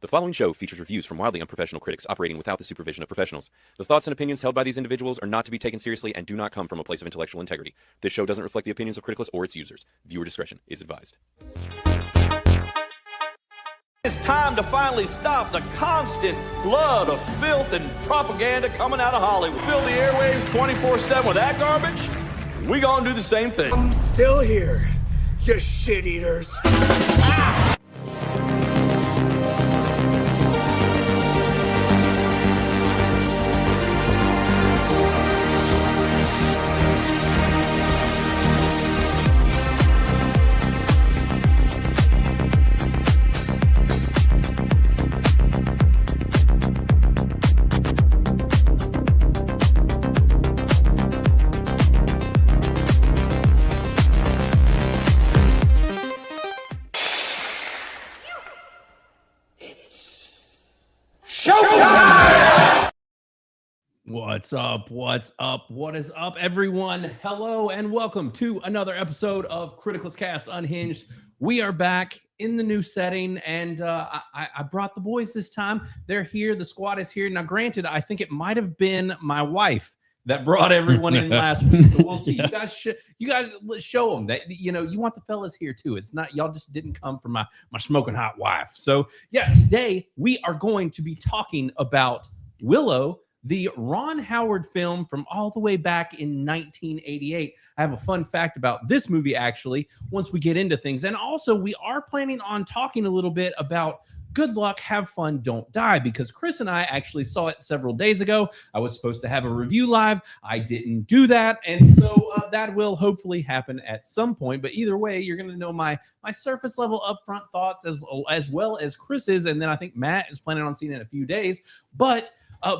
The following show features reviews from wildly unprofessional critics operating without the supervision of professionals. The thoughts and opinions held by these individuals are not to be taken seriously and do not come from a place of intellectual integrity. This show doesn't reflect the opinions of Criticless or its users. Viewer discretion is advised. It's time to finally stop the constant flood of filth and propaganda coming out of Hollywood. Fill the airwaves 24/7 with that garbage. We gonna do the same thing. I'm still here, you shit eaters. What's up? What's up? What is up, everyone? Hello and welcome to another episode of Criticless Cast Unhinged. We are back in the new setting, and I brought the boys this time. They're here. The squad is here. Now, granted, I think it might have been my wife that brought everyone in last week. So we'll see. You guys show them that you want the fellas here too. It's not y'all just didn't come from my smoking hot wife. So yeah, today we are going to be talking about Willow, the Ron Howard film from all the way back in 1988. I have a fun fact about this movie, actually, once we get into things. And also, we are planning on talking a little bit about Good Luck, Have Fun, Don't Die, because Chris and I actually saw it several days ago. I was supposed to have a review live. I didn't do that. And so that will hopefully happen at some point. But either way, you're going to know my surface level upfront thoughts as well as Chris's. And then I think Matt is planning on seeing it in a few days. But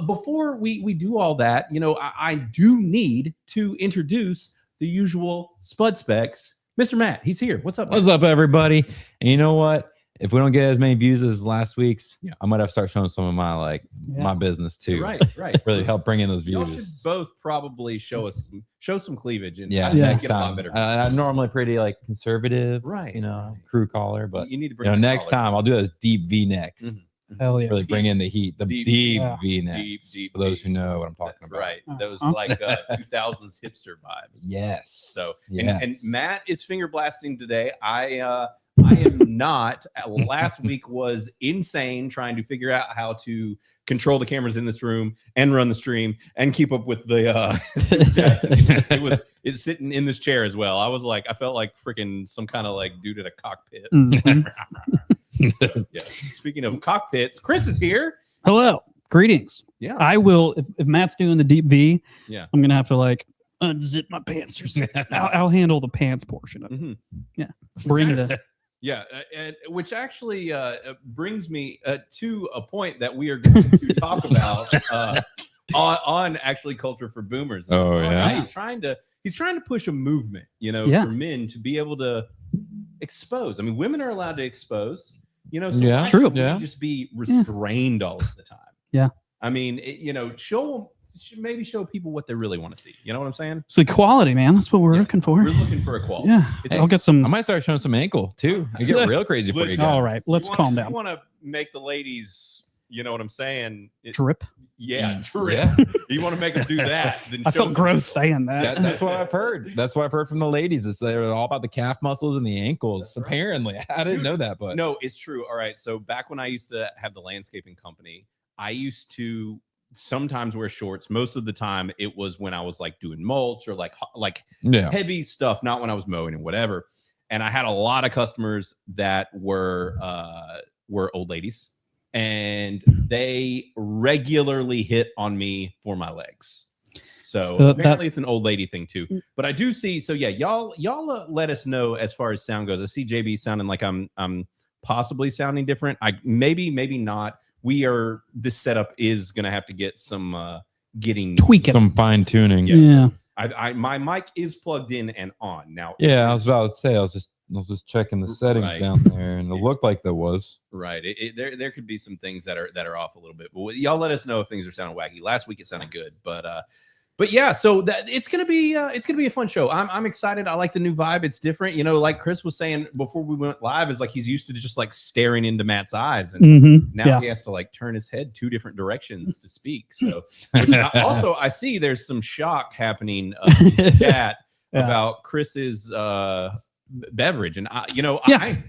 before we do all that, I do need to introduce the usual Spud Specs. Mr. Matt, he's here. What's up, Matt? What's up, everybody? And you know what? If we don't get as many views as last week's, I might have to start showing some of my my business too. Right. Really help bring in those Y'all views. should both probably show some cleavage and Next get a lot time. better. I'm normally pretty conservative, Right. Crew collar, but you need to bring next time I'll do those deep V necks. Mhm. Hell yeah. Really bring in the heat, the deep V necks. Deep for those V. who know what I'm talking about. Right. Those 2000s hipster vibes. Yes. So yes. and Matt is finger blasting today. I am not. Last week was insane trying to figure out how to control the cameras in this room and run the stream and keep up with the it's sitting in this chair as well. I felt like freaking some kind of dude at a cockpit. Mhm. So, yeah. Speaking of cockpits, Chris is here. Hello. Greetings. Yeah. I will, if Matt's doing the deep V, Yeah. I'm going to have to unzip my pants or something. I'll handle the pants portion of it. Mhm. Yeah. Bring it in. Yeah, and which actually brings me to a point that we are going to talk about on actually Culture for Boomers. Oh, yeah. He's trying to push a movement, for men to be able to expose. I mean, women are allowed to expose, so Yeah, why true. should we Yeah. just be restrained all of the time? Yeah. I mean, maybe show people what they really want to see. You know what I'm saying? It's equality, man. That's what we're looking for. We're looking for equality. Yeah. I'll get some. I might start showing some ankle too. You get real crazy for you Listen, guys. All right. Let's calm down. You want to make the ladies, you know what I'm saying? Drip. Yeah, true. Yeah. You want to make them do that? Then I show felt them gross people. saying that. That's what I've heard. That's what I've heard from the ladies. Is they're all about the calf muscles and the ankles. That's right. Apparently, I didn't Dude, know that, but No, it's true. All right. So back when I used to have the landscaping company, I used to sometimes wear shorts. Most of the time, it was when I was doing mulch or yeah, heavy stuff, not when I was mowing and whatever. And I had a lot of customers that were old ladies, and they regularly hit on me for my legs. So apparently it's an old lady thing too. But I do see. So yeah, y'all let us know as far as sound goes. I see JB sounding like I'm possibly sounding different. Maybe not. This setup is gonna have to get some Tweak it. some fine tuning. Yeah. My mic is plugged in and on now. Yeah, I was about to say I was just checking the settings Right. down there, and it looked like there was. Right. There could be some things that are off a little bit, but y'all let us know if things are sounding wacky. Last week it sounded good, but But yeah, so that it's gonna be a fun show. I'm excited. I like the new vibe. It's different. You know, like Chris was saying before we went live, is like he's used to just like staring into Matt's eyes, and now he has to like turn his head 2 different directions to speak. So I see there's some shock happening in the chat about Chris's beverage, and I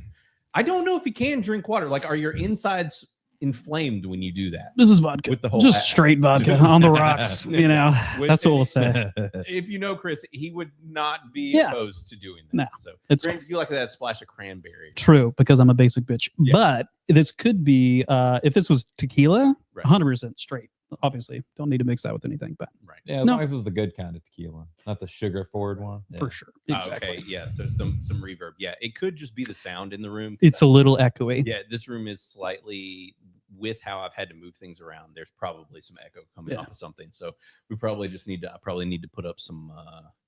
don't know if he can drink water. Like, are your insides inflamed when you do that? This is vodka. With the whole just straight vodka on the rocks. You know, that's what we'll say. If you know Chris, he would not be opposed to doing that. No, so it's you like that splash of cranberry. True, because I'm a basic bitch. Yeah. But this could be if this was tequila, 100% straight. Obviously, don't need to mix that with anything. But as long as it's the good kind of tequila, not the sugar forward one. For sure. Exactly. Okay, yeah. So some reverb. Yeah, it could just be the sound in the room. It's a little echoey. Yeah, this room is slightly, with how I've had to move things around, there's probably some echo coming off of something. So we probably just need to put up some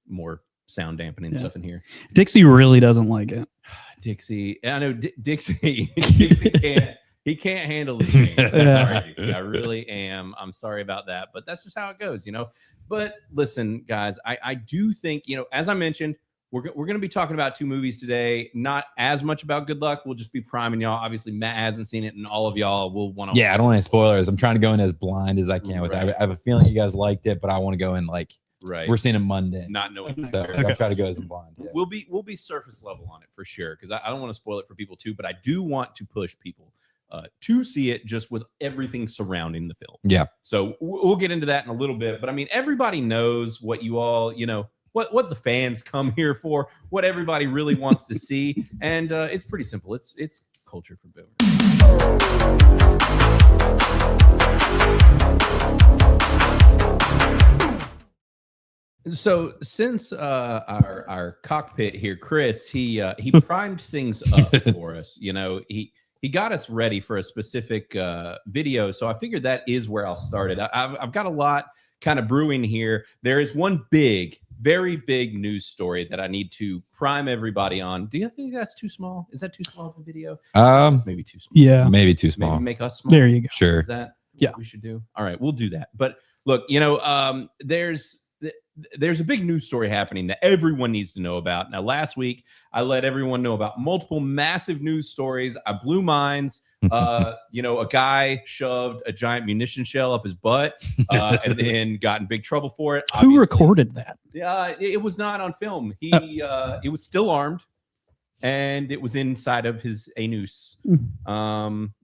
more sound dampening stuff in here. Dixie really doesn't like it. Dixie, I know Dixie can't. He can't handle the game. Sorry, Dixie. I really am. I'm sorry about that, but that's just how it goes, you know. But listen, guys, I do think, you know, as I mentioned, we're going to be talking about 2 movies today. Not as much about Good Luck. We'll just be priming y'all. Obviously, Matt hasn't seen it, and all of y'all will want to. Yeah, I don't want any spoilers. I'm trying to go in as blind as I can with it. I have a feeling you guys liked it, but I want to go in like we're seeing it Monday, not knowing. So I'll try to go as blind. Yeah. We'll be surface level on it for sure, because I don't want to spoil it for people too, but I do want to push people to see it just with everything surrounding the film. Yeah. So we'll get into that in a little bit, but I mean, everybody knows what you all, you know, what the fans come here for, what everybody really wants to see, and it's pretty simple. It's culture for boomers. So since our cockpit here, Chris, he primed things up for us. You know, he got us ready for a specific video, so I figured that is where I'll start it. I've got a lot kind of brewing here. There is one very big news story that I need to prime everybody on. Do you think that's too small? Is that too small of a video? Maybe too small. Yeah, maybe too small. Maybe make us small. There you go. Sure. Is that what we should do? All right, we'll do that. But look, you know, there's a big news story happening that everyone needs to know about. Now, last week, I let everyone know about multiple massive news stories. I blew minds. You know, a guy shoved a giant munition shell up his butt and then got in big trouble for it. Who recorded that? Yeah, it was not on film. It was still armed, and it was inside of his anus.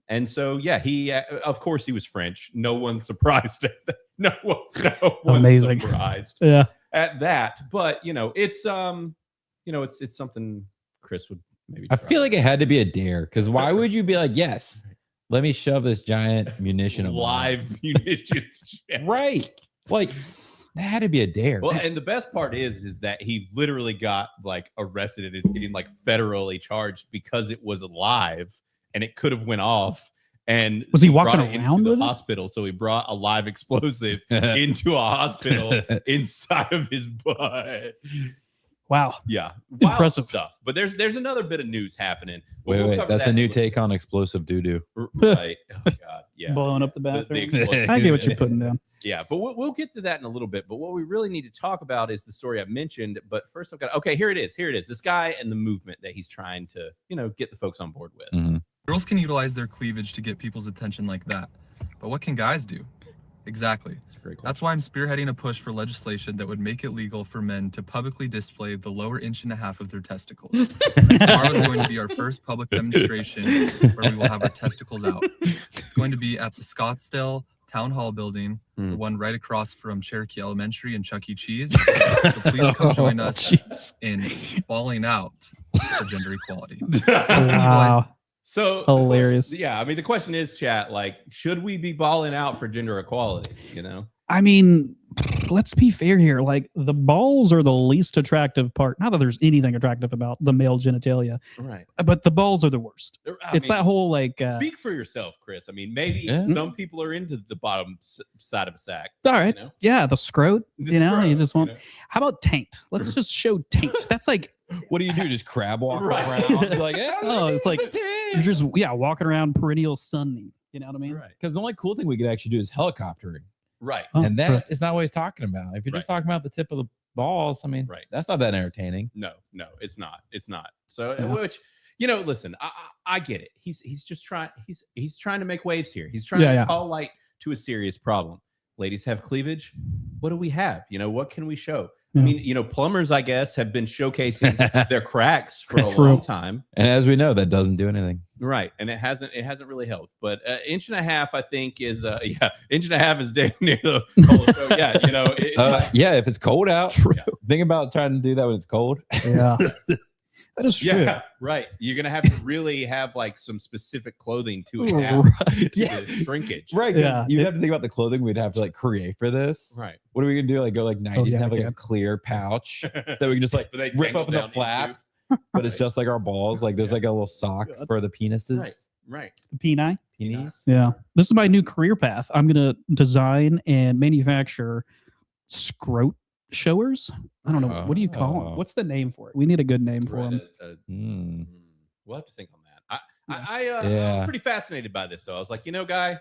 And so, yeah, he, of course, he was French. No one's surprised at that. No one's Amazing. Surprised at that. But, you know, it's something Chris would maybe try. I feel like it had to be a dare, because why would you be like, yes, let me shove this giant munition live munitions right? Like, that had to be a dare. Well, and the best part is that he literally got like arrested and is getting like federally charged because it was live and it could have went off. And was he walking around with the hospital? So he brought a live explosive into a hospital inside of his butt. Wow. Yeah. Impressive stuff. But there's another bit of news happening. Wait. That's a new take on explosive doo-doo. Right. Oh, God. Yeah. Blowing up the bathroom. The I get what you're putting down. Yeah, but we'll get to that in a little bit. But what we really need to talk about is the story I've mentioned. But first, here it is. This guy and the movement that he's trying to, you know, get the folks on board with. Mm-hmm. Girls can utilize their cleavage to get people's attention like that. But what can guys do? Exactly. That's why I'm spearheading a push for legislation that would make it legal for men to publicly display the lower 1.5 inches of their testicles. Tomorrow is going to be our first public demonstration where we will have our testicles out. It's going to be at the Scottsdale Town Hall building, the one right across from Cherokee Elementary and Chuck E. Cheese. So please come join us in balling out for gender equality. Wow. So hilarious. Yeah, I mean, the question is, chat, like, should we be balling out for gender equality? You know, I mean, let's be fair here. Like, the balls are the least attractive part. Not that there's anything attractive about the male genitalia, right? But the balls are the worst. It's that whole like. Speak for yourself, Chris. I mean, maybe some people are into the bottom side of a sack. All right, you know? Yeah, the scrot. You scrot, you just want. You know? How about taint? Let's just show taint. That's like. What do you do? Just crab walk around? Like, it's like you're just walking around perennial sunny. You know what I mean? Right. Because the only cool thing we could actually do is helicoptering. Right. Oh, and true. that is not what he's talking about. If you're just talking about the tip of the balls, I mean, that's not that entertaining. No, it's not. It's not. So, Yeah. which, listen, I get it. He's just trying. He's trying to make waves here. He's trying to call light to a serious problem. Ladies have cleavage. What do we have? What can we show? I mean, plumbers, I guess, have been showcasing their cracks for a long time. And as we know, that doesn't do anything. Right. And it hasn't really helped. But inch and a half, I think, is inch and a half is damn near the whole show. Yeah, if it's cold out. True. Think about trying to do that when it's cold. Yeah. That is true. Yeah, right. You're gonna have to really have like some specific clothing to adapt to the shrinkage. Right. Yeah. You'd have to think about the clothing we'd have to like create for this. Right. What are we gonna do? Like go like 90s and have like a clear pouch that we can just like rip up in the flap, but it's just like our balls. Like there's like a little sock for the penises. Right. The peni. Penis. Yeah. This is my new career path. I'm gonna design and manufacture scrot showers. I don't know. What do you call them? What's the name for it? We need a good name for them. We'll have to think on that. I was pretty fascinated by this, though. I was like, guy,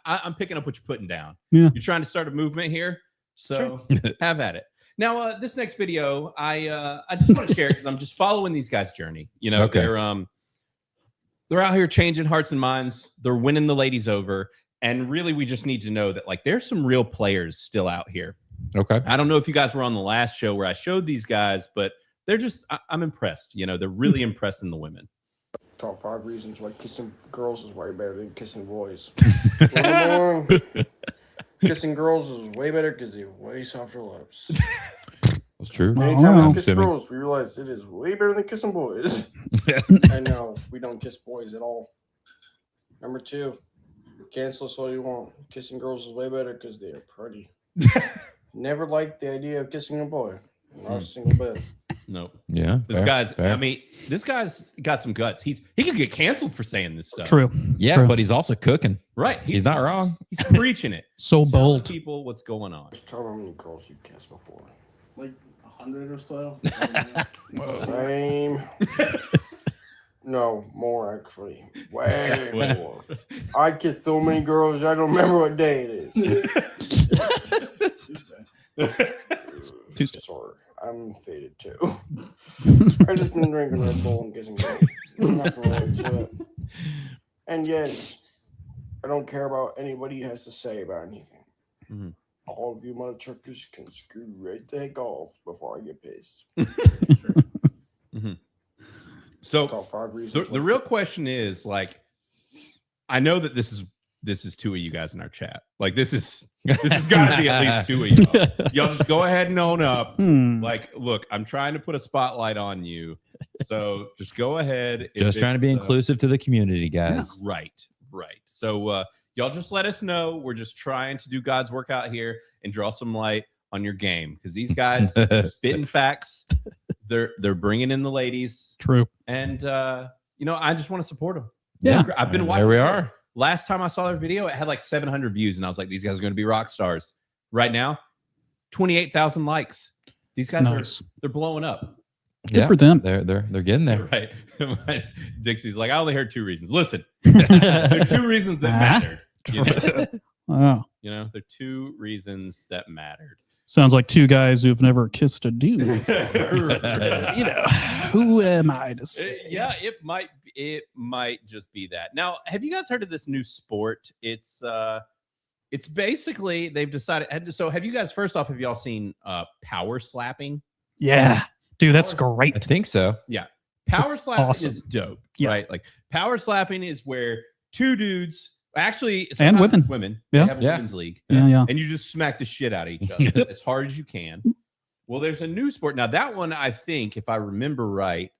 I'm picking up what you're putting down. Yeah. You're trying to start a movement here, so have at it. Now, this next video, I just want to share because I'm just following these guys' journey. They're out here changing hearts and minds. They're winning the ladies over, and really, we just need to know that like there's some real players still out here. Okay. I don't know if you guys were on the last show where I showed these guys, but they're just, I'm impressed. They're really impressing the women. Top 5 reasons why kissing girls is way better than kissing boys. Kissing girls is way better because they have way softer lips. That's true. Anytime we kiss girls, we realize it is way better than kissing boys. And no, we don't kiss boys at all. Number 2, cancel us all you want. Kissing girls is way better because they are pretty. Never liked the idea of kissing a boy. Not a single bit. No. Yeah. This guy's got some guts. He could get canceled for saying this stuff. True. Yeah, True. but he's also cooking. Right. He's not wrong. He's preaching it. So Telling bold. people what's going on. Tell me how many girls you kissed before. Like 100 or so. Same. No, more actually. Way more. I kissed so many girls, I don't remember what day it is. Tuesday. Sorry, I'm faded too. I just been drinking Red Bull and kissing girls. Nothing really to it. And yes, I don't care about anybody has to say about anything. Mm-hmm. All of you mother truckers can screw right the heck off before I get pissed. Mm-hmm. So Top 5 reasons. the real question is like, I know that this is 2 of you guys in our chat. Like this has got to be at least 2 of y'all. Y'all just go ahead and own up. Like, look, I'm trying to put a spotlight on you, so just go ahead. Just trying to be inclusive to the community, guys. Yeah. Right. So y'all just let us know. We're just trying to do God's work out here and draw some light on your game because these guys are spitting facts. They're bringing in the ladies. True. And I just want to support them. Yeah. I've been watching. There we are. Last time I saw their video, it had like 700 views, and I was like, these guys are going to be rock stars. Right now, 28,000 likes. These guys they're blowing up. Good for them. They're getting there. Right. Dixie's like, I only heard 2 reasons. Listen, there are 2 reasons that mattered. Wow. There are 2 reasons that mattered. Sounds like 2 guys who've never kissed a dude. Who am I to say? Yeah, it might just be that. Now, have you guys heard of this new sport? It's basically they've decided. So, have you guys? First off, have y'all seen power slapping? Yeah, dude, that's great. I think so. Yeah, power It's slapping awesome. is dope. Yeah. Right? Like power slapping is where 2 dudes. Actually, and women. They Yeah. have a women's league. Yeah. And you just smack the shit out of each other as hard as you can. Well, there's a new sport. Now, that one, I think, if I remember right,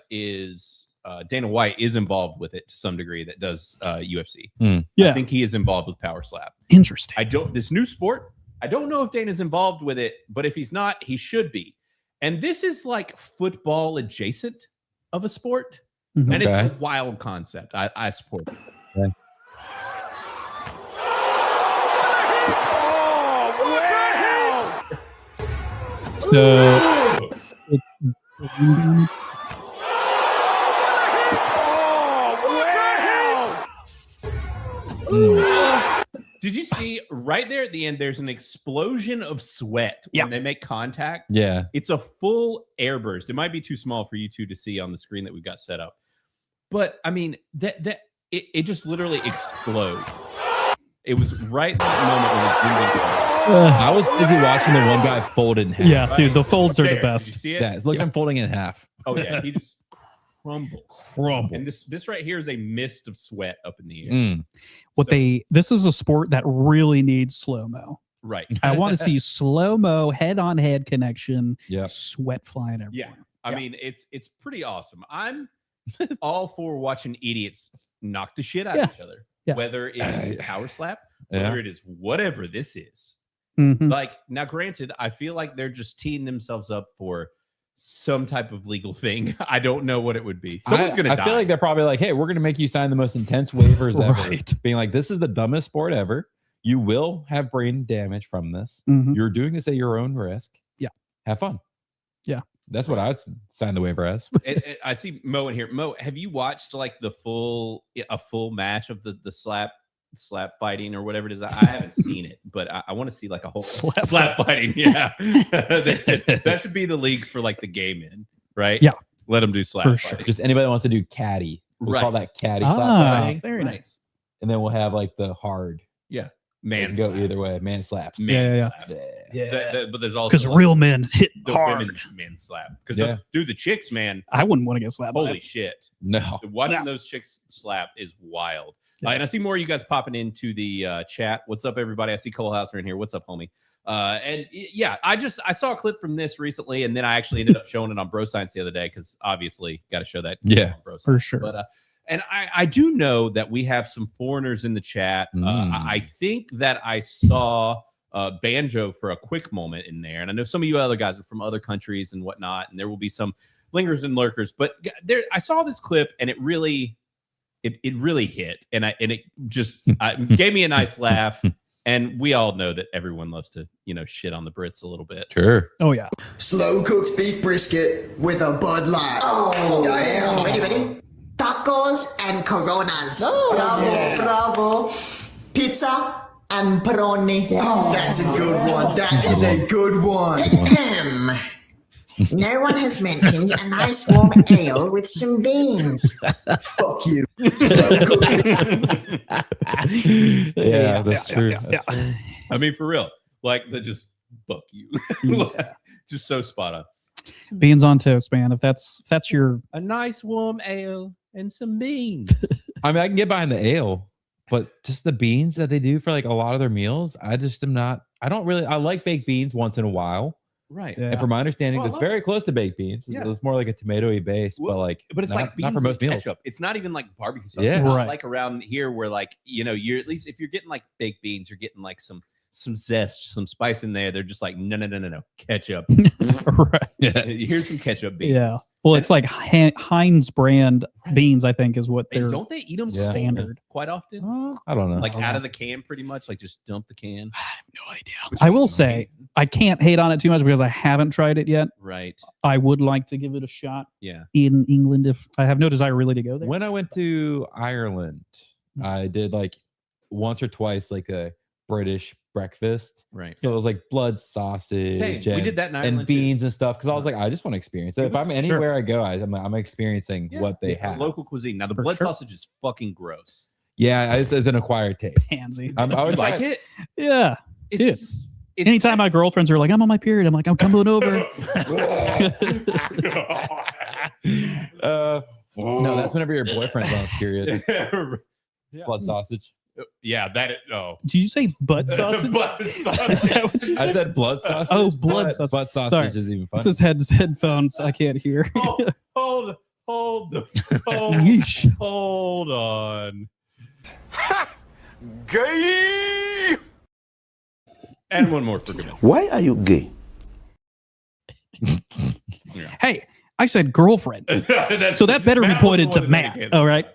is Dana White is involved with it to some degree that does UFC. Yeah. I think he is involved with power slap. Interesting. This new sport, I don't know if Dana's involved with it, but if he's not, he should be. And this is like football adjacent of a sport. Mhm. And it's a wild concept. I support it. Okay. So Did you see right there at the end? There's an explosion of sweat when they make contact. Yeah, it's a full airburst. It might be too small for you two to see on the screen that we've got set up, but I mean it just literally explodes. It was right in that moment when I was busy watching the one guy fold in half. Yeah, dude, the folds are the best. Did you see it? Yeah, look at him folding in half. Oh yeah, he just crumble. And this right here is a mist of sweat up in the air. This is a sport that really needs slow-mo. Right. I want to see slow-mo head-on-head connection. Yeah. Sweat flying everywhere. Yeah. I mean, it's pretty awesome. I'm all for watching idiots knock the shit out of each other. Yeah. Whether it is power slap, whether it is whatever this is. Mm-hmm. Like, now granted, I feel like they're just teeing themselves up for some type of legal thing. I don't know what it would be. Someone's gonna die. I feel like they're probably like, hey, we're gonna make you sign the most intense waivers ever. Being like, this is the dumbest sport ever. You will have brain damage from this. Mm-hmm. You're doing this at your own risk. Yeah. Have fun. Yeah. That's what I'd sign the waiver as. I see Mo in here. Mo, have you watched like a full match of the slap fighting or whatever it is? I haven't seen it, but I want to see like a whole slap fighting. Yeah. that should be the league for like the gay men, right? Yeah. Let them do slap For fighting. sure. Just anybody that wants to do caddy. We'll call that caddy slap fighting. Very nice. And then we'll have like the hard. Yeah. Man go either way. Man slaps. Yeah. But there's also because real men hit the hard. women's men slap. Because dude, the chicks, man. I wouldn't want to get slapped. Holy shit. No. Watching those chicks slap is wild. And I see more of you guys popping into the chat. What's up, everybody? I see Cole Hauser in here. What's up, homie? And yeah, I saw a clip from this recently, and then I actually ended up showing it on Bro Science the other day because obviously got to show that. Yeah, on Bro Science. For sure. But and I do know that we have some foreigners in the chat. I think that I saw Banjo for a quick moment in there, and I know some of you other guys are from other countries and whatnot, and there will be some lingers and lurkers. But there, I saw this clip, and it really hit, and it just gave me a nice laugh. And we all know that everyone loves to, shit on the Brits a little bit. Sure. Oh yeah. Slow cooked beef brisket with a Bud Light. Oh, damn! Ready? Tacos and Coronas. Bravo. Pizza and Peroni. That's a good one. That is a good one. No one has mentioned a nice warm ale with some beans. Fuck you. Yeah, that's true. Yeah. I mean, for real, like that just fuck you. Just so spot on. Beans on toast, man. If that's your A nice warm ale and some beans. I mean, I can get behind the ale, but just the beans that they do for like a lot of their meals, I just am not. I like baked beans once in a while. Right. Yeah. And from my understanding, it's very close to baked beans. Yeah. It's more like a tomatoey base, but it's not, like beans not for most and meals. ketchup. It's not even like barbecue sauce. Yeah. It's not Right. like around here where like, you're at least if you're getting like baked beans, you're getting like some zest, some spice in there. They're just like, no, ketchup. right. Yeah. Here's some ketchup beans. Yeah. Well, it's like Heinz brand beans, I think, is what And they're don't they eat them standard. quite often? I don't know. Like out of the can, pretty much. Like just dump the can. I have no idea. I will say I can't hate on it too much because I haven't tried it yet. Right. I would like to give it a shot. Yeah. In England, if I have no desire really to go there. When I went to Ireland, I did like once or twice like a British breakfast. Right. So it was like blood sausage. Same. We did that in Ireland, and beans and stuff because I was like, I just want to experience it. If I'm anywhere I go, I'm experiencing what they have. Local cuisine. Now the blood sausage is fucking gross. Yeah, it's an acquired taste. Pansy. I would like it. Yeah. Dude. Anytime my girlfriends are like, I'm on my period, I'm like, I'm coming over. No, that's whenever your boyfriend's on his period. Yeah. Blood sausage. Did you say butt sausage? Butt Is sausage. that what you I said? said blood sausage. Oh, blood sausage. Butt sausage Sorry. is even fun. It's his headphones. I can't hear. Hold Yeesh. hold on. Gay! And one more for good. Why are you gay? Hey, I said girlfriend. So that better be pointed to Matt. All right.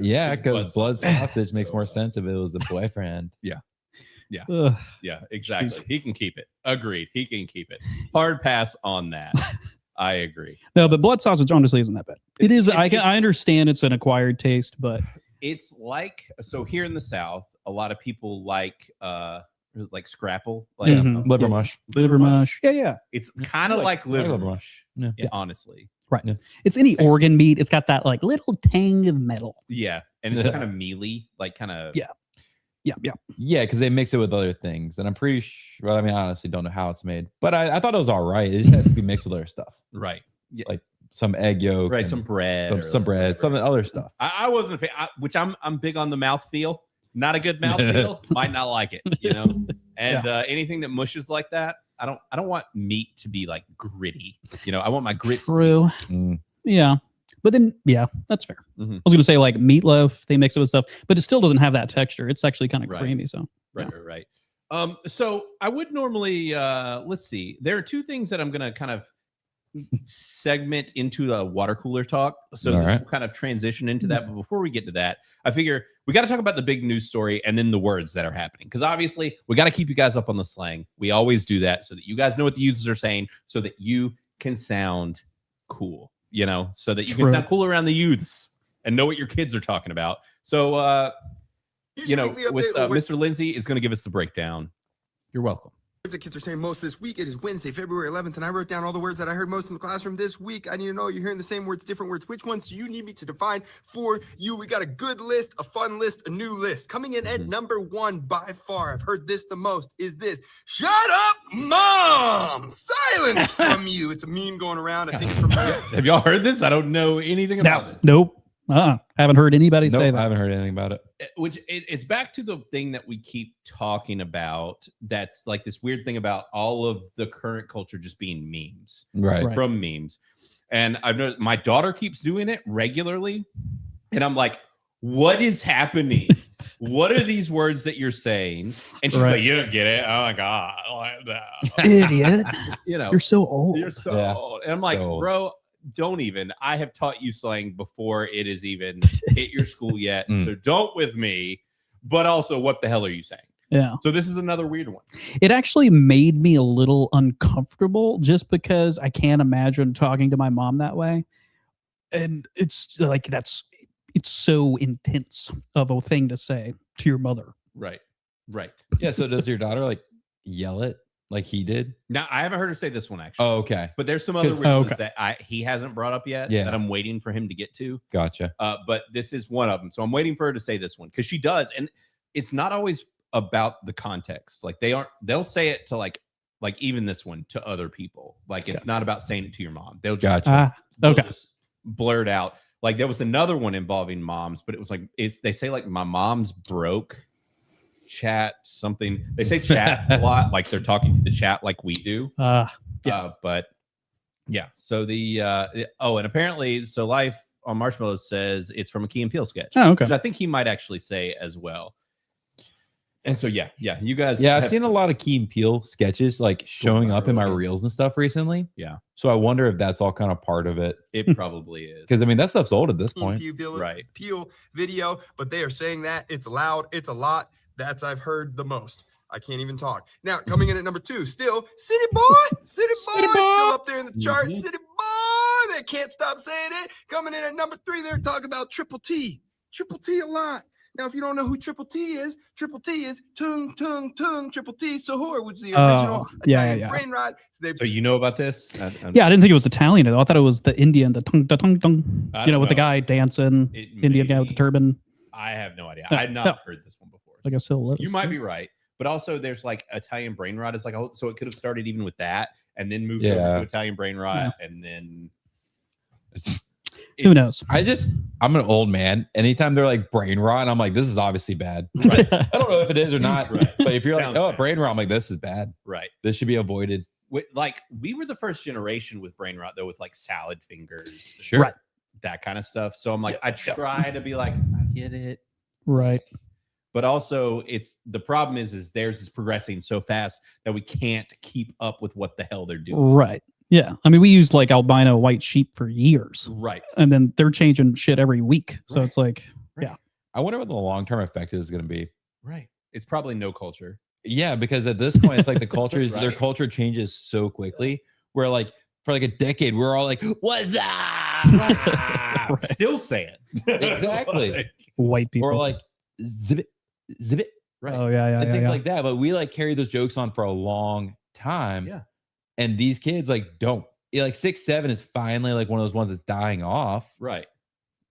Yeah, It's because blood sausage. sausage makes more sense if it was a boyfriend. Ugh. Yeah, exactly. He can keep it. Agreed. He can keep it. Hard pass on that. I agree. No, but blood sausage honestly isn't that bad. It is. It's- I understand it's an acquired taste, but It's like, so here in the South, a lot of people like scrapple, like liver mush. Liver mush. Yeah. It's kind of like liver mush. Yeah, honestly. Right. Yeah. It's any organ meat. It's got that like little tang of metal. Yeah, and it's kind of mealy, like kind of. Yeah, because they mix it with other things, and I'm pretty sure. Well, I mean, I honestly don't know how it's made, but I thought it was all right. It just has to be mixed with other stuff, Right. Yeah. like some egg yolk, Right, some bread, some bread, some other stuff. I wasn't a fan, which I'm big on the mouthfeel. Not a good mouthfeel. Might not like it, you know. And anything that mushes like that, I don't want meat to be like gritty. You know, I want my grits. True. Yeah. But then, that's fair. I was going to say like meatloaf, they mix it with stuff, but it still doesn't have that texture. It's actually kind of creamy. So Right. So I would normally, let's see. There are two things that I'm going to kind of segment into a water cooler talk. So this will kind of transition into that. But before we get to that, I figure we got to talk about the big news story and then the words that are happening. Because obviously we got to keep you guys up on the slang. We always do that so that you guys know what the users are saying so that you can sound cool, you know, so that you can sound cool around the youths and know what your kids are talking about. So, you know, with Mr. Lindsay is going to give us the breakdown. You're welcome. The kids are saying most this week. It is Wednesday, February 11th, and I wrote down all the words that I heard most in the classroom this week. I need to know you're hearing the same words, different words. Which ones do you need me to define for you? We got a good list, a fun list, a new list. Coming in at number 1 by far, I've heard this the most, is this. Shut up, Mom! Silence from you. It's a meme going around. I think it's from Have y'all heard this? I don't know anything about this. Nope. Haven't heard anybody say that. I haven't heard anything about it. Which it's back to the thing that we keep talking about. That's like this weird thing about all of the current culture just being memes, right? From memes. And I've noticed my daughter keeps doing it regularly, and I'm like, "What is happening? What are these words that you're saying?" And she's like, "You don't get it. Oh my god, idiot! You know, you're so old. You're so old." And I'm like, bro. Don't even. I have taught you slang before it is even hit your school yet. So don't with me. But also, what the hell are you saying? Yeah. So this is another weird one. It actually made me a little uncomfortable just because I can't imagine talking to my mom that way. And it's like it's so intense of a thing to say to your mother. Right. Yeah. So does your daughter like yell it? Like he did? Now, I haven't heard her say this one, actually. Oh, okay. But there's some other weird ones that he hasn't brought up yet that I'm waiting for him to get to. Gotcha. But this is one of them. So I'm waiting for her to say this one because she does. And it's not always about the context. Like they'll say it to like even this one to other people. Like it's not about saying it to your mom. They'll just, they'll just blurt out. Like there was another one involving moms, but it was like, they say like my mom's broke. Chat something. They say chat a lot, like they're talking to the chat like we do. But yeah. So and apparently, so Life on Marshmallows says it's from a Key and Peele sketch. Oh, okay. Which I think he might actually say as well. And so yeah, you guys. Yeah, I've seen a lot of Key and Peele sketches like showing up in my reels and stuff recently. Yeah. So I wonder if that's all kind of part of it. It probably is. Because I mean that stuff's old at this point. Peele video, but they are saying that it's loud, it's a lot. That's I've heard the most. I can't even talk. Now, coming in at number 2, still City Boy. City Boy still up there in the chart. City Boy, they can't stop saying it. Coming in at number 3, they're talking about Triple T. Triple T a lot. Now, if you don't know who Triple T is Tung Tung Tung Triple T Sahur, which is the original Italian brain rot. So you know about this? I didn't think it was Italian though. I thought it was the Indian, the tung tung tung. With the guy dancing, Indian guy with the turban. I have no idea. I had not heard this one before. I guess you might be right, but also there's like Italian brain rot is like so it could have started even with that and then moved over to Italian brain rot and then who knows? I'm an old man. Anytime they're like brain rot, I'm like, this is obviously bad. Right. I don't know if it is or not, but if you're like, brain rot, I'm like, this is bad. Right. This should be avoided. Like we were the first generation with brain rot though, with like salad fingers, sure, that kind of stuff. So I'm like, I try to be like, I get it, right. But also, the problem is theirs is progressing so fast that we can't keep up with what the hell they're doing. Right. Yeah. I mean, we used like albino white sheep for years. Right. And then they're changing shit every week. So it's like, yeah. I wonder what the long-term effect is going to be. Right. It's probably no culture. Yeah, because at this point, it's like the culture, their culture changes so quickly. Where like for like a decade, we're all like, "What's up?" Still saying exactly. White people or like zip it. right? Oh yeah, and things like that. But we like carry those jokes on for a long time. Yeah. And these kids like don't. Like 6, 7 is finally like one of those ones that's dying off. Right.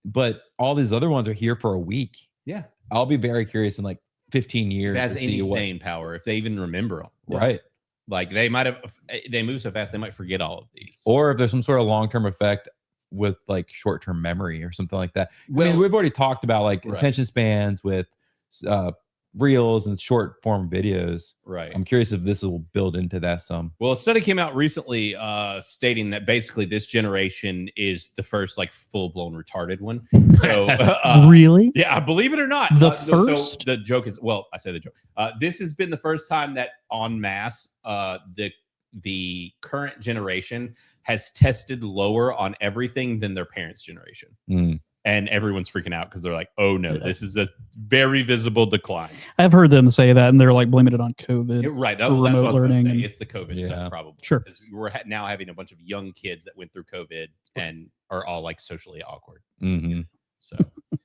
But all these other ones are here for a week. Yeah. I'll be very curious in like 15 years. If it has any staying power, if they even remember them. Right. Like they move so fast, they might forget all of these. Or if there's some sort of long-term effect with like short-term memory or something like that. Well, I mean, we've already talked about like attention spans with reels and short form videos. Right. I'm curious if this will build into that some. Well, a study came out recently stating that basically this generation is the first like full-blown retarded one. So really? Yeah, believe it or not. The So first? the joke is, well, I say the joke. This has been the first time that en masse the current generation has tested lower on everything than their parents' generation. And everyone's freaking out because they're like, oh no, this is a very visible decline. I've heard them say that, and they're like blaming it on COVID. Right. That's for what I remote was going to learning. say. and- It's the COVID stuff, probably. Sure. Because we're now having a bunch of young kids that went through COVID and are all like socially awkward. So,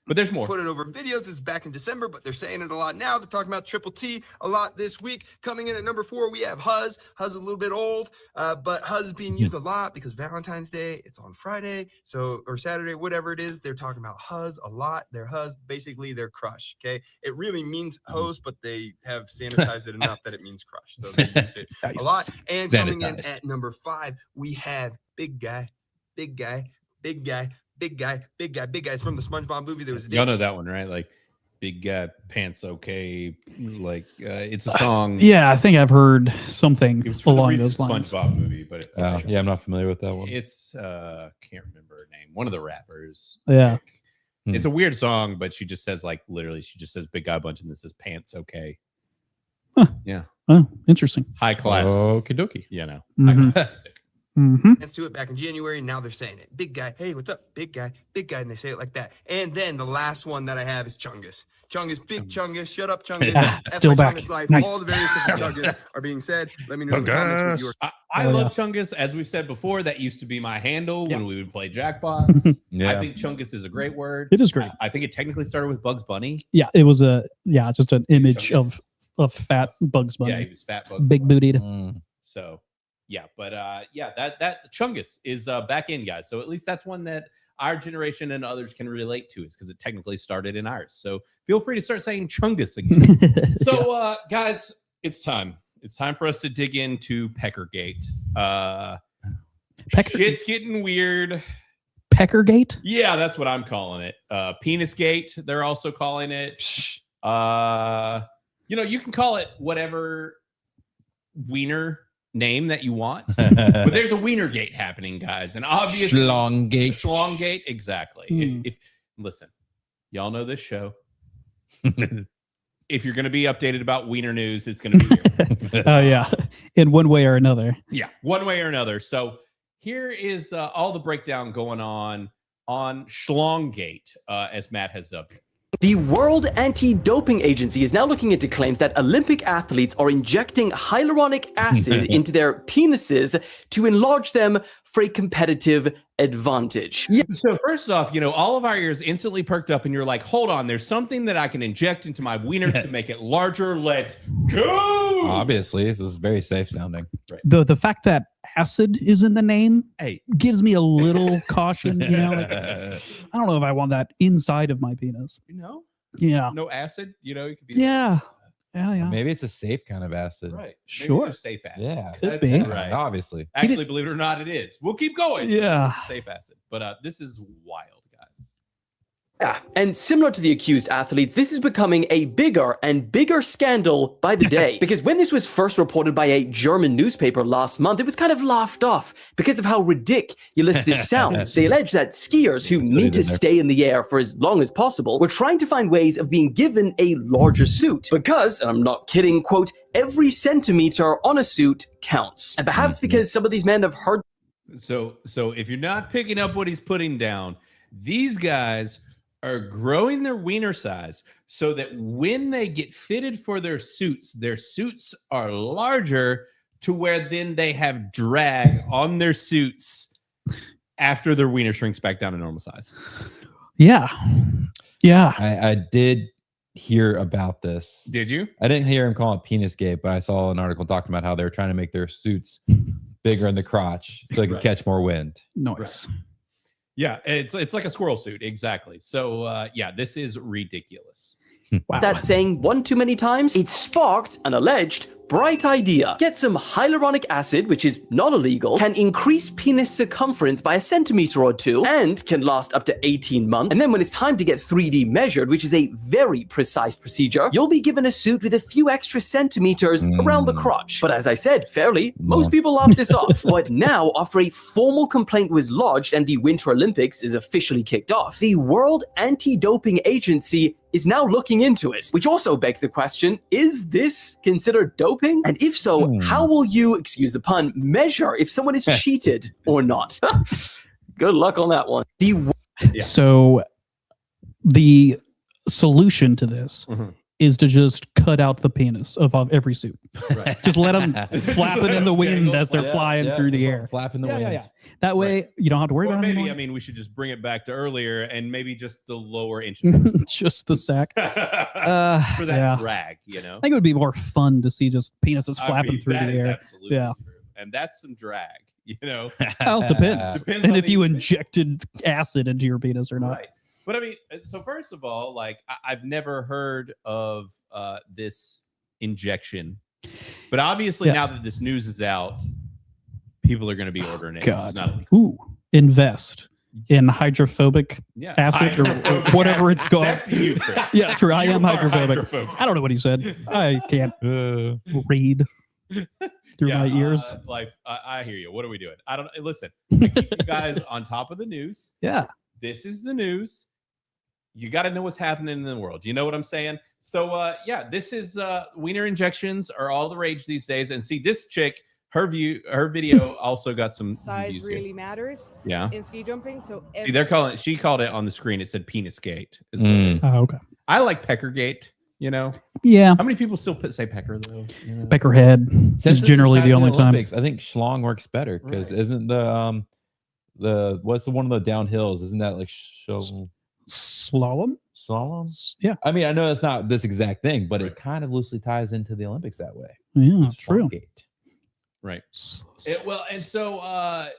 but there's more. Put it over videos. It's back in December, but they're saying it a lot now. They're talking about Triple T a lot this week. Coming in at number 4, we have Huz. Huz is a little bit old, but Huz is being used a lot because Valentine's Day, it's on Friday, or Saturday, whatever it is. They're talking about Huz a lot. Their Huz, basically their crush. Okay, it really means hose, but they have sanitized it enough that it means crush. So they use it a lot. And coming in at number 5, we have Big Guy. Big Guy. Big Guy. Big guy, big guy, big guy. It's from the SpongeBob movie. There was Y'all know that one, right? Like big guy pants okay. Like it's a song. Yeah, I think I've heard something It was from the along recent those lines. SpongeBob movie, but it's yeah, I'm not familiar with that one. It's can't remember her name. One of the rappers. Yeah. It's a weird song, but she just says like literally, she just says big guy bunch and this says pants okay. Yeah. Oh, interesting. High class. Okie dokie. You know. Mhm. High class music. Let's do it back in January. Now they're saying it. Big guy. Hey, what's up? Big guy. Big guy. And they say it like that. And then the last one that I have is Chungus. Chungus. Big Chungus. Shut up, Chungus. F Still my back. Chungus life. Nice. All the various different Chungus are being said. Let me know in the comments what yours. I love Chungus. As we've said before, that used to be my handle when we would play Jackbox. I think Chungus is a great word. It is great. I think it technically started with Bugs Bunny. Yeah, it was just an image of fat Bugs Bunny. Yeah, he was fat Bugs big Bunny. bootied. So yeah, but that Chungus is back in, guys. So at least that's one that our generation and others can relate to, is because it technically started in ours. So feel free to start saying Chungus again. So guys, it's time. It's time for us to dig into Peckergate. Shit's getting weird. Peckergate? Yeah, that's what I'm calling it. Penisgate, they're also calling it. You can call it whatever wiener name that you want, but there's a Wienergate happening, guys, and obviously Schlonggate, exactly. If listen, y'all know this show. If you're going to be updated about wiener news, it's going to be here. Oh yeah, in one way or another. Yeah, one way or another. So here is all the breakdown going on Schlonggate, as Matt has dubbed it. The World Anti-Doping Agency is now looking into claims that Olympic athletes are injecting hyaluronic acid into their penises to enlarge them for a competitive advantage. Yeah. So first off, all of our ears instantly perked up and you're like, hold on, there's something that I can inject into my wiener to make it larger. Let's go. Obviously, this is very safe sounding. Right. The fact that acid is in the name gives me a little caution. Like, I don't know if I want that inside of my penis. Yeah. No acid. It could be. Yeah. Maybe it's a safe kind of acid. Right. Sure. Maybe safe acid. Yeah. Could be. Right. Obviously. Actually, believe it or not, it is. We'll keep going. Yeah. It's safe acid. But this is wild, guys. Yeah, and similar to the accused athletes, this is becoming a bigger and bigger scandal by the day. Because when this was first reported by a German newspaper last month, it was kind of laughed off because of how ridiculous this sounds. They allege that skiers who need to stay in the air for as long as possible were trying to find ways of being given a larger suit. Because, and I'm not kidding, quote, every centimeter on a suit counts. And perhaps because some of these men have heard. So if you're not picking up what he's putting down, these guys are growing their wiener size so that when they get fitted for their suits are larger to where then they have drag on their suits after their wiener shrinks back down to normal size. Yeah. Yeah. I did hear about this. Did you? I didn't hear him call it penis gate, but I saw an article talking about how they were trying to make their suits bigger in the crotch so they could catch more wind. Nice. Yeah, it's like a squirrel suit, exactly. So yeah, this is ridiculous. Wow. That saying one too many times, it sparked an alleged bright idea. Get some hyaluronic acid, which is not illegal, can increase penis circumference by 1 centimeter or 2, and can last up to 18 months. And then when it's time to get 3D measured, which is a very precise procedure, you'll be given a suit with a few extra centimeters around the crotch. But as I said, fairly, most people laughed this off. But now, after a formal complaint was lodged and the Winter Olympics is officially kicked off, the World Anti-Doping Agency is now looking into it, which also begs the question, is this considered doping? And if so, how will you, excuse the pun, measure if someone is cheated or not? Good luck on that one. So the solution to this is to just cut out the penis of every suit. Right. Just let them flap it in the wind as they're flying through the air. Flapping the wind. That way you don't have to worry Or about it maybe, anymore. I mean, we should just bring it back to earlier and maybe just the lower inch Just the sack. for that yeah. drag, you know? I think it would be more fun to see just penises I flapping mean, through that the is air. absolutely Yeah. true. And that's some drag, you know? Well, it depends. Depends And on if you the- injected acid into your penis or not. Right. But I mean, so first of all, like I've never heard of this injection, but obviously now that this news is out, people are going to be ordering it. God. It's not illegal. Ooh, invest in hydrophobic Yeah. acid or whatever it's called. That's you, Chris. Yeah, true. I am You are hydrophobic. hydrophobic. I don't know what he said. I can't read through my ears. I hear you. What are we doing? I don't listen. I keep you guys on top of the news. Yeah. This is the news. You got to know what's happening in the world. You know what I'm saying? So yeah, this is wiener injections are all the rage these days. And see, this chick, her video also got some Size views really here. matters Yeah. in ski jumping. So See, she called it on the screen. It said penis gate. Is what it is. Oh, okay. I like pecker gate. You know. Yeah. How many people still say pecker though? You know? Peckerhead Since is generally it's the not only in time. Olympics, I think schlong works better because isn't the what's the one of the downhills? Isn't that like Slalom? Slalom? Yeah. I mean, I know it's not this exact thing, but it kind of loosely ties into the Olympics that way. Yeah, true. Gate. Right. Well, and so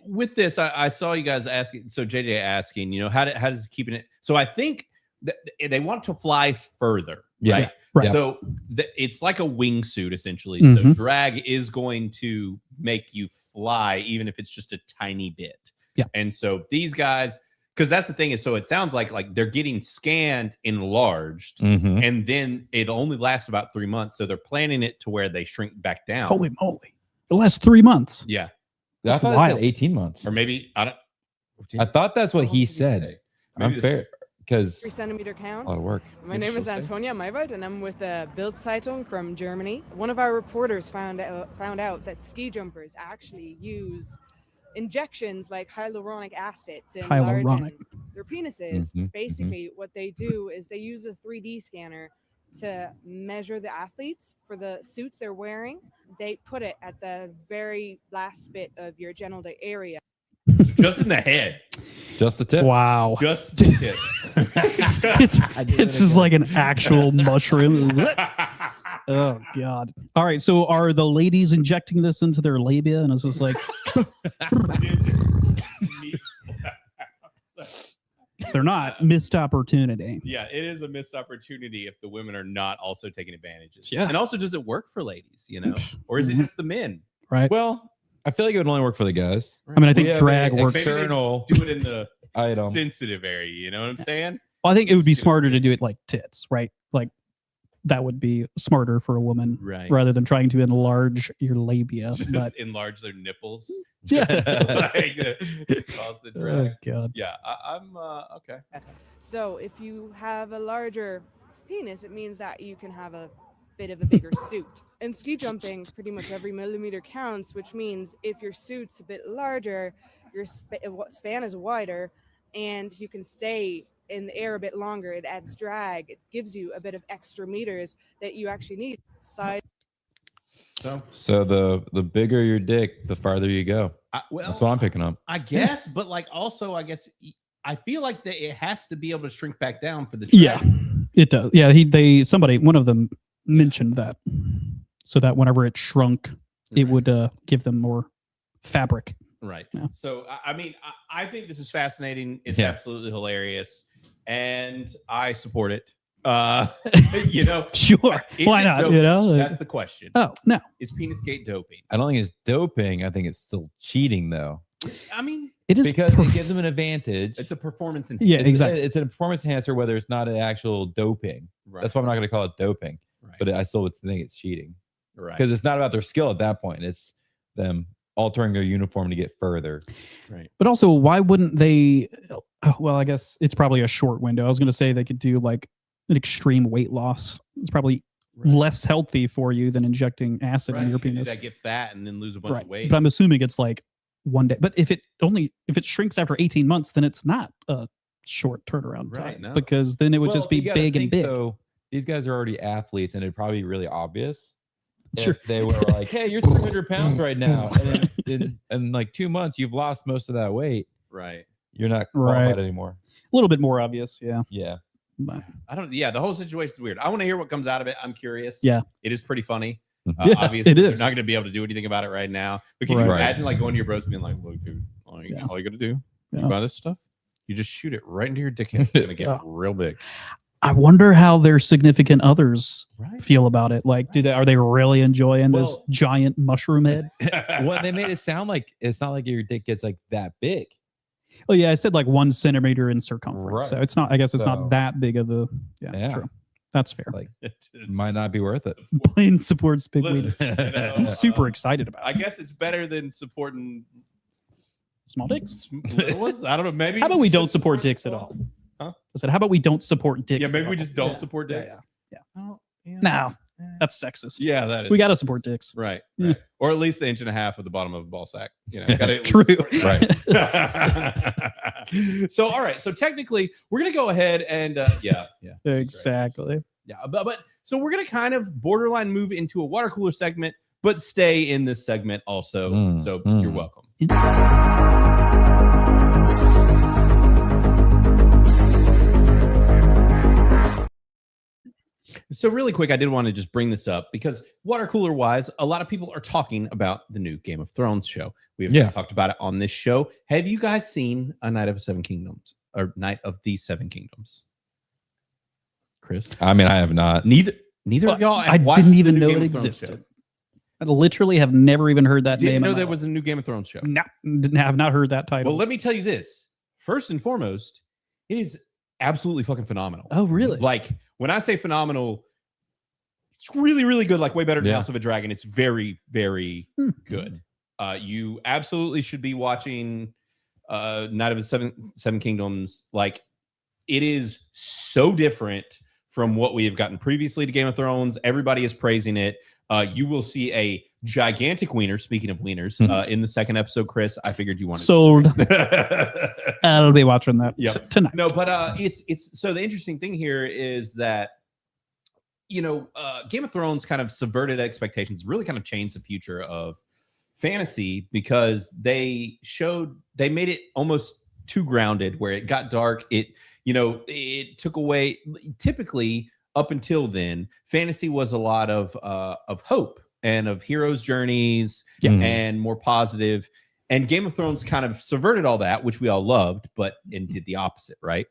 with this, I saw you guys asking. So JJ asking, you know, how does keeping it? So I think that they want to fly further, Yeah. right? Right. So it's like a wingsuit essentially. So Mhm. drag is going to make you fly, even if it's just a tiny bit. Yeah. And so these guys, because that's the thing is, so it sounds like they're getting scanned, enlarged, Mhm. and then it only lasts about 3 months. So they're planning it to where they shrink back down. Holy moly. The last 3 months. Yeah. I That's thought it wild. said 18 months. Or maybe I don't. I thought that's what he said. Maybe I'm fair because 3 centimeter counts. a lot of work. My name is Antonia Maywald, and I'm with the Bild Zeitung from Germany. One of our reporters found out that ski jumpers actually use injections like hyaluronic acid to enlarge Hyaluronic. their penises. Mhm, Basically, what they do is they use a 3D scanner to measure the athletes for the suits they're wearing. They put it at the very last bit of your genital area. Just in the head. Just the tip. Wow. Just the tip. It's just like an actual mushroom. Oh God. All right. So are the ladies injecting this into their labia? And it's just like they're not. Missed opportunity. Yeah, it is a missed opportunity if the women are not also taking advantages. Yeah. And also, does it work for ladies, you know? Or is it just the men? Right. Well, I feel like it would only work for the guys. I mean, I think We have drag a works. Maybe they external do it in the item. sensitive area, you know what I'm saying? Well, I think it would be smarter to do it like tits, right? Like that would be smarter for a woman, Right. rather than trying to enlarge your labia. Just But enlarge their nipples. yeah. Like, cause the Oh drag. God. Yeah, I'm okay. So if you have a larger penis, it means that you can have a bit of a bigger suit. In ski jumping, pretty much every millimeter counts, which means if your suit's a bit larger, your span is wider, and you can stay in the air a bit longer. It adds drag. It gives you a bit of extra meters that you actually need. Size. So the bigger your dick, the farther you go. Well, That's what I'm picking up. I guess, but like also, I guess I feel like that it has to be able to shrink back down for the Yeah. drag. It does. Yeah, one of them mentioned that, so that whenever it shrunk, it would give them more fabric. Right. Yeah. So, I mean, I think this is fascinating. It's Yeah. absolutely hilarious, and I support it. Sure. Is Why it not? doping? That's the question. Oh no. Is Penisgate doping? I don't think it's doping. I think it's still cheating, though. I mean, it is because it gives them an advantage. It's a performance enhancer. Yeah, exactly. It's a performance enhancer, whether it's not an actual doping. Right. That's why I'm not going to call it doping. Right. But I still would think it's cheating. Right. Because it's not about their skill at that point. It's them altering their uniform to get further. Right. But also, why wouldn't they? Well, I guess it's probably a short window. I was going to say they could do like an extreme weight loss. It's probably less healthy for you than injecting acid in your penis. That get fat and then lose a bunch of weight. But I'm assuming it's like one day. But if it shrinks after 18 months, then it's not a short turnaround time. No. Because then it would just be you gotta big and think, big. though, these guys are already athletes, and it'd probably be really obvious. Sure. If they were like, "Hey, you're 300 pounds right now," and in like 2 months you've lost most of that weight. Right. You're not qualified anymore. A little bit more obvious, yeah. Yeah. But, the whole situation is weird. I want to hear what comes out of it. I'm curious. Yeah. It is pretty funny. Yeah, Obviously, it they're is. not going to be able to do anything about it right now. But can you imagine like going to your bros being like, "Look, dude, all you got to do, you buy this stuff, you just shoot it right into your dickhead. It's going to get real big." I wonder how their significant others feel about it. Like, are they really enjoying this giant mushroom head? Well, they made it sound like it's not like your dick gets like that big. Oh yeah, I said like 1 centimeter in circumference. So it's not. I guess it's not that big of a. Yeah. True. That's fair. Like, might not be worth it. Blaine supports big Listen, wieners. I'm super excited about it. I guess it's better than supporting small dicks. Little ones. I don't know. Maybe. How about we don't support dicks at all? Huh? I said, how about we don't support dicks? Yeah, maybe at we all? just don't support dicks. Yeah. Oh, yeah. No, that's sexist. Yeah, that is. We got to support dicks. Right. Yeah. Right. Or at least the inch and a half of the bottom of a ball sack. You know, gotta at least True. support that. Right. So, all right. So technically, we're gonna go ahead and Exactly. Yeah, but so we're gonna kind of borderline move into a water cooler segment, but stay in this segment also. So you're welcome. So really quick, I did want to just bring this up because water cooler wise, a lot of people are talking about the new Game of Thrones show. We have talked about it on this show. Have you guys seen A Night of the Seven Kingdoms or Night of the Seven Kingdoms? Chris? I mean, I have not. Neither of y'all. I didn't even know it existed. I literally have never even heard that name. Didn't know there was a new Game of Thrones show. No, have not heard that title. Well, let me tell you this. First and foremost, it is absolutely fucking phenomenal. Oh, really? Like, when I say phenomenal, it's really, really good. Like, way better than House of a Dragon. It's very, very good. You absolutely should be watching Night of the Seven Kingdoms. Like, it is so different from what we have gotten previously to Game of Thrones. Everybody is praising it. You will see a gigantic wiener. Speaking of wieners, in the second episode, Chris, I figured you wanted sold. I'll be watching that tonight. No, but it's so the interesting thing here is that Game of Thrones kind of subverted expectations, really kind of changed the future of fantasy because they made it almost too grounded, where it got dark. It took away. Typically, up until then, fantasy was a lot of hope and of heroes' journeys and more positive. And Game of Thrones kind of subverted all that, which we all loved, and did the opposite, right?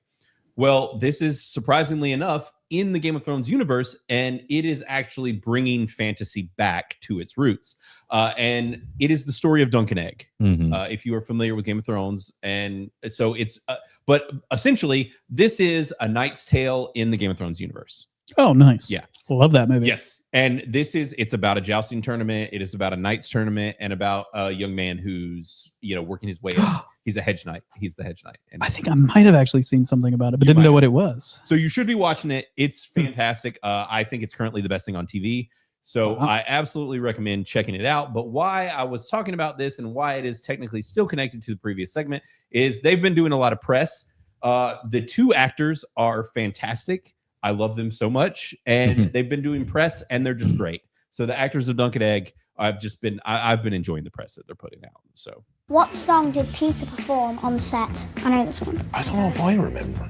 Well, this is surprisingly enough in the Game of Thrones universe, and it is actually bringing fantasy back to its roots. And it is the story of Dunk and Egg, if you are familiar with Game of Thrones. And so it's, but essentially, this is A Knight's Tale in the Game of Thrones universe. Oh, nice. Yeah. Love that movie. Yes. And it's about a jousting tournament. It is about a knight's tournament and about a young man who's, working his way up. He's a hedge knight. He's the hedge knight. And I think I might have actually seen something about it, but didn't know what it was. So you should be watching it. It's fantastic. I think it's currently the best thing on TV. So I absolutely recommend checking it out. But why I was talking about this and why it is technically still connected to the previous segment is they've been doing a lot of press. The two actors are fantastic. I love them so much, and they've been doing press, and they're just great. So the actors of Dunk and Egg, I've been enjoying the press that they're putting out. So what song did Peter perform on set? I know this one. I don't know if I remember.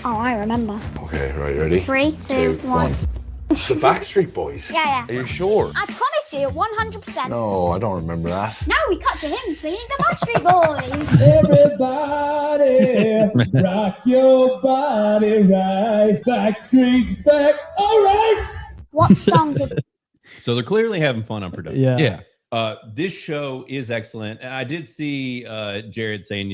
Oh, I remember. Okay, right, ready? 3, 2, 1. The Backstreet Boys? Yeah. Are you sure? I promise you, 100%. No, I don't remember that. Now we cut to him singing the Backstreet Boys. Everybody, rock your body right. Backstreet's back. All right. What song did... So they're clearly having fun on production. Yeah. This show is excellent. And I did see Jared saying,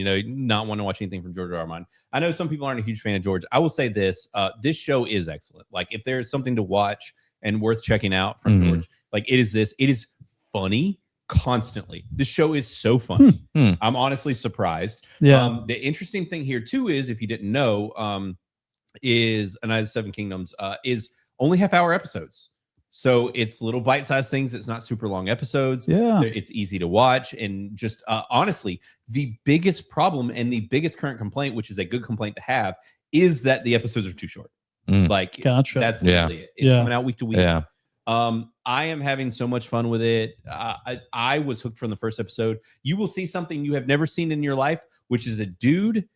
not want to watch anything from George R. R. Martin. I know some people aren't a huge fan of George. I will say this. This show is excellent. Like, if there's something to watch and worth checking out from George, like, it is this. It is funny constantly. This show is so funny. I'm honestly surprised. Yeah. The interesting thing here, too, is, if you didn't know, is A Night of the Seven Kingdoms is only half-hour episodes. So it's little bite-sized things. It's not super long episodes. Yeah. It's easy to watch. And just honestly, the biggest problem and the biggest current complaint, which is a good complaint to have, is that the episodes are too short. Like, gotcha. That's literally it. It's coming out week to week. Yeah. I am having so much fun with it. I was hooked from the first episode. You will see something you have never seen in your life, which is a dude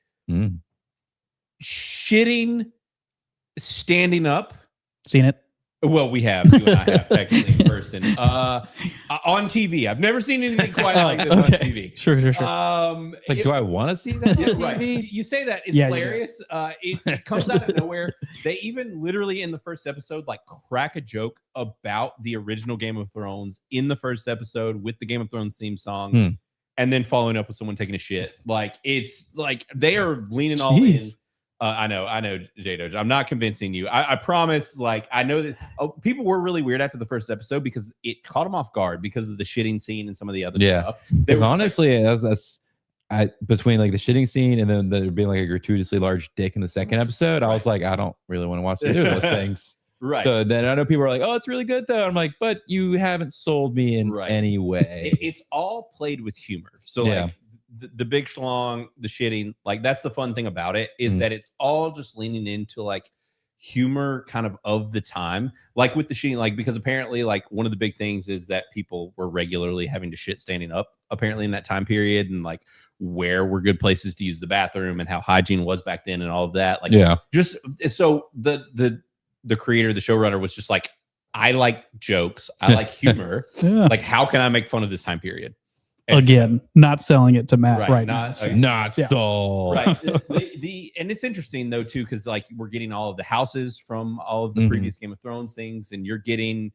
shitting, standing up. Seen it. Well, we have. You and I have, technically, in person. On TV. I've never seen anything quite like this on TV. Sure. It's like, do I want to see that? Yeah, right. You say that. It's hilarious. It comes out of nowhere. They even literally in the first episode, like, crack a joke about the original Game of Thrones in the first episode with the Game of Thrones theme song, and then following up with someone taking a shit. Like, it's like they are leaning all in. I know, J-Doge. I'm not convincing you. I promise. Like, I know that people were really weird after the first episode because it caught them off guard because of the shitting scene and some of the other stuff. Because honestly, that's between like the shitting scene and then there being like a gratuitously large dick in the second episode. I was like, I don't really want to watch either of those things. Right. So then I know people are like, oh, it's really good though. I'm like, but you haven't sold me in any way. It's all played with humor. So like, the big schlong, the shitting, like, that's the fun thing about it is that it's all just leaning into like humor kind of the time, like with the shitting, like, because apparently like one of the big things is that people were regularly having to shit standing up apparently in that time period, and like where were good places to use the bathroom and how hygiene was back then and all of that. Like, just so the creator, the showrunner was just like, I like jokes, I like humor. Like, how can I make fun of this time period? Again, not selling it to Matt right now. Not sold. Right. And it's interesting though too, because like we're getting all of the houses from all of the previous Game of Thrones things, and you're getting,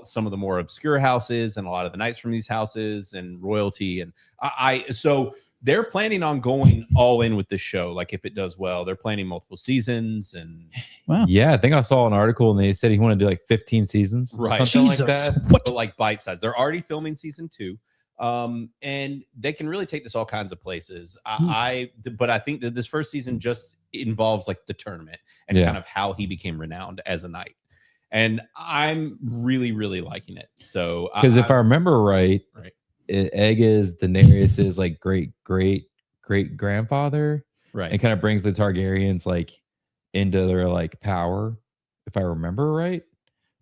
some of the more obscure houses and a lot of the knights from these houses and royalty. And so they're planning on going all in with this show. Like, if it does well, they're planning multiple seasons. And yeah, I think I saw an article and they said he wanted to do like 15 seasons, right? Something like that. But like bite size. They're already filming season 2. And they can really take this all kinds of places. But I think that this first season just involves like the tournament and kind of how he became renowned as a knight. And I'm really, really liking it. So, because if I remember right, Egg is Daenerys's like great grandfather, right? And kind of brings the Targaryens like into their like power, if I remember right.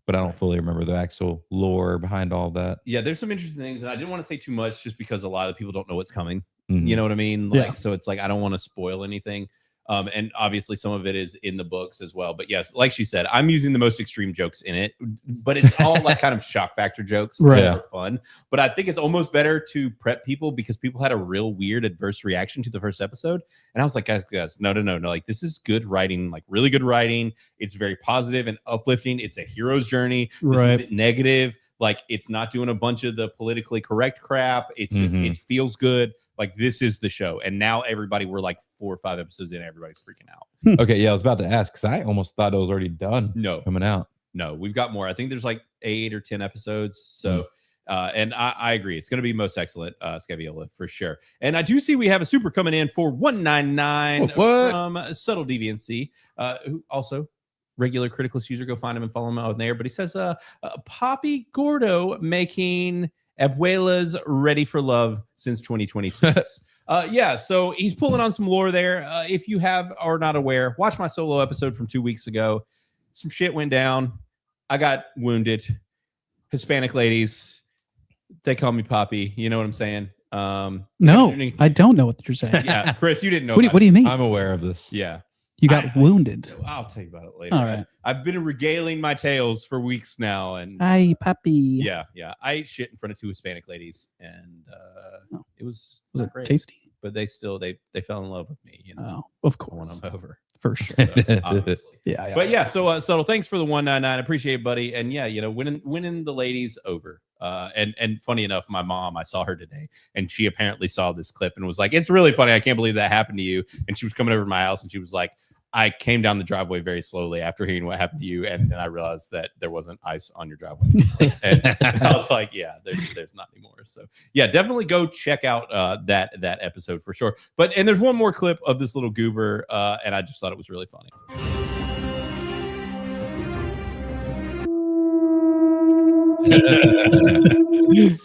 But I don't fully remember the actual lore behind all that. Yeah, there's some interesting things, and I didn't want to say too much just because a lot of people don't know what's coming. You know what I mean? Like, so it's like I don't want to spoil anything. And obviously some of it is in the books as well. But yes, like she said, I'm using the most extreme jokes in it, but it's all like kind of shock factor jokes that are fun. But I think it's almost better to prep people because people had a real weird adverse reaction to the first episode. And I was like, guys, no. Like, this is good writing, like really good writing. It's very positive and uplifting. It's a hero's journey. This isn't negative. Like, it's not doing a bunch of the politically correct crap. It's just, it feels good. Like, this is the show. And now we're like 4 or 5 episodes in, everybody's freaking out. Okay, yeah, I was about to ask because I almost thought it was already done. No, coming out. No, we've got more. I think there's like 8 or 10 episodes. So, and I agree. It's going to be most excellent, Scaviola, for sure. And I do see we have a super coming in for $199 from Subtle Deviancy, who also regular Criticless user. Go find him and follow him out there. But he says, Poppy Gordo making Abuelas ready for love since 2026. Yeah, so he's pulling on some lore there. If you are not aware, watch my solo episode from 2 weeks ago. Some shit went down. I got wounded. Hispanic ladies, they call me Poppy. You know what I'm saying? No, I don't know what you're saying. Yeah, Chris, you didn't know. What do you mean? I'm aware of this. Yeah. You got wounded. I'll tell you about it later. All right. I've been regaling my tales for weeks now, and Hi, puppy. yeah. I ate shit in front of 2 Hispanic ladies, and it was it great. tasty? But they fell in love with me. You know, of course, when I'm over. For sure. Obviously. Yeah. But yeah, so Subtle, thanks for the 199. Appreciate it, buddy. And yeah, winning the ladies over. And funny enough, my mom, I saw her today, and she apparently saw this clip and was like, "It's really funny. I can't believe that happened to you." And she was coming over to my house, and she was like, "I came down the driveway very slowly after hearing what happened to you, and then I realized that there wasn't ice on your driveway." And I was like, "Yeah, there's not anymore." So yeah, definitely go check out that episode for sure. And there's one more clip of this little goober, and I just thought it was really funny. The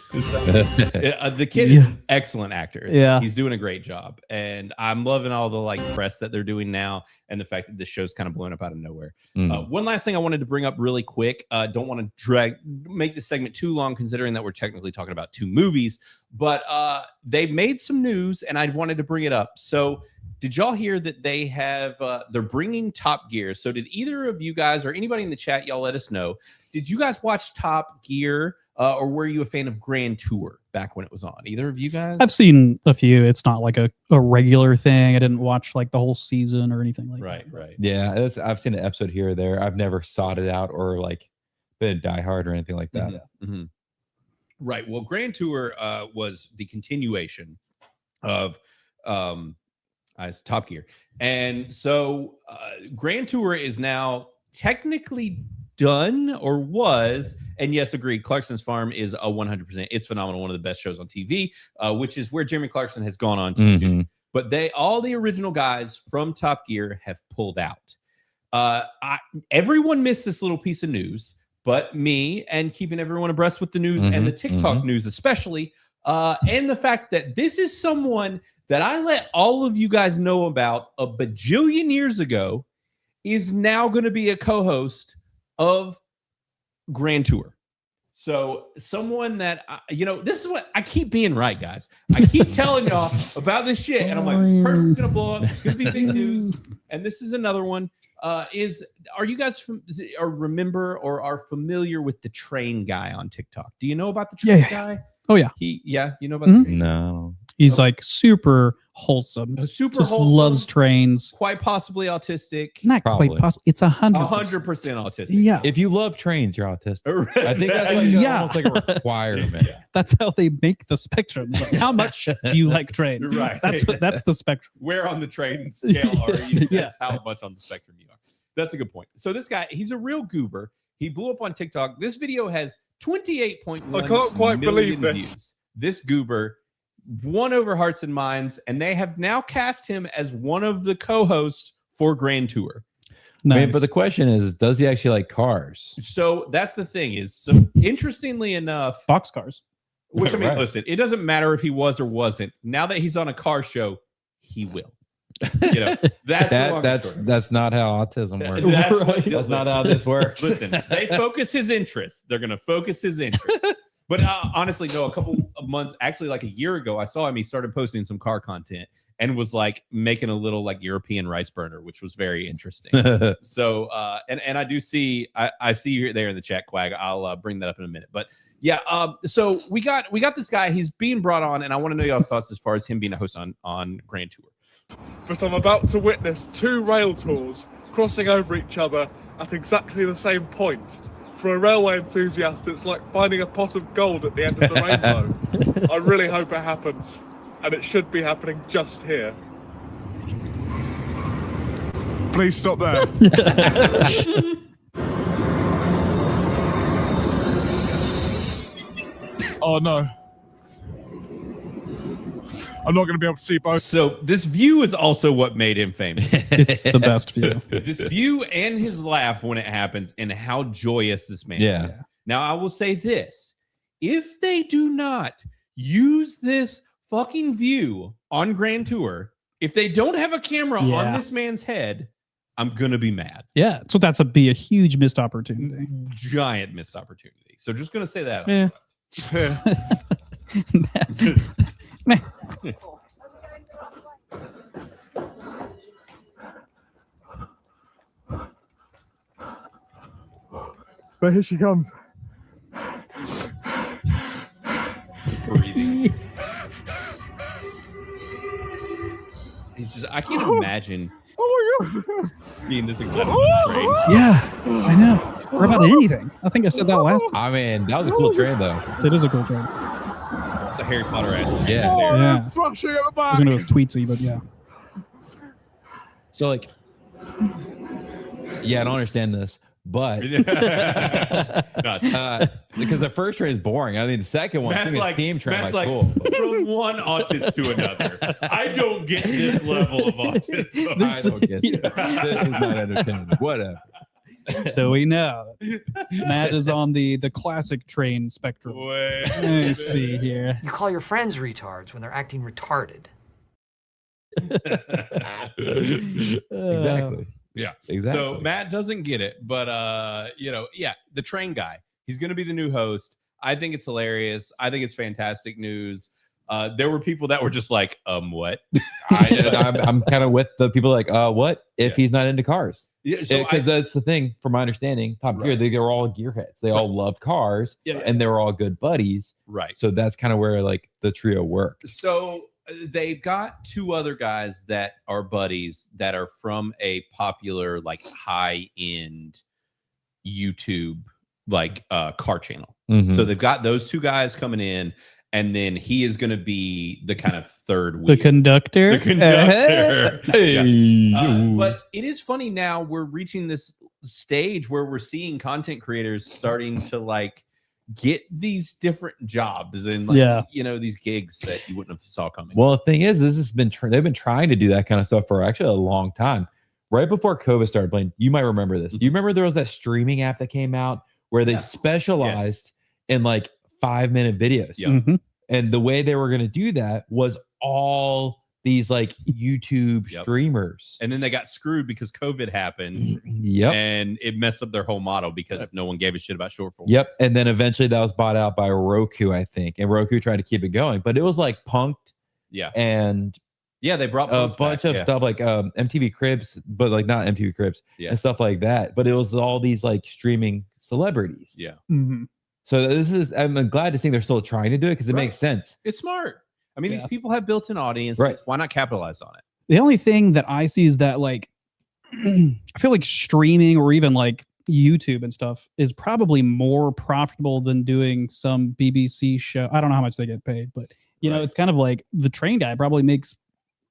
kid is an excellent actor. Yeah, he's doing a great job, and I'm loving all the press that they're doing now, and the fact that this show's kind of blowing up out of nowhere. One last thing I wanted to bring up really quick. Don't want to make this segment too long, considering that we're technically talking about 2 movies, but they've made some news, and I wanted to bring it up. So, did y'all hear that they have they're bringing Top Gear? So, did either of you guys or anybody in the chat, y'all let us know? Did you guys watch Top Gear, or were you a fan of Grand Tour back when it was on? Either of you guys? I've seen a few. It's not like a regular thing. I didn't watch the whole season or anything like that. Right. Yeah, I've seen an episode here or there. I've never sought it out or been a diehard or anything like that. Mm-hmm. Right. Well, Grand Tour was the continuation of Top Gear, and so Grand Tour is now technically done, or was, and yes, agreed. Clarkson's Farm is a 100%. It's phenomenal. One of the best shows on TV, which is where Jeremy Clarkson has gone on to do. But all the original guys from Top Gear have pulled out. Everyone missed this little piece of news, but me, and keeping everyone abreast with the news and the TikTok news especially, and the fact that this is someone that I let all of you guys know about a bajillion years ago is now going to be a co-host of Grand Tour. So someone that, this is what I keep being right, guys. I keep telling y'all about this shit, and I'm like, this person's going to blow up. It's going to be big news. And this is another one. Are you guys remember or are familiar with the train guy on TikTok? Do you know about the train guy? Oh yeah. You know about the train? No. He's super wholesome. Super just wholesome. Loves trains. Quite possibly autistic. Not quite possible. It's 100%. 100% autistic. Yeah. If you love trains, you're autistic. I think that's almost like a requirement. That's how they make the spectrum. How much do you like trains? Right. That's the spectrum. Where on the train scale are you? That's how much on the spectrum you are. That's a good point. So this guy, he's a real goober. He blew up on TikTok. This video has 28.1 I can't quite believe this. views. This goober won over hearts and minds, and they have now cast him as one of the co-hosts for Grand Tour. Nice. I mean, but the question is, does he actually like cars? So that's the thing is, interestingly enough, boxcars. Which I mean, listen, it doesn't matter if he was or wasn't. Now that he's on a car show, he will. That's not how autism works. That's not how this works. Listen, they focus his interests. They're going to focus his interests. But honestly, no, a couple of months, actually like a year ago, I saw him. He started posting some car content and was making a little European rice burner, which was very interesting. So, and I do see, I see you there in the chat, Quag. I'll bring that up in a minute. But yeah, so we got this guy. He's being brought on, and I want to know y'all's thoughts as far as him being a host on Grand Tour. But I'm about to witness 2 rail tours crossing over each other at exactly the same point. For a railway enthusiast, it's like finding a pot of gold at the end of the rainbow. I really hope it happens, and it should be happening just here. Please stop there. Oh no. I'm not going to be able to see both. So this view is also what made him famous. It's the best view. This view and his laugh when it happens, and how joyous this man is. Now, I will say this. If they do not use this fucking view on Grand Tour, if they don't have a camera on this man's head, I'm going to be mad. Yeah. So be a huge missed opportunity. Giant missed opportunity. So just going to say that. But here she comes. Breathing. He's just, I can't imagine being this excited about the train. Yeah, I know. Or about anything. I think I said that last time. I mean, that was a cool train, though. It is a cool train. It's a Harry Potter ad. Yeah. Yeah. Thrashing at the I back. was going to go with Tweetsy, but yeah. So, like, yeah, I don't understand this, but because the first train is boring. I mean, the second one, I think it's theme train, Matt's like cool. from one autist to another. I don't get this level of autism. I don't get this. This is not entertainment. Whatever. So we know Matt is on the classic train spectrum. Let me see here. You call your friends retards when they're acting retarded. Exactly. Yeah, exactly. So Matt doesn't get it, but the train guy. He's going to be the new host. I think it's hilarious. I think it's fantastic news. There were people that were just like, what? I'm kind of with the people like, what if he's not into cars? Yeah, so because that's the thing. From my understanding, Top Gear, they were all gearheads. They all love cars, and they were all good buddies. Right. So that's kind of where like the trio worked. So they've got two other guys that are buddies that are from a popular, like high-end YouTube like car channel. Mhm. So they've got those two guys coming in, and then he is going to be the kind of third wheel. The conductor. The conductor. Hey. Yeah. But it is funny now we're reaching this stage where we're seeing content creators starting to like get these different jobs and like, these gigs that you wouldn't have saw coming. Well, the thing is, this has been they've been trying to do that kind of stuff for actually a long time. Right before COVID started, Blaine, you might remember this. Do you remember there was that streaming app that came out where they specialized in like 5-minute videos? Yeah. Mm-hmm. And the way they were going to do that was all these like YouTube streamers. And then they got screwed because COVID happened. Yep. And it messed up their whole model because no one gave a shit about short form. Yep. And then eventually that was bought out by Roku, I think. And Roku tried to keep it going. But it was like Punked. Yeah. And they brought a bunch of stuff like MTV Cribs, but like not MTV Cribs and stuff like that. But it was all these like streaming celebrities. Yeah. Mm-hmm. So this is, I'm glad to see they're still trying to do it because it makes sense. It's smart. I mean, these people have built-in audiences. Right. Why not capitalize on it? The only thing that I see is that like I feel like streaming or even like YouTube and stuff is probably more profitable than doing some BBC show. I don't know how much they get paid, but you know, it's kind of like the train guy probably makes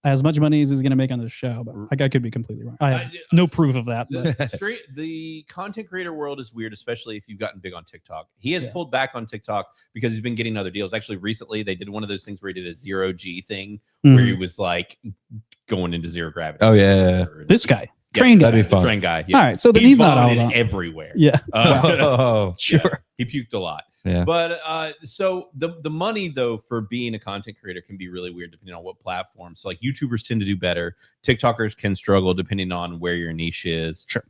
as much money as he's going to make on this show, but like, I could be completely wrong. I have no proof of that. The content creator world is weird, especially if you've gotten big on TikTok. He has pulled back on TikTok because he's been getting other deals. Actually, recently they did one of those things where he did a 0G thing where he was like going into zero gravity. Oh yeah, this guy. Train guy. That'd be fun. Train guy. All right, so then he's not all that. everywhere. Yeah. Sure. Yeah, he puked a lot. Yeah. But so the money though for being a content creator can be really weird depending on what platform. So like YouTubers tend to do better. TikTokers can struggle depending on where your niche is. Sure.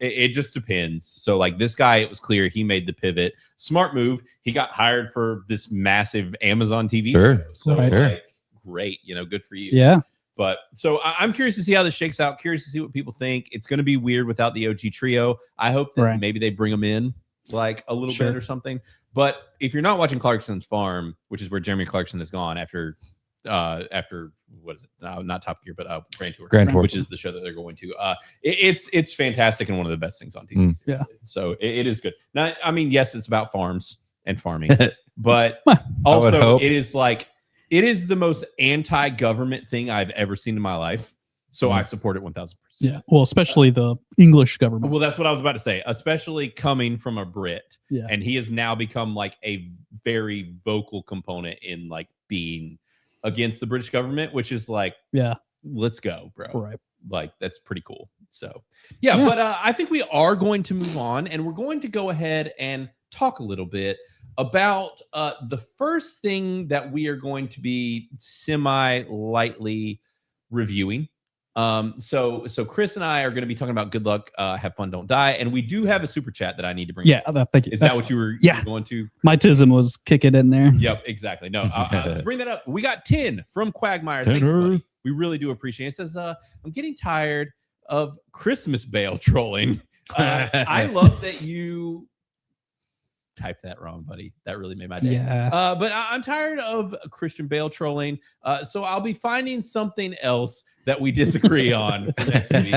It just depends. So like this guy, it was clear he made the pivot. Smart move. He got hired for this massive Amazon TV show. So like, great, good for you. Yeah. But so I'm curious to see how this shakes out. Curious to see what people think. It's going to be weird without the OG trio. I hope that maybe they bring them in like a little bit or something. But if you're not watching Clarkson's Farm, which is where Jeremy Clarkson has gone after what is it? Not Top Gear, but Grand Tour, which is the show that they're going to. It's fantastic and one of the best things on TV. Yeah. So it is good. Now, I mean, yes, it's about farms and farming, but also it is like it is the most anti-government thing I've ever seen in my life. So I support it 1000%. Yeah. Well, especially the English government. Well, that's what I was about to say, especially coming from a Brit. Yeah. And he has now become like a very vocal component in like being against the British government, which is like, let's go, bro. Right. Like, that's pretty cool. So, but I think we are going to move on and we're going to go ahead and talk a little bit about the first thing that we are going to be semi-lightly reviewing. So Chris and I are going to be talking about good luck, have fun, don't die. And we do have a super chat that I need to bring. Yeah. Thank you. Is that what you were going to? My tism was kicking in there. Yep, exactly. No, to bring that up, we got 10 from Quagmire. Thank you, buddy. We really do appreciate it. It says, I'm getting tired of Christmas Bale trolling. I love that you typed that wrong, buddy. That really made my day. Yeah. But I'm tired of Christian Bale trolling. So I'll be finding something else that we disagree on for next week.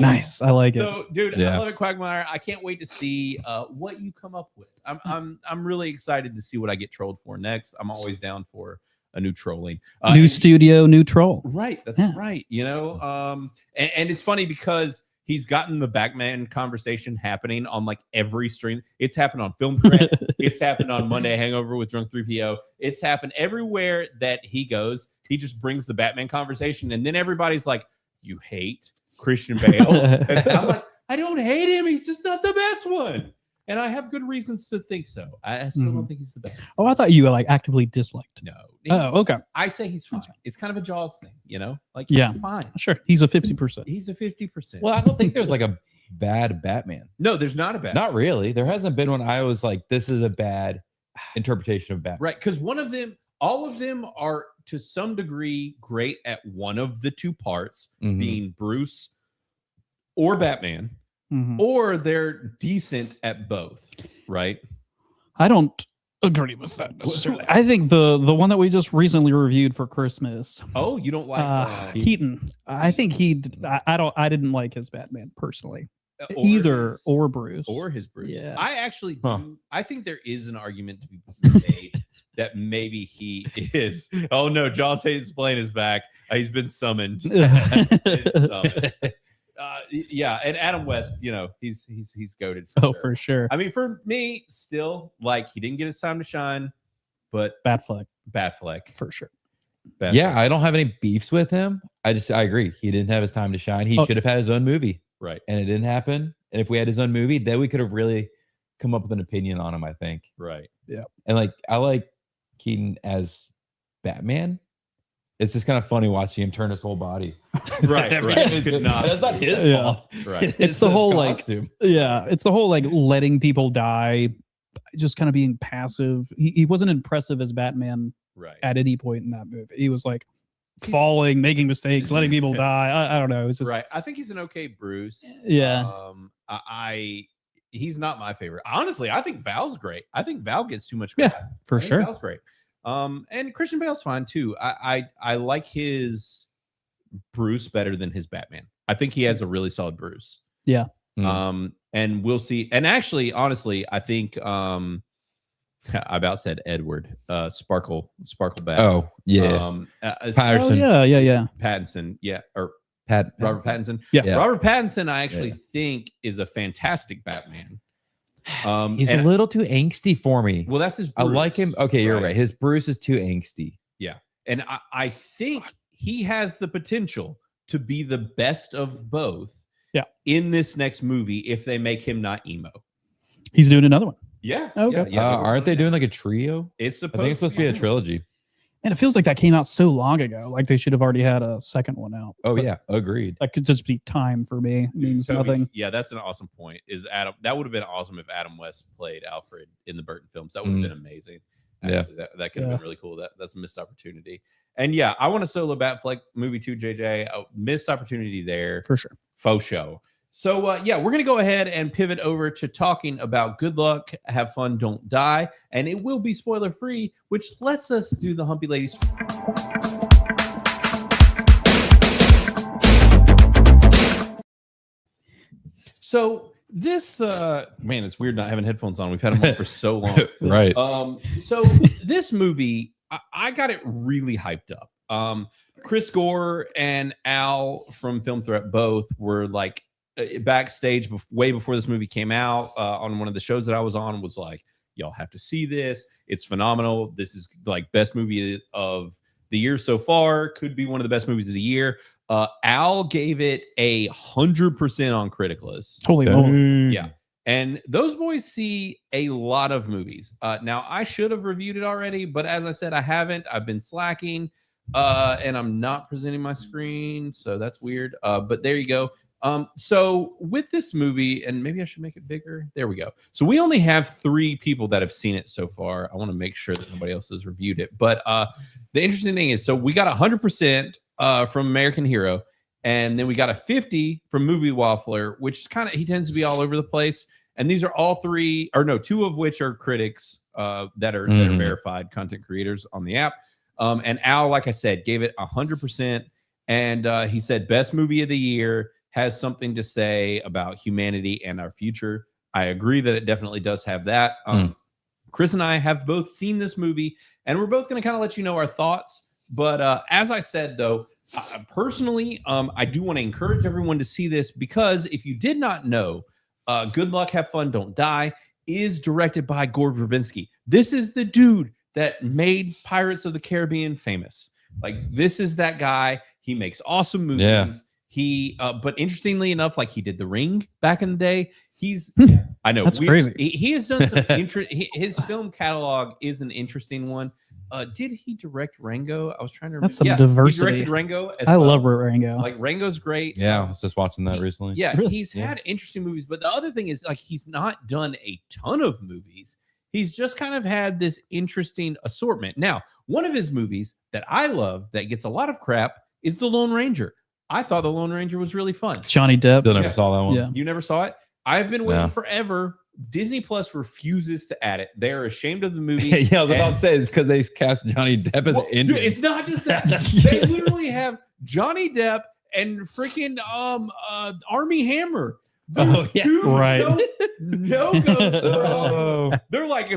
Nice. I like it. So, dude, Yeah. I love it, Quagmire. I can't wait to see what you come up with. I'm really excited to see what I get trolled for next. I'm always down for a new trolling. New studio, new troll. Right. That's right. You know, and it's funny because he's gotten the Batman conversation happening on like every stream. It's happened on Film Threat. It's happened on Monday Hangover with Drunk 3PO. It's happened everywhere that he goes. He just brings the Batman conversation. And then everybody's like, you hate Christian Bale? And I'm like, I don't hate him. He's just not the best one. And I have good reasons to think so. I still don't think he's the best. Oh, I thought you like actively disliked. No. Oh, okay. I say he's fine. It's kind of a Jaws thing, you know? Like, Yeah. he's fine. Sure. He's a 50%. He's a 50%. Well, I don't think there's like a bad Batman. No, there's not a bad. Not really. There hasn't been one I was like, this is a bad interpretation of Batman. Right. Because all of them are to some degree great at one of the two parts, being Bruce or Batman, or they're decent at both, right? I don't agree with that necessarily. I think the one that we just recently reviewed for Christmas. Oh, you don't like Keaton? I think I didn't like his Batman personally. Or Either his- or Bruce. or his Bruce. Yeah. I actually do. I think there is an argument to be made that maybe he is. Oh no, Jaws Hates Blaine is back. He's been summoned. Yeah, and Adam West, you know, he's goated. For sure. I mean, for me, still, like, he didn't get his time to shine, but Batfleck for sure. Yeah, I don't have any beefs with him. I agree. He didn't have his time to shine. He should have had his own movie. Right. And it didn't happen. And if we had his own movie, then we could have really come up with an opinion on him, I think. Right. Yeah. And like, I like Keaton as Batman. It's just kind of funny watching him turn his whole body. Right. Could not. That's not his Yeah. fault. Right. It's the whole costume. it's the whole like letting people die, just kind of being passive. He wasn't impressive as Batman at any point in that movie. He was like falling, making mistakes, letting people die. I don't know. It's just Right. I think he's an okay Bruce. Yeah. He's not my favorite. Honestly, I think Val's great. I think Val gets too much Yeah, credit. for I think sure. Val's great. And Christian Bale's fine too. I like his Bruce better than his Batman. I think he has a really solid Bruce. Yeah. And we'll see. And actually, honestly, I think I about said Edward, Sparkle Bat. Oh, yeah. Patterson. Oh, yeah. Pattinson. Yeah. Or Pattinson. Robert Pattinson. Yeah. Robert Pattinson, I actually think is a fantastic Batman. He's a little too angsty for me. Well, that's his I like him. Okay, you're right. right. His Bruce is too angsty. Yeah. And I think he has the potential to be the best of both in this next movie if they make him not emo. He's doing another one. Yeah. Okay. Aren't they doing like a trio? It's I think it's supposed to be a trilogy. And it feels like that came out so long ago. Like they should have already had a second one out. Oh, But yeah. Agreed. that could just be time for me. It means So, nothing. Yeah, that's an awesome point. Is Adam? That would have been awesome if Adam West played Alfred in the Burton films. That would have been amazing. Yeah. Actually, that could have been really cool. That's a missed opportunity. And yeah, I want a solo Batfleck movie too, JJ. A missed opportunity there For sure. faux show. So yeah, we're gonna go ahead and pivot over to talking about Good Luck, Have Fun, Don't Die, and it will be spoiler free, which lets us do the Humpy Ladies. So this man, it's weird not having headphones on. We've had them on for so long. Right. So this movie, I got it really hyped up. Chris Gore and Al from Film Threat both were like backstage way before this movie came out on one of the shows that I was on, was like, y'all have to see this. It's phenomenal. This is like best movie of the year so far. Could be one of the best movies of the year. Al gave it 100% on Criticless. Holy moly. Yeah. And those boys see a lot of movies. Now, I should have reviewed it already, but as I said, I haven't. I've been slacking, and I'm not presenting my screen, so that's weird. But there you go. So with this movie, and maybe I should make it bigger. There we go. So we only have 3 people that have seen it so far. I want to make sure that nobody else has reviewed it. But the interesting thing is, so we got 100% from American Hero, and then we got a 50 from Movie Waffler, which is kind of, he tends to be all over the place. And these are all three, or no, two of which are critics that are verified content creators on the app. And Al, like I said, gave it 100%. And he said, best movie of the year, has something to say about humanity and our future. I agree that it definitely does have that. Chris and I have both seen this movie, and we're both going to kind of let you know our thoughts. But as I said, though, personally, I do want to encourage everyone to see this, because if you did not know, Good Luck, Have Fun, Don't Die is directed by Gore Verbinski. This is the dude that made Pirates of the Caribbean famous. Like, this is that guy. He makes awesome movies. Yeah. He, but interestingly enough, like he did The Ring back in the day. He's, I know That's crazy. He has done some his film catalog is an interesting one. Did he direct Rango? I was trying to remember. That's some diversity. He directed Rango as I well. love Rango. Like, Rango's great. Yeah, I was just watching that recently. Yeah, he's had interesting movies, but the other thing is, like, he's not done a ton of movies. He's just kind of had this interesting assortment. Now, one of his movies that I love that gets a lot of crap is The Lone Ranger. I thought The Lone Ranger was really fun. Johnny Depp. Still never saw that one. Yeah. You never saw it? I've been waiting No. forever. Disney Plus refuses to add it. They're ashamed of the movie. Yeah, I was about to say it's because they cast Johnny Depp as an Dude, Indian. it's not just that. They literally have Johnny Depp and freaking Armie Hammer. Oh, yeah. Right. No go. They're like,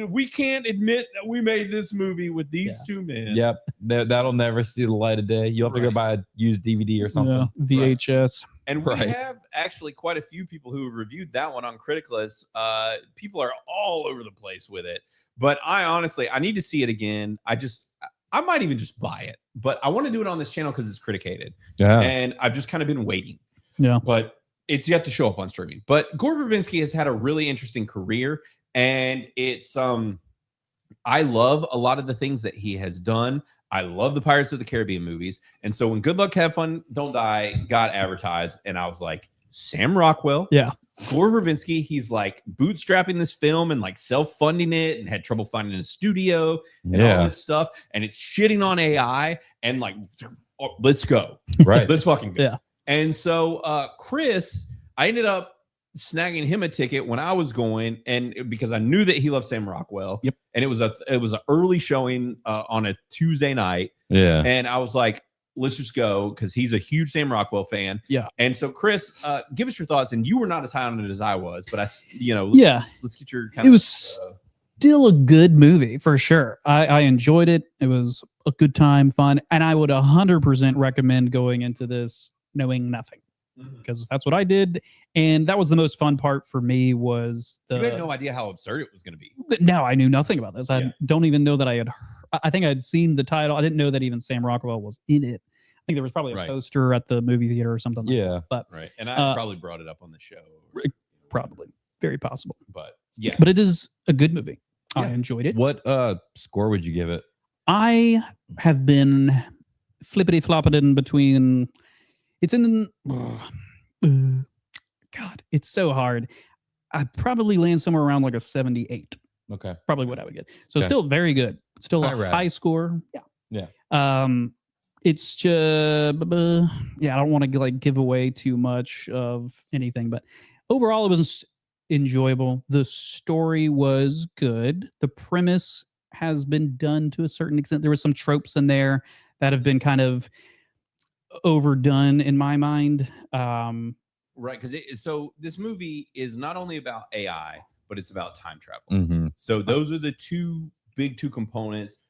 we can't admit that we made this movie with these two men. Yep, that'll never see the light of day. You'll have to go buy a used DVD or something. Yeah, VHS. And we have actually quite a few people who have reviewed that one on Criticless. People are all over the place with it. But I need to see it again. I might even just buy it. But I want to do it on this channel because it's criticated. Yeah. And I've just kind of been waiting. Yeah. But it's yet to show up on streaming. But Gore Verbinski has had a really interesting career. And it's I love a lot of the things that he has done. I love the Pirates of the Caribbean movies. And so when Good Luck, Have Fun, Don't Die got advertised, and I was like, Sam Rockwell, Gore Verbinski, he's like bootstrapping this film and like self-funding it, and had trouble finding a studio and all this stuff. And it's shitting on AI and like, let's go. Right. Let's fucking go. Yeah. And so Chris, I ended up snagging him a ticket when I was going, and because I knew that he loved Sam Rockwell. Yep. And it was an early showing on a Tuesday night. Yeah. And I was like, let's just go, because he's a huge Sam Rockwell fan. Yeah. And so Chris, give us your thoughts. And you were not as high on it as I was, but let's get your It was still a good movie for sure. I enjoyed it. It was a good time, fun, and I would 100% recommend going into this knowing nothing, because that's what I did, and that was the most fun part for me. Was you had no idea how absurd it was going to be. No, I knew nothing about this. I don't even know that I had. I think I had seen the title. I didn't know that even Sam Rockwell was in it. I think there was probably a poster at the movie theater or something. Like that. But And I probably brought it up on the show. Probably, very possible. But yeah, but it is a good movie. I enjoyed it. What score would you give it? I have been flippity flopping in between. It's in God, it's so hard. I'd probably land somewhere around like a 78. Okay. Probably what I would get. So still very good. Still a high score. Yeah. Yeah. It's just I don't want to like give away too much of anything, but overall it was enjoyable. The story was good. The premise has been done to a certain extent. There was some tropes in there that have been kind of overdone in my mind. Right, because so this movie is not only about AI, but it's about time travel. Mm-hmm. So those are the two components.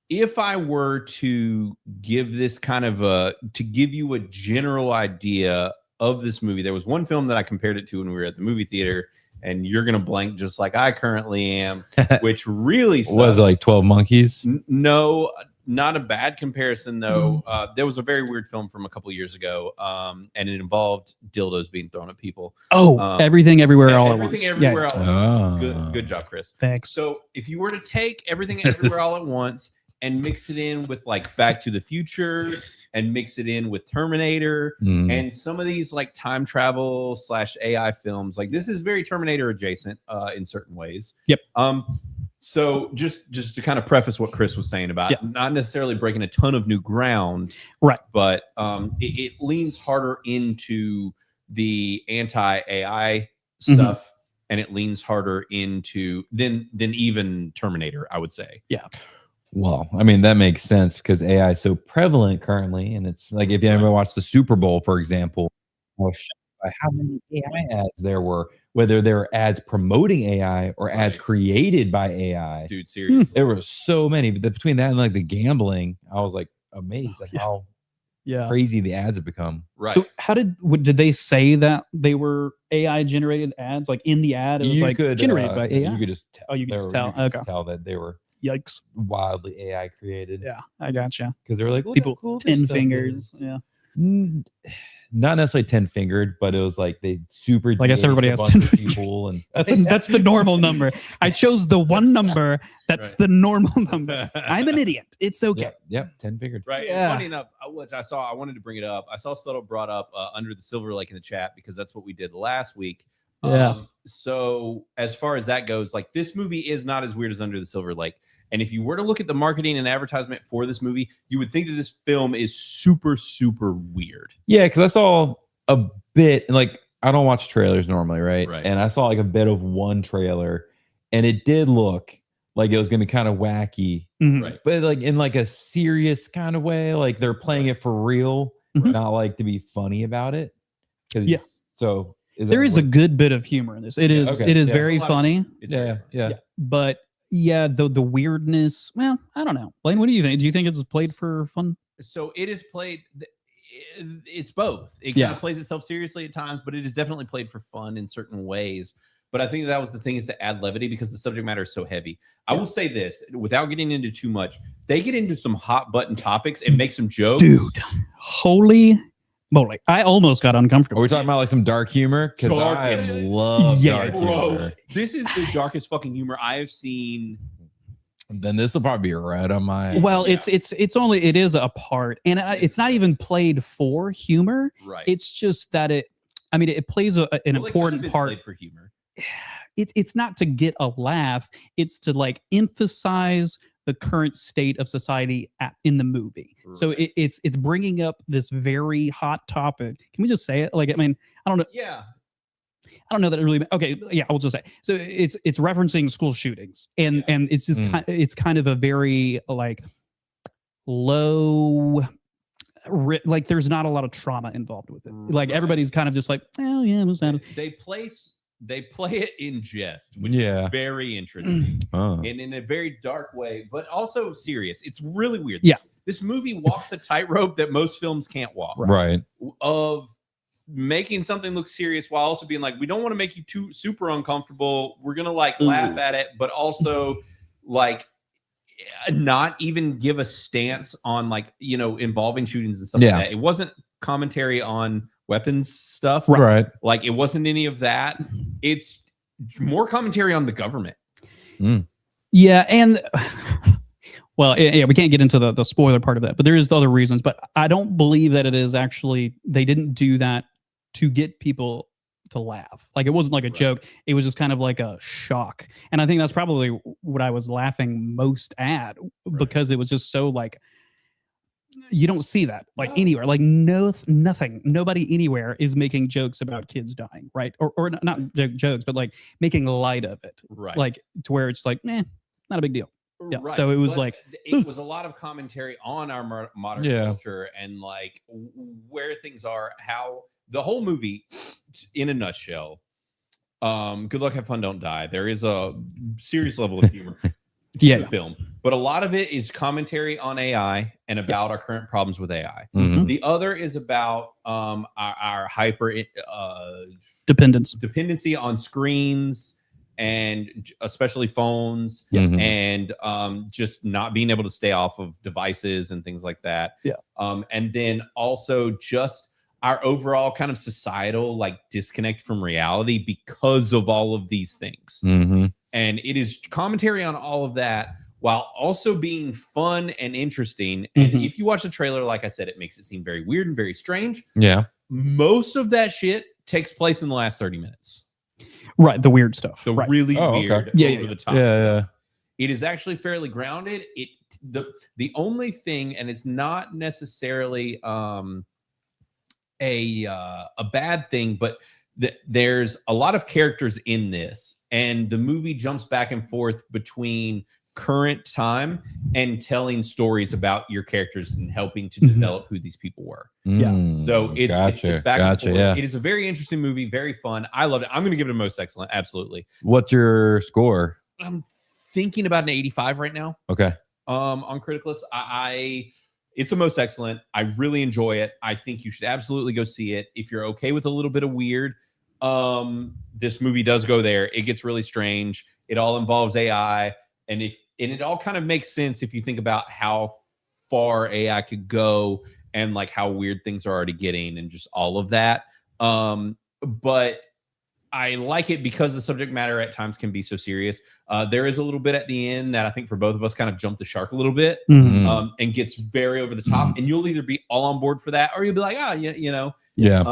If I were to give this kind of to give you a general idea of this movie, there was one film that I compared it to when we were at the movie theater, and you're gonna blank just like I currently am, which really sucks. Was it like 12 Monkeys? No, not a bad comparison though. There was a very weird film from a couple years ago, and it involved dildos being thrown at people. Everything Everywhere All at Once. Everything Everywhere All at Once. Good job, Chris. Thanks. So if you were to take Everything Everywhere All at Once and mix it in with like Back to the Future, and mix it in with Terminator, and some of these like time travel / AI films, like this is very Terminator adjacent in certain ways. Yep. So just to kind of preface what Chris was saying about not necessarily breaking a ton of new ground, right? But it leans harder into the anti-AI stuff, and it leans harder into than even Terminator, I would say. Yeah. Well, I mean, that makes sense because AI is so prevalent currently. And it's like if you ever watch the Super Bowl, for example, I was shocked by how many AI ads there were, whether they're ads promoting AI or ads created by AI. Dude, seriously. There were so many. But between that and like the gambling, I was like amazed at how crazy the ads have become. Right. So how did they say that they were AI generated ads? Like in the ad, it was like generated by AI. You could just tell. Oh, you could just tell. You could Okay. tell that they were Yikes. wildly AI created. Yeah, I gotcha. Because they were like, people cool this 10 stuff fingers. is. Yeah. Not necessarily 10 fingered, but it was like they super. I guess everybody has 10 people, and that's the normal number. I chose the one number that's the normal number. I'm an idiot. It's okay. Yep, 10 fingered. Right. Yeah. And funny enough, which I wanted to bring it up. I saw Subtle brought up Under the Silver Lake in the chat because that's what we did last week. Yeah. So as far as that goes, like this movie is not as weird as Under the Silver Lake. And if you were to look at the marketing and advertisement for this movie, you would think that this film is super, super weird. Yeah, because I saw a bit, like I don't watch trailers normally, right? Right. And I saw like a bit of one trailer, and it did look like it was gonna be kind of wacky, Right. but like in like a serious kind of way, like they're playing it for real, not like to be funny about it. Yeah. So There is a good bit of humor in this. It is okay. it is Yeah. very funny. Yeah. But yeah, the weirdness, well, I don't know. Blaine, what do you think? Do you think it's played for fun? So it is played. It's both. It kind of plays itself seriously at times, but it is definitely played for fun in certain ways. But I think that was the thing, is to add levity because the subject matter is so heavy. I will say this without getting into too much. They get into some hot button topics and make some jokes. Dude, holy moly. I almost got uncomfortable. Are we talking about like some dark humor? Because I love dark humor. This is the darkest fucking humor I have seen. Then this will probably be right on my. Well, it is a part, and it's not even played for humor. Right. It's just that it plays an important part played for humor. It's not to get a laugh. It's to like emphasize the current state of society in the movie. Right. So it's bringing up this very hot topic. Can we just say it? Like, I mean, I don't know. Yeah. I don't know that it really. Okay, yeah, I'll just say. So it's referencing school shootings, and it's just it's kind of a very like low, like there's not a lot of trauma involved with it. Like everybody's kind of just like, oh yeah, it was that. They play it in jest, which is very interesting, and in a very dark way, but also serious. It's really weird. Yeah, this movie walks a tightrope that most films can't walk. Right. Of making something look serious while also being like, we don't want to make you too super uncomfortable. We're gonna like laugh at it, but also like not even give a stance on like involving shootings and stuff like that. It wasn't commentary on weapons stuff, right? Like it wasn't any of that. It's more commentary on the government. Yeah, and well, yeah, we can't get into the spoiler part of that, but there is the other reasons. But I don't believe that it is actually, they didn't do that to get people to laugh. Like it wasn't like a joke. It was just kind of like a shock. And I think that's probably what I was laughing most at, because it was just so like, you don't see that like anywhere, like nothing, nobody anywhere is making jokes about kids dying, right? Or not jokes, but like making light of it, right? Like to where it's like, not a big deal. Yeah. Right. So it was but like, it was a lot of commentary on our modern culture and like where things are, how the whole movie in a nutshell. Good luck, have fun, don't die. There is a serious level of humor to the film, but a lot of it is commentary on AI and about our current problems with AI. The other is about our hyper dependency on screens, and especially phones, and just not being able to stay off of devices and things like that. And then also just our overall kind of societal like disconnect from reality because of all of these things. And it is commentary on all of that while also being fun and interesting. And if you watch the trailer, like I said, it makes it seem very weird and very strange. Most of that shit takes place in the last 30 minutes. Right, the weird stuff. The really weird, over the top stuff. It is actually fairly grounded. The only thing, and it's not necessarily a bad thing, but there's a lot of characters in this, and the movie jumps back and forth between current time and telling stories about your characters and helping to develop who these people were. So it's just back and forth. Yeah. It is a very interesting movie, very fun. I loved it. I'm going to give it a most excellent. Absolutely. What's your score? I'm thinking about an 85 right now. Okay. On Criticless. It's a most excellent. I really enjoy it. I think you should absolutely go see it. If you're okay with a little bit of weird, this movie does go there. It gets really strange. It all involves AI. And it all kind of makes sense if you think about how far AI could go and like how weird things are already getting and just all of that. But I like it because the subject matter at times can be so serious. There is a little bit at the end that I think for both of us kind of jumped the shark a little bit and gets very over the top. And you'll either be all on board for that or you'll be like, you know. Yeah.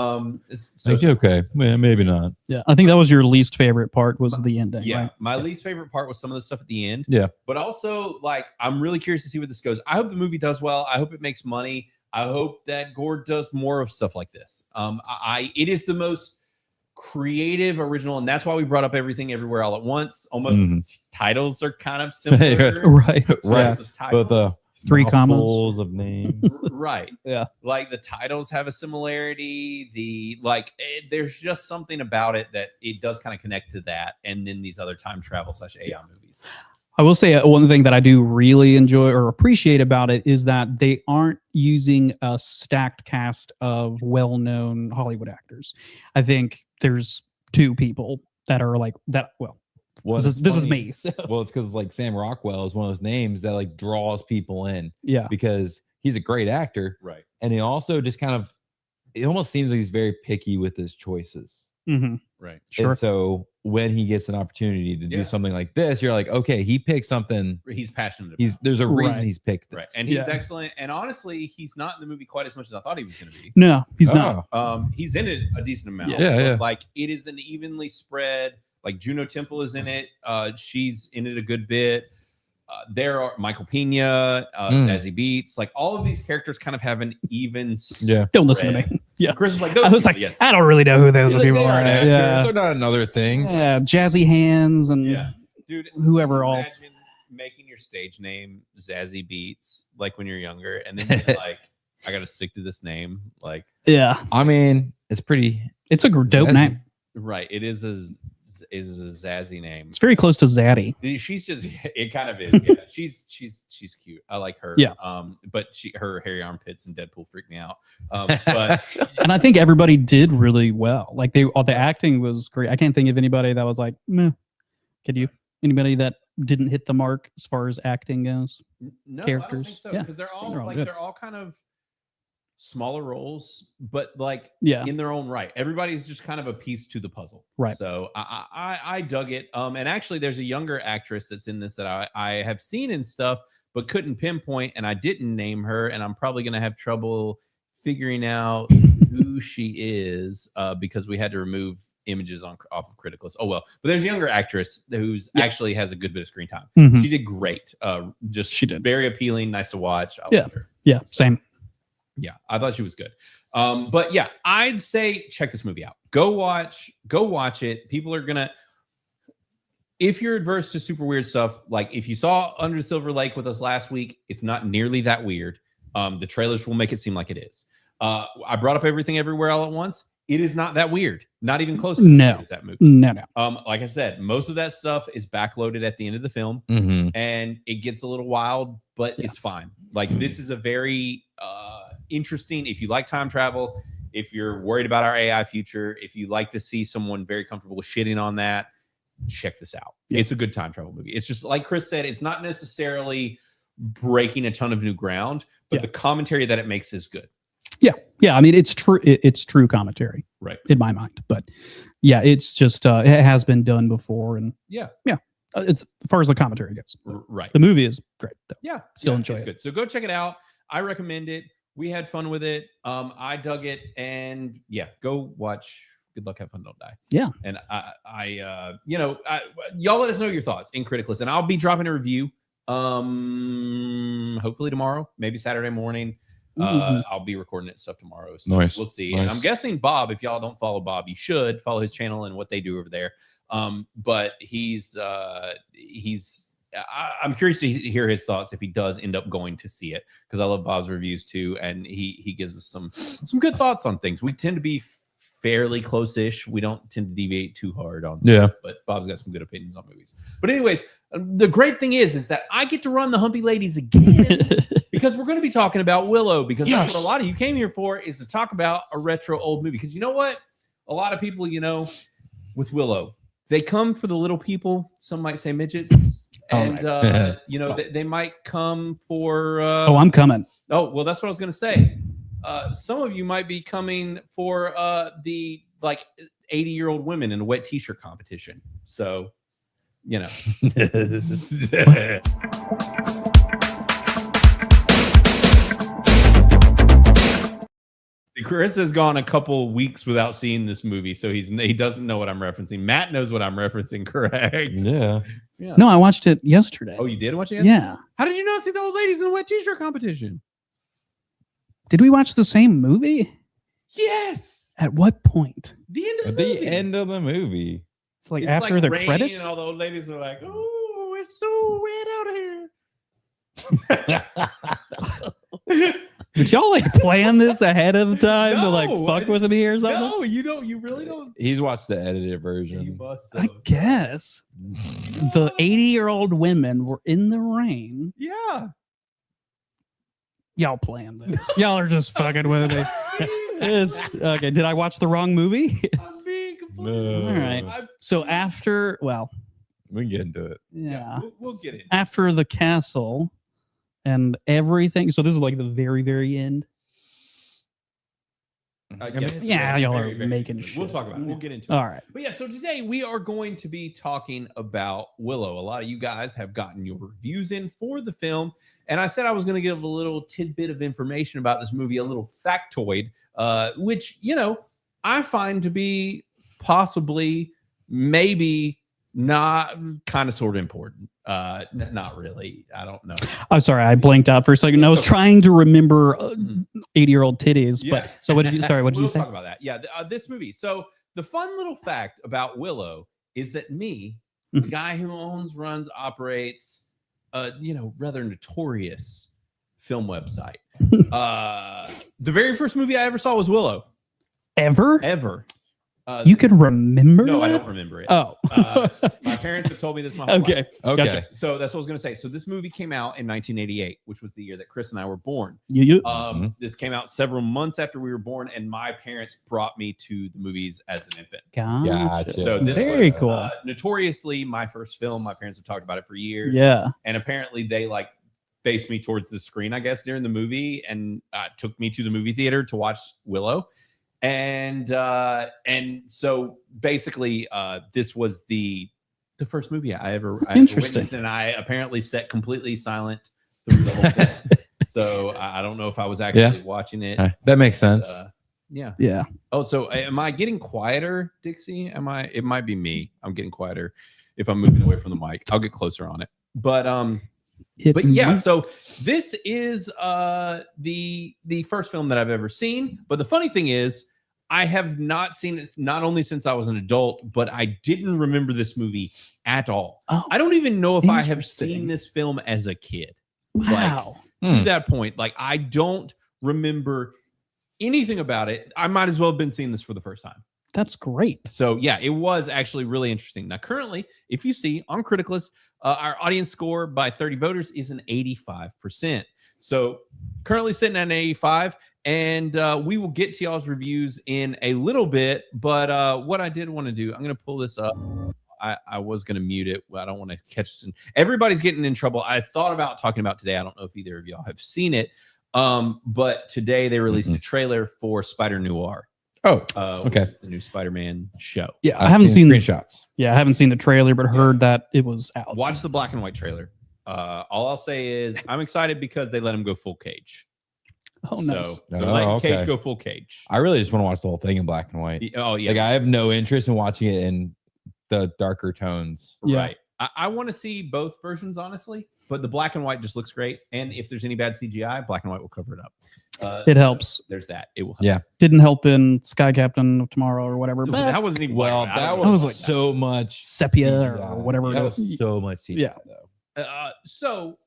Okay. Well, maybe not. Yeah. I think that was your least favorite part was the ending. Yeah. Right? My least favorite part was some of the stuff at the end. Yeah. But also, like, I'm really curious to see where this goes. I hope the movie does well. I hope it makes money. I hope that Gord does more of stuff like this. It is the most creative, original, and that's why we brought up Everything Everywhere All at Once. Almost titles are kind of similar. Right. But the 3 commas of names. Right. Yeah. Like the titles have a similarity. There's just something about it that it does kind of connect to that. And then these other time travel / AI movies. I will say one thing that I do really enjoy or appreciate about it is that they aren't using a stacked cast of well-known Hollywood actors. I think there's 2 people that are like that. Well, this is me. So. Well, it's because like Sam Rockwell is one of those names that like draws people in. Yeah. Because he's a great actor. Right. And he also just kind of, it almost seems like he's very picky with his choices. Mm-hmm. Right. Sure. And so when he gets an opportunity to do something like this, you're like, okay, he picked something he's passionate about. There's a reason he's picked this. Right. And he's excellent. And honestly, he's not in the movie quite as much as I thought he was going to be. No, he's not. He's in it a decent amount. Yeah. Like it is an evenly spread. Like Juno Temple is in it. She's in it a good bit. There are Michael Pena, Zazie Beetz. Like all of these characters kind of have an even spread. Don't listen to me. Yeah. Chris is like, I was like, I don't really know who those people are. Yeah. They're not another thing. Yeah. Jazzy Hands and dude, whoever else. Imagine making your stage name Zazie Beetz like when you're younger, and then you're like, I got to stick to this name. Like, yeah. I mean, it's a dope name. Right. It is a Zazzy name. It's very close to Zaddy. She's just, it kind of is. Yeah. she's cute. I like her. Yeah. But her hairy armpits and Deadpool freak me out. But and I think everybody did really well. Like the acting was great. I can't think of anybody that was like, meh. Could you? Anybody that didn't hit the mark as far as acting goes? No, characters. I don't think so. Because they're all kind of smaller roles, but like in their own right. Everybody's just kind of a piece to the puzzle. Right. So I dug it. And actually there's a younger actress that's in this that I have seen in stuff, but couldn't pinpoint, and I didn't name her, and I'm probably gonna have trouble figuring out who she is because we had to remove images off of Criticless. Oh well, but there's a younger actress who's actually has a good bit of screen time. Mm-hmm. She did great. She did very appealing, nice to watch. I loved her. Yeah, same. Yeah, I thought she was good. But yeah, I'd say check this movie out. Go watch it. People are gonna, if you're adverse to super weird stuff, like if you saw Under the Silver Lake with us last week, it's not nearly that weird. The trailers will make it seem like it is. I brought up Everything Everywhere All at Once. It is not that weird. Not even close to that movie. No. Like I said, most of that stuff is backloaded at the end of the film, and it gets a little wild, but it's fine. Like this is a very interesting. If you like time travel, if you're worried about our AI future, if you like to see someone very comfortable with shitting on that, check this out. It's a good time travel movie. It's just like Chris said, it's not necessarily breaking a ton of new ground, but the commentary that it makes is good. Yeah. I mean, it's true. It's true commentary, right? In my mind, but yeah, it's just it has been done before, and it's as far as the commentary goes. Right. The movie is great, though. Yeah, still enjoy it's it. Good. So go check it out. I recommend it. We had fun with it. I dug it, and go watch. Good luck, have fun, don't die. Yeah. And y'all let us know your thoughts in Criticless, and I'll be dropping a review. Hopefully tomorrow, maybe Saturday morning. I'll be recording it stuff tomorrow. So Nice. we'll see. Nice. And I'm guessing Bob, if y'all don't follow Bob, you should follow his channel and what they do over there. But I'm curious to hear his thoughts if he does end up going to see it, because I love Bob's reviews too, and he gives us some good thoughts on things. We tend to be fairly close-ish. We don't tend to deviate too hard on stuff, but Bob's got some good opinions on movies. But anyways, the great thing is that I get to run the Humpy Ladies again because we're going to be talking about Willow, because that's what a lot of you came here for, is to talk about a retro old movie. Because you know what? A lot of people, with Willow, they come for the little people. Some might say midgets. And, they might come for... I'm coming. Oh, well, that's what I was going to say. Some of you might be coming for the 80-year-old women in a wet t-shirt competition. So, Chris has gone a couple weeks without seeing this movie, so he doesn't know what I'm referencing. Matt knows what I'm referencing, correct? Yeah. No, I watched it yesterday. Oh, you did watch it yesterday? Yeah. How did you not see the old ladies in the wet t-shirt competition? Did we watch the same movie? Yes. At what point? The end of At the end of the movie. It's like after the rain, credits? and all the old ladies are like, "Oh, it's so wet out here." Did y'all plan this ahead of time to fuck with me or something? No, you don't. You really don't. He's watched the edited version. You must I guess the 80-year-old women were in the rain. Yeah. Y'all planned this. Y'all are just fucking with me. Okay. Did I watch the wrong movie? I'm being completely. All right. So after, we can get into it. Yeah. We'll get it. After the castle and everything. So this is like the very, very end. Yeah, y'all are making shit. We'll talk about it. We'll get into it. All right. But yeah, so today we are going to be talking about Willow. A lot of you guys have gotten your reviews in for the film. And I said I was going to give a little tidbit of information about this movie, a little factoid, which, I find to be possibly, maybe not kind of sort of important. Not really. I don't know. I'm sorry. I blanked out for a second. I was trying to remember 80-year-old titties. Yeah. But so what did you say? We'll talk about that. Yeah. This movie. So the fun little fact about Willow is that me, the guy who owns, runs, operates, rather notorious film website. The very first movie I ever saw was Willow. Ever? You can remember? No, that? I don't remember it. Oh. My parents have told me this my whole life. Okay. Gotcha. So that's what I was going to say. So this movie came out in 1988, which was the year that Chris and I were born. This came out several months after we were born, and my parents brought me to the movies as an infant. Gotcha. So this Very was, cool. Notoriously my first film. My parents have talked about it for years. Yeah. And apparently they faced me towards the screen, I guess, during the movie, and took me to the movie theater to watch Willow. And so basically, this was the first movie I ever witnessed, and I apparently sat completely silent through the whole thing. So I don't know if I was actually watching it. That makes sense. Yeah. Oh, so am I getting quieter, Dixie? It might be me. I'm getting quieter if I'm moving away from the mic. I'll get closer on it. But yeah, so this is the first film that I've ever seen. But the funny thing is, I have not seen it not only since I was an adult, but I didn't remember this movie at all. Oh, I don't even know if I have seen this film as a kid. Wow. To that point, I don't remember anything about it. I might as well have been seeing this for the first time. That's great. So yeah, it was actually really interesting. Now, currently, if you see on Criticless, our audience score by 30 voters is an 85%. So currently sitting at an 85, and we will get to y'all's reviews in a little bit. But what I did want to do, I'm going to pull this up. I was going to mute it. I don't want to catch this. Everybody's getting in trouble. I thought about talking about today. I don't know if either of y'all have seen it. But today they released a trailer for Spider Noir. Oh, okay. Which is the new Spider-Man show. Yeah, I haven't seen screenshots. Yeah, I haven't seen the trailer, but heard that it was out. Watch the black and white trailer. All I'll say is I'm excited because they let him go full cage. Oh, nice. So let Cage go full cage. I really just want to watch the whole thing in black and white. Oh, yeah. I have no interest in watching it in the darker tones. Right. I want to see both versions, honestly. but the black and white just looks great. And if there's any bad CGI, black and white will cover it up. It helps. There's that. It will help. Yeah. Didn't help in Sky Captain of Tomorrow or whatever. But That wasn't even Well, black and white. that was like so much sepia CGI. or whatever. That it was is. so much CGI, Yeah. though. So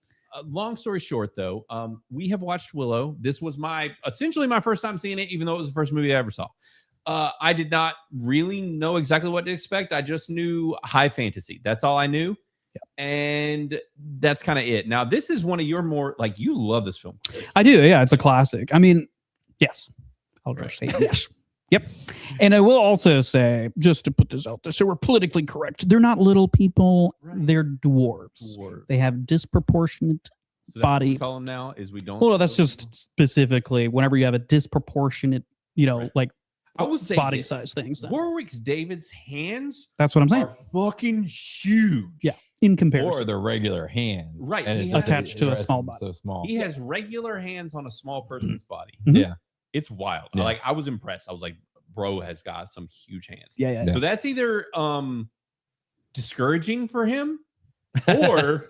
long story short, though, we have watched Willow. This was essentially my first time seeing it, even though it was the first movie I ever saw. I did not really know exactly what to expect. I just knew high fantasy. That's all I knew. Yeah. And that's kind of it. Now, this is one of your more, like, you love this film. I do. Yeah, it's a classic. I mean, yes. I'll just say yes. Yep. And I will also say, just to put this out there, so we're politically correct. They're not little people. Right. They're dwarves. They have disproportionate body. What we call them now is we don't. Well, that's just specifically whenever you have a disproportionate, like I would say body size things. Then. Warwick David's hands. That's what I'm saying. Are fucking huge. Yeah, in comparison. Or the regular hands, right? And it's attached to a small body. So small. He has regular hands on a small person's body. Mm-hmm. Yeah, it's wild. Yeah. Like I was impressed. I was like, bro has got some huge hands. Yeah. So that's either discouraging for him or.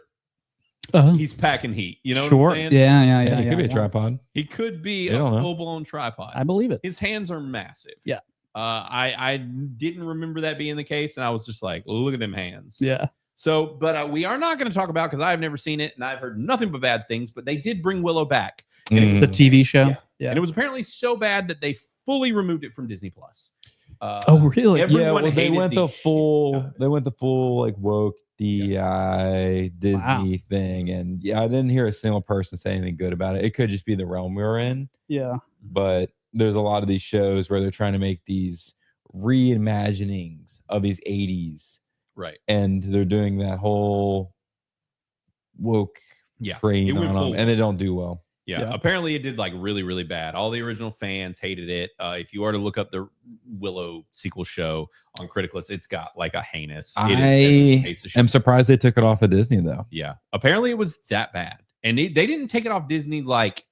He's packing heat. You know what I'm saying? Yeah. He could be a tripod. He could be a full-blown tripod. I believe it. His hands are massive. Yeah. I didn't remember that being the case, and I was just like, look at them hands. Yeah. So, but we are not going to talk about, because I've never seen it, and I've heard nothing but bad things, but they did bring Willow back. And the TV show? Yeah. And it was apparently so bad that they fully removed it from Disney+. Oh, really? Yeah, well, they went the full like woke DI Disney thing, and I didn't hear a single person say anything good about it. It could just be the realm we were in. Yeah, but there's a lot of these shows where they're trying to make these reimaginings of these 80s, right? And they're doing that whole woke train on them, and they don't do well. Yeah, apparently it did like really, really bad. All the original fans hated it. If you are to look up the Willow sequel show on Criticless, it's got like a heinous. I am surprised they took it off of Disney though. Yeah, apparently it was that bad, and they didn't take it off Disney like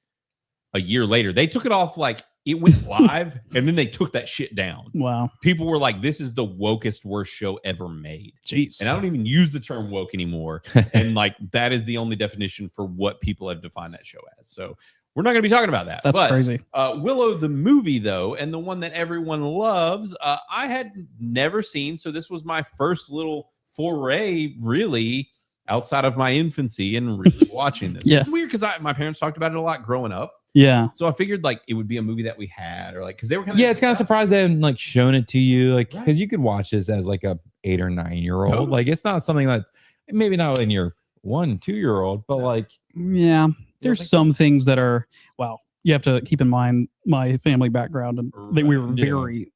a year later. They took it off like it went live, and then they took that shit down. Wow. People were like, "This is the wokest, worst show ever made." Jeez. And I don't even use the term woke anymore. And like that is the only definition for what people have defined that show as. So we're not going to be talking about that. That's crazy. Willow, the movie, though, and the one that everyone loves, I had never seen. So this was my first little foray, really, outside of my infancy and really watching this. Yeah. It's weird because my parents talked about it a lot growing up. Yeah. So I figured like it would be a movie that we had, or like, because they were kind of. Yeah, it's kind of surprised they haven't like shown it to you, like, because you could watch this as like a 8 or 9 year old. Totally. Like, it's not something that maybe not in your 1, 2 year old, but like, yeah, there's some things that are, well, you have to keep in mind my family background, and we were very,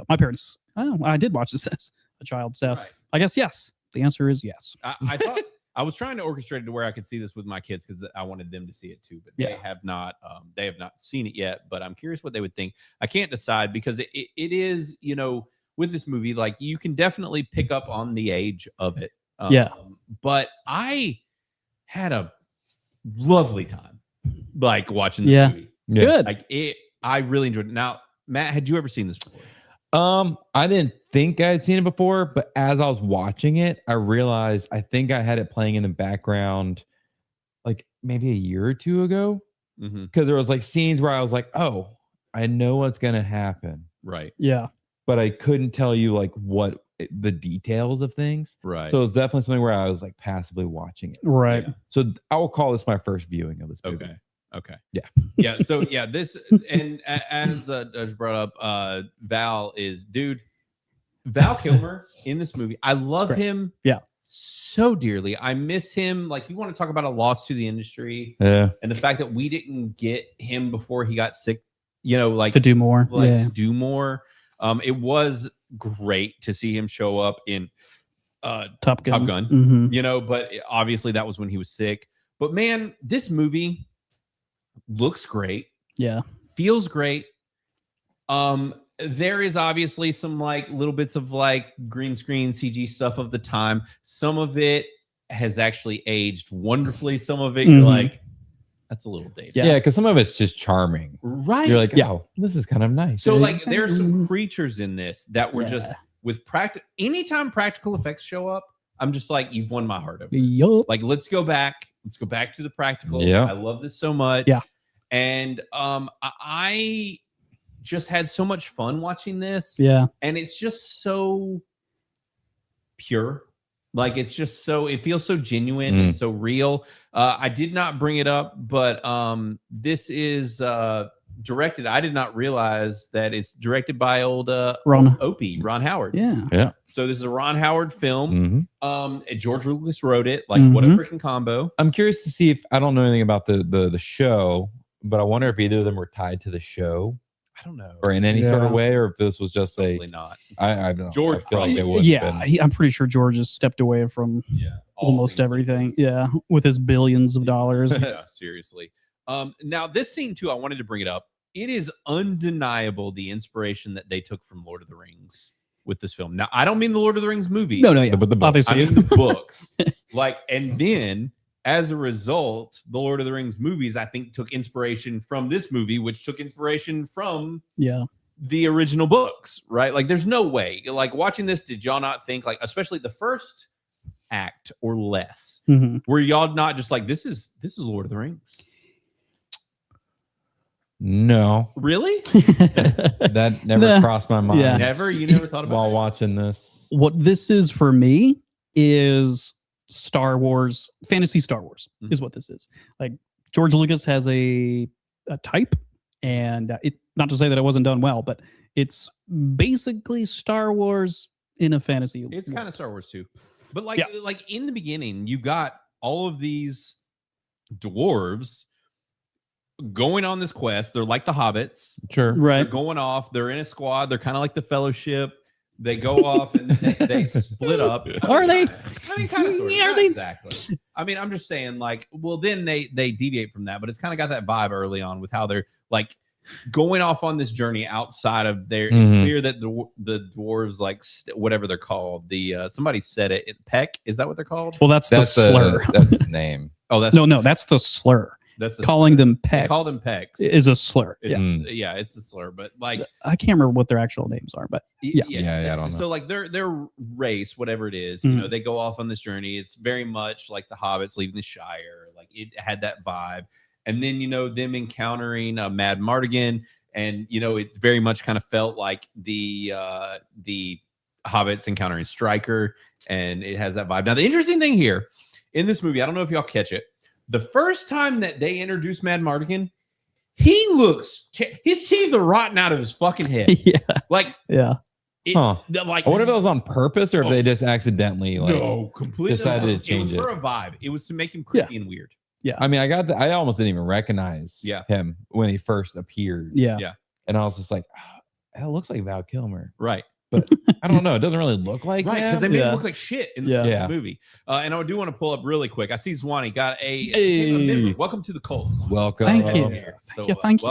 my parents, I did watch this as a child. So I guess, yes, the answer is yes. I thought I was trying to orchestrate it to where I could see this with my kids because I wanted them to see it too, but they have not seen it yet, but I'm curious what they would think. I can't decide because it is, you know, with this movie, like you can definitely pick up on the age of it. But I had a lovely time like watching this movie. Good. Like I really enjoyed it. Now, Matt, had you ever seen this before? I didn't think I had seen it before, but as I was watching it, I realized I think I had it playing in the background like maybe a year or two ago. Because there was like scenes where I was like, oh, I know what's gonna happen. Right. Yeah. But I couldn't tell you like what the details of things. Right. So it was definitely something where I was like passively watching it. Right. Yeah. So I will call this my first viewing of this movie. Okay. Yeah. So this, and as brought up, Val Kilmer in this movie. I love him. Yeah. So dearly. I miss him. Like, you want to talk about a loss to the industry. Yeah. And the fact that we didn't get him before he got sick, you know, like to do more. To do more. It was great to see him show up in Top Gun. Mm-hmm. You know, but obviously that was when he was sick. But man, this movie looks great. Yeah. Feels great. There is obviously some like little bits of like green screen CG stuff of the time. Some of it has actually aged wonderfully. Some of it you're like, that's a little dated. Yeah, because some of it's just charming. Right. You're like, oh, this is kind of nice. So like there's some creatures in this that were just with anytime practical effects show up, I'm just like, you've won my heart over here. Yup. Like, let's go back. Let's go back to the practical. Yeah. I love this so much. Yeah. And I just had so much fun watching this. Yeah. And it's just so pure. Like, it's just so, it feels so genuine and so real. I did not bring it up, but this is directed. I did not realize that it's directed by old Ron Howard. Yeah. So this is a Ron Howard film. George Lucas wrote it. Like, Mm-hmm. what a freaking combo. I'm curious to see if I don't know anything about the show, but I wonder if either of them were tied to the show. I don't know. Or in any sort of way, or if this was just Probably not. I don't know. George I feel like probably- it would. Yeah, I'm pretty sure George has stepped away from almost everything. Yeah, with his billions of dollars. Yeah, seriously. Now this scene too, I wanted to bring it up. It is undeniable the inspiration that they took from Lord of the Rings with this film. Now, I don't mean the Lord of the Rings movie. No, yeah, but the book. obviously. I mean the books. Like, and then as a result, the Lord of the Rings movies, I think, took inspiration from this movie, which took inspiration from the original books, right? Like, there's no way. Like, watching this, did y'all not think, like, especially the first act or less, were y'all not just like, this is Lord of the Rings? No. Really? That never crossed my mind. Yeah. Never? You never thought about while it? watching this? What this is for me is Star Wars, fantasy Star Wars is what this is. Like, George Lucas has a type, and it, not to say that it wasn't done well, but it's basically Star Wars in a fantasy. It's world. kind of Star Wars too. But like in the beginning, you got all of these dwarves going on this quest. They're like the hobbits. Sure. Right. They're going off. They're in a squad. They're kind of like the Fellowship. They go off and they split up. Are they? I mean, kind of. Sort of. Are Not they? exactly. I mean, I'm just saying, like, well, then they deviate from that, but it's kind of got that vibe early on with how they're like going off on this journey outside of their. It's clear that the dwarves, like whatever they're called, the somebody said it. Peck, is that what they're called? Well, that's the slur. That's the name. Oh, that's no, that's the slur. That's the calling slur. them They pecks. call them pecks. Is a slur. It's, yeah, it's a slur, but like I can't remember what their actual names are, but yeah. I don't know. So like their race, whatever it is, you know, they go off on this journey. It's very much like the hobbits leaving the Shire. Like it had that vibe. And then, you know, them encountering Mad Mardigan, and you know, it very much kind of felt like the hobbits encountering Stryker, and it has that vibe. Now, the interesting thing here in this movie, I don't know if y'all catch it. The first time that they introduce Mad Mardigan, he looks his teeth are rotten out of his fucking head. Yeah. Like, yeah. Like, I wonder if that was on purpose or if they just accidentally completely decided to It change was it. for a vibe. It was to make him creepy and weird. Yeah. I mean, I almost didn't even recognize him when he first appeared. Yeah. Yeah. And I was just like, oh, that looks like Val Kilmer. Right. But I don't know. It doesn't really look like Right, him. because they made him look like shit in this Yeah. movie. And I do want to pull up really quick. I see Zwanny got a Hey. member. Welcome to the cult. Welcome. Thank you. So, Thank you.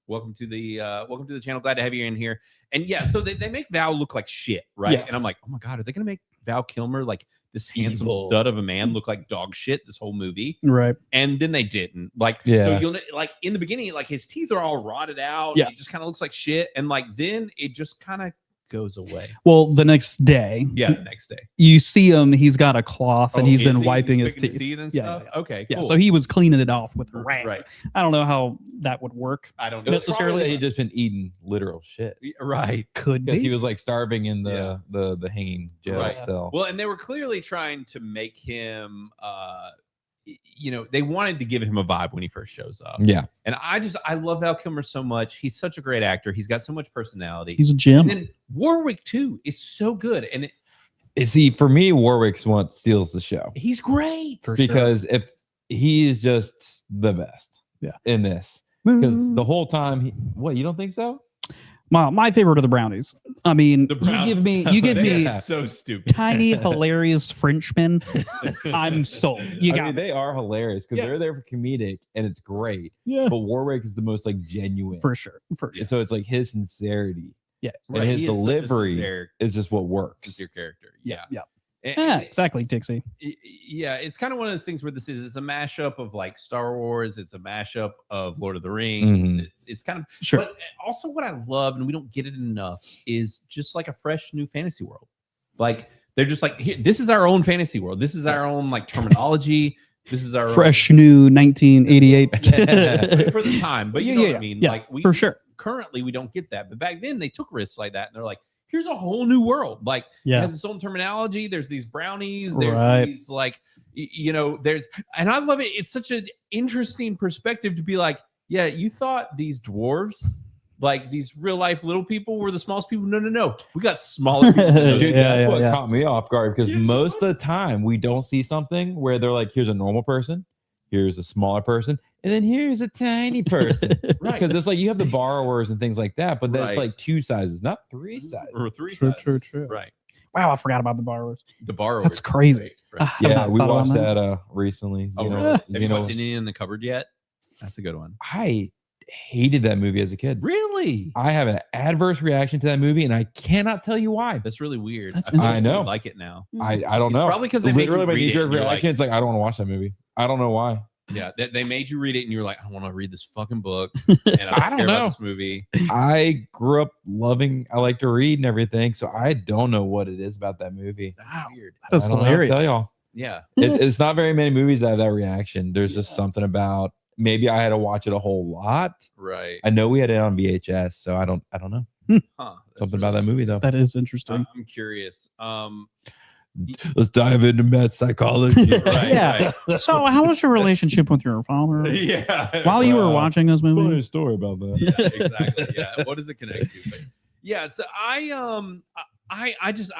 Welcome to the channel. Glad to have you in here. And yeah, so they make Val look like shit, right? Yeah. And I'm like, oh my god, are they gonna make Val Kilmer, like this handsome Evil. stud of a man, look like dog shit this whole movie? Right. And then they didn't. Like, so you'll like in the beginning, like his teeth are all rotted out. Yeah. It just kind of looks like shit. And like then it just kind of goes away. Well, the next day. Yeah, the next day. You see him, he's got a cloth and Oh, he's is been he? wiping He's his picking teeth. and Yeah, stuff? yeah. Okay, Yeah, cool. so he was cleaning it off with a rag. Right. I don't know how that would work. I don't It was know. probably that he'd just been eating literal shit. Right. Could Because he be. was like starving in the hanging jail Right. cell. Well, and they were clearly trying to make him you know, they wanted to give him a vibe when he first shows up. Yeah. And I love Val Kilmer so much. He's such a great actor. He's got so much personality. He's a gem. And then Warwick too is so good. And See, for me, Warwick's what steals the show. he's great. Because if he is just the best in this. Because the whole time what, you don't think so? My favorite are the brownies. I mean, brown- you give They me are so stupid. tiny, hilarious Frenchmen. I'm sold. You I got mean, they are hilarious because they're there for comedic and it's great. Yeah. But Warwick is the most like genuine. for sure. For sure. And so it's like his sincerity. Yeah. And Right, his he is such a delivery sincere- is just what works. Sincere character. Yeah. Yeah. And- Yeah, and exactly, Dixie. yeah, it's kind of one of those things where it's a mashup of like Star Wars, it's a mashup of Lord of the Rings. Mhm. It's kind of Sure. But also what I love, and we don't get it enough, is just like a fresh new fantasy world. Like They're just like, here, this is our own fantasy world. This is our own like terminology. This is our fresh new 1988 for the time. But you know what I mean? Yeah, like for sure. Currently, we don't get that. But back then, they took risks like that. And they're like, here's a whole new world. Like, it has its own terminology. There's these brownies. There's these like, you know, and I love it. It's such an interesting perspective to be like, yeah, you thought these dwarves, like these real life little people, were the smallest people. No. We got smaller people. Dude, that's what caught me off guard, because most of the time we don't see something where they're like, here's a normal person, here's a smaller person, and then here's a tiny person. Right. Because it's like you have the borrowers and things like that, but that's like 2 sizes, not 3 sizes. Or 3 sizes. True. Right. Wow, I forgot about the borrowers. The borrowers. That's crazy. Right. Yeah, we watched that recently. Oh, really? Have you watched any in the cupboard yet? That's a good one. I hated that movie as a kid. Really? I have an adverse reaction to that movie, and I cannot tell you why. That's really weird. I know. Like it now. I don't know. Probably because they made you literally my read it knee-jerk and you're reaction. like- It's like, I don't want to watch that movie. I don't know why. Yeah, they made you read it, and you're like, I don't want to read this fucking book, and I don't care about this movie. I grew up I like to read and everything, so I don't know what it is about that movie. That's weird. That's I don't know hilarious. how to tell y'all. Yeah. It's not very many movies that have that reaction. There's just something about, maybe I had to watch it a whole lot. Right. I know we had it on VHS, so I don't know. Something about that movie though. That is interesting. I'm curious. Let's dive into Matt psychology. Yeah. So, how was your relationship with your father? Yeah. While you were watching this movie? Funny story about that. Yeah, exactly. Yeah. What does it connect to? But yeah. So I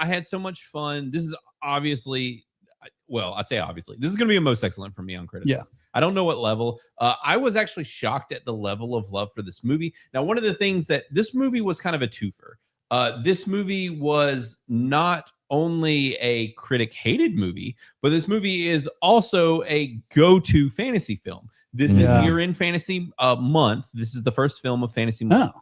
had so much fun. This is obviously, well, I say obviously, this is going to be a most excellent for me on Criticless. Yeah. I don't know what level. I was actually shocked at the level of love for this movie. Now, one of the things that this movie was kind of a twofer. This movie was not only a critic hated movie, but this movie is also a go-to fantasy film. This is, we're in fantasy month. This is the first film of fantasy month.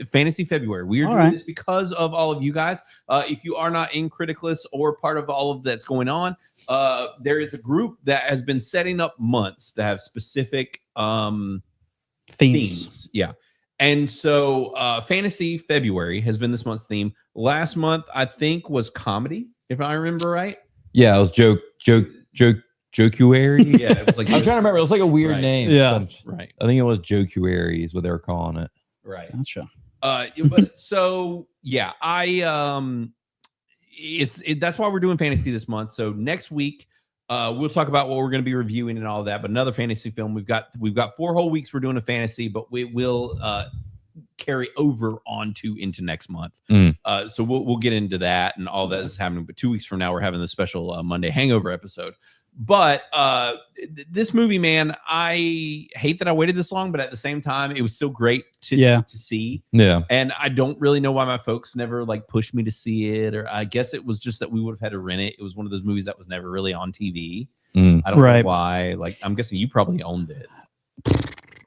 Fantasy February. We are doing this because of all of you guys. If you are not in Criticless or part of all of that's going on, there is a group that has been setting up months to have specific themes. Yeah. And so Fantasy February has been this month's theme. Last month, I think, was comedy, if I remember right. Yeah, it was Jokuary. Yeah, it was like I'm trying to remember. It was like a weird name. Yeah. Right. I think it was Jokuary is what they were calling it. Right. Gotcha. But so yeah, that's why we're doing fantasy this month. So next week, we'll talk about what we're going to be reviewing and all that. But another fantasy film. We've got 4 whole weeks we're doing a fantasy, but we will carry over into next month. So we'll get into that and all that is happening. But 2 weeks from now, we're having the special Monday Hangover episode. But this movie, man, I hate that I waited this long, but at the same time, it was still great to see. Yeah. And I don't really know why my folks never like pushed me to see it, or I guess it was just that we would have had to rent it. It was one of those movies that was never really on TV. I don't know why. Like, I'm guessing you probably owned it.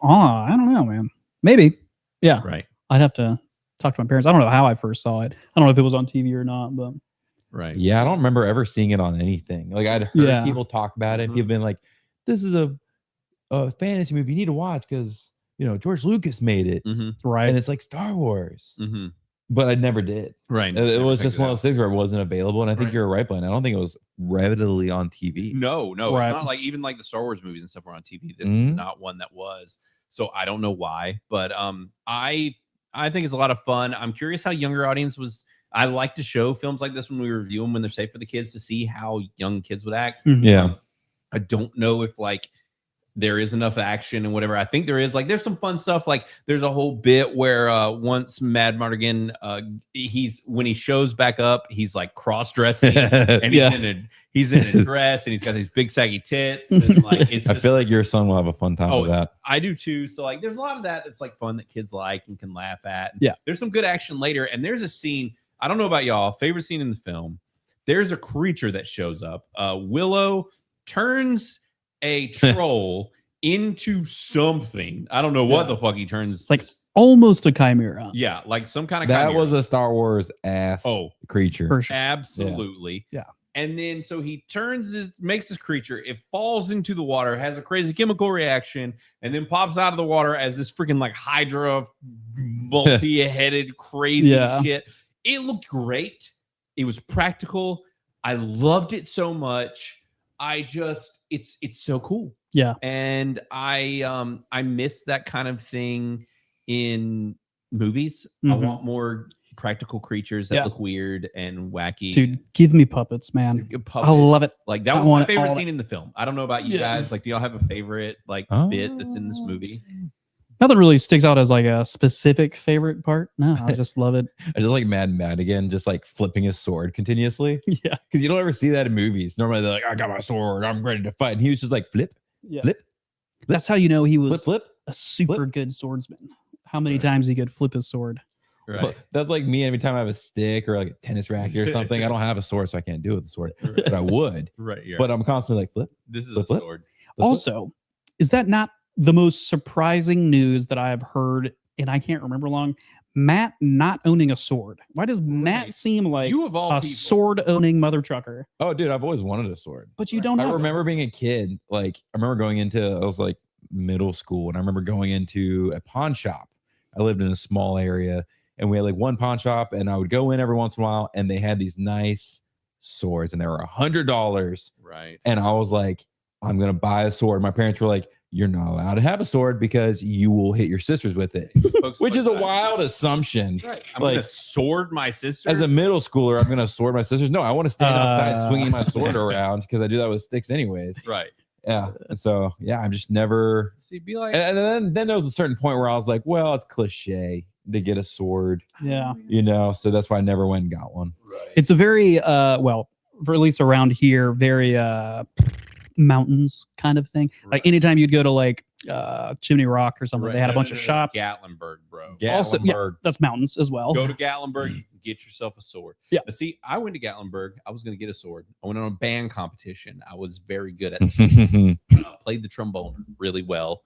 Oh, I don't know, man. Maybe. Yeah. Right. I'd have to talk to my parents. I don't know how I first saw it. I don't know if it was on TV or not, but right. Yeah, I don't remember ever seeing it on anything. Like, I'd heard people talk about it. People been like, "This is a fantasy movie you need to watch because George Lucas made it, right?" And it's like Star Wars. But I never did. Right. It was just one of those things where it wasn't available. And I think you're right, Blaine. I don't think it was readily on TV. No. It's not like even like the Star Wars movies and stuff were on TV. This is not one that was. So I don't know why, but I think it's a lot of fun. I'm curious how younger audience was. I like to show films like this when we review them when they're safe for the kids to see how young kids would act. Yeah. I don't know if like there is enough action and whatever. I think there is. Like, there's some fun stuff. Like, there's a whole bit where once Mad Mardigan, when he shows back up, he's like cross-dressing and he's in a dress and he's got these big saggy tits. And like, it's I feel like your son will have a fun time with that. I do too. So like, there's a lot of that that's like fun that kids like and can laugh at. Yeah. There's some good action later, and there's a scene. I don't know about y'all. Favorite scene in the film. There's a creature that shows up. Willow turns a troll into something. I don't know what the fuck he turns. It's like almost a chimera. Yeah, like some kind of that chimera. was a Star Wars ass creature. For sure. Absolutely. Yeah. And then so he makes this creature. It falls into the water, has a crazy chemical reaction, and then pops out of the water as this freaking like Hydra multi-headed crazy shit. It looked great. It was practical. I loved it so much. It's so cool. Yeah. And I miss that kind of thing in movies. I Mhm. want more practical creatures that look weird and wacky. Dude, give me puppets, man. I love it. Like that I was my want favorite all scene that. in the film. I don't know about you guys. Like, do y'all have a favorite like bit that's in this movie? Nothing really sticks out as like a specific favorite part. No, I just love it. I just like Madigan just like flipping his sword continuously. Yeah. Because you don't ever see that in movies. Normally they're like, I got my sword, I'm ready to fight. And he was just like flip, flip. That's how you know he was flip, a super good swordsman. How many times he could flip his sword. Right. That's like me every time I have a stick or like a tennis racket or something. I don't have a sword, so I can't do it with the sword. But I would. Right. Yeah. But I'm constantly like flip. This is flip, a flip, sword. flip, Also, is that not the most surprising news that I have heard, and I can't remember long? Matt not owning a sword. Why does Matt seem like You of all a people. sword-owning mother trucker? Oh, dude, I've always wanted a sword. But you don't I have remember being a kid. Like, I remember going into, I was like middle school, and I remember going into a pawn shop. I lived in a small area, and we had like one pawn shop, and I would go in every once in a while, and they had these nice swords, and they were $100. Right. And I was like, I'm gonna buy a sword. My parents were like, you're not allowed to have a sword because you will hit your sisters with it, which is a wild assumption. Right. I'm Like, gonna sword my sister. as a middle schooler, I'm gonna sword my sisters. No, I want to stand outside swinging my sword around because I do that with sticks anyways. Right. Yeah. And so, yeah, I'm just never. See, be like, And then there was a certain point where I was like, well, it's cliche to get a sword, Yeah. you know, so that's why I never went and got one. It's a very well, for at least around here, very mountains kind of thing. Like anytime you'd go to like Chimney Rock or something, they had a bunch of shops. Gatlinburg, bro. Also, yeah, that's mountains as well. Go to Gatlinburg, get yourself a sword. Yeah. But see, I went to Gatlinburg. I was going to get a sword. I went on a band competition. I was very good at it. Played the trombone really well.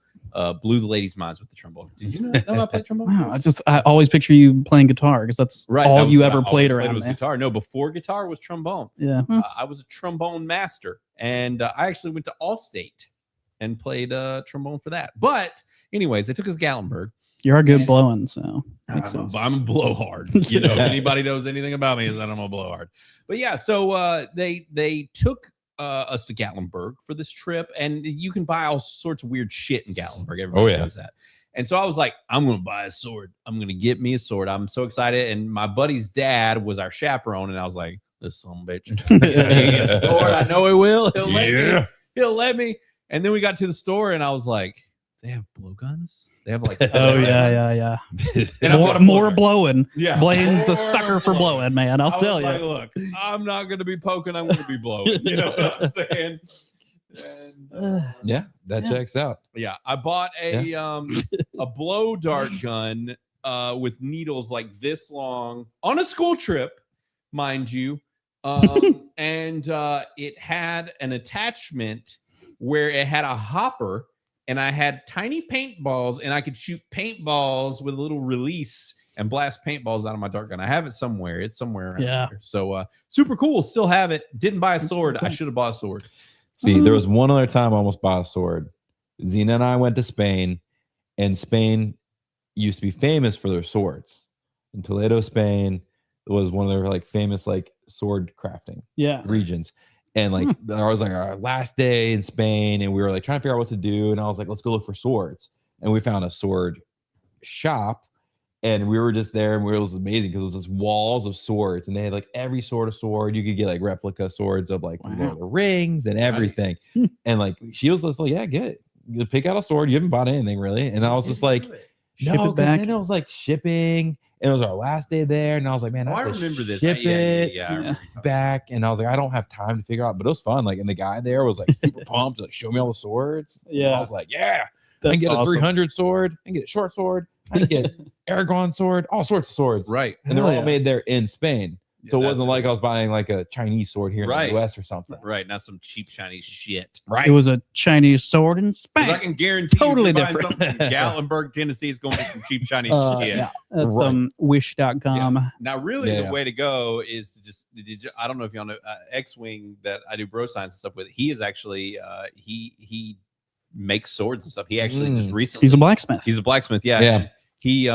Blew the ladies' minds with the trombone. Did you know I played trombone? Wow, I always picture you playing guitar because that's all that you was ever what I played always around was there. guitar. No, before guitar was trombone. Yeah. I was a trombone master, and I actually went to Allstate and played trombone for that. But anyways, they took us to Gatlinburg. You are good blowing, so makes sense. I'm a blowhard. You know, if anybody knows anything about me, is that I'm a blowhard. But yeah, so they took us to Gatlinburg for this trip, and you can buy all sorts of weird shit in Gatlinburg. Everybody knows that. And so I was like, I'm going to buy a sword. I'm going to get me a sword. I'm so excited. And my buddy's dad was our chaperone, and I was like, this son of a bitch. A sword. I know he will. He'll let me. He'll let me. And then we got to the store, and I was like, they have blowguns? They have like yeah. And more blowing. Yeah. Blaine's a sucker for blowing, man. I'll tell you. Like, look, I'm not going to be poking. I'm going to be blowing. You know what I'm saying? And, yeah, that checks out. Yeah, I bought a blow dart gun with needles like this long on a school trip, mind you, and it had an attachment where it had a hopper, and I had tiny paintballs, and I could shoot paintballs with a little release and blast paintballs out of my dart gun. I have it somewhere. It's somewhere around here. So super cool. Still have it. Didn't buy a sword. I should have bought a sword. See, there was one other time I almost bought a sword. Zena and I went to Spain, and Spain used to be famous for their swords. In Toledo, Spain, it was one of their like famous like sword crafting regions. And like I was like our last day in Spain, and we were like trying to figure out what to do. And I was like, let's go look for swords. And we found a sword shop. And we were just there, and it was amazing because it was just walls of swords, and they had like every sort of sword. You could get like replica swords of like Lord of the Rings and everything. And like she was just like, "Yeah, get it. You pick out a sword. You haven't bought anything really." And I was just like, Ship it back. Then it was like shipping, and it was our last day there, and I was like, "Man, I remember this. Ship it Yeah. back." And I was like, "I don't have time to figure out," but it was fun. Like, and the guy there was like super pumped to like show me all the swords. Yeah. And I was like, "Yeah." I That's can get a awesome. 300 sword. I can get a short sword. I can get Aragon sword. All sorts of swords. Right. And they're Hell all yeah. made there in Spain. So it that's wasn't like I was buying like a Chinese sword here in the US or something. Right. Not some cheap Chinese shit. Right. It was a Chinese sword in Spain. 'Cause I can guarantee Totally you, if you're buying different. something in Gatlinburg, Tennessee, it's going to be some cheap Chinese shit. Yeah, that's wish.com. Now, really, Yeah. the way to go is to just, I don't know if y'all know X-Wing that I do bro science and stuff with. He is actually, he makes swords and stuff. He actually just recently. He's a blacksmith. He's a blacksmith, yeah. Yeah. And He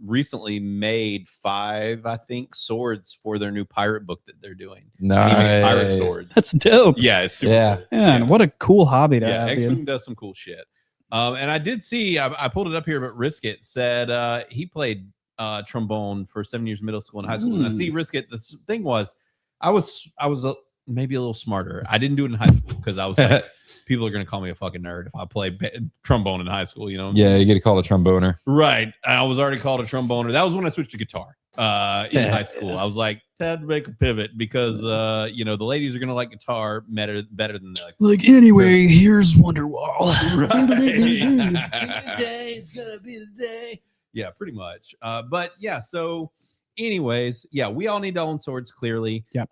recently made 5, I think, swords for their new pirate book that they're doing. Nice. He makes pirate swords. That's dope. Yeah, it's super cool. Man, what a cool hobby to have. X-Wing Dude. does some cool shit. And I did see, I pulled it up here, but Riskett said he played trombone for 7 years middle school and high school. And I see Riskett, the thing was, I was maybe a little smarter. I didn't do it in high school because I was like, people are going to call me a fucking nerd if I play trombone in high school, you know? Yeah, you get called a tromboner. Right. I was already called a tromboner. That was when I switched to guitar in high school. I was like, time to make a pivot because, you know, the ladies are going to like guitar better than like anyway, here's Wonderwall. Today's going to be the day. Yeah, pretty much. But yeah, so anyways, yeah, we all need to own swords, clearly. Yeah.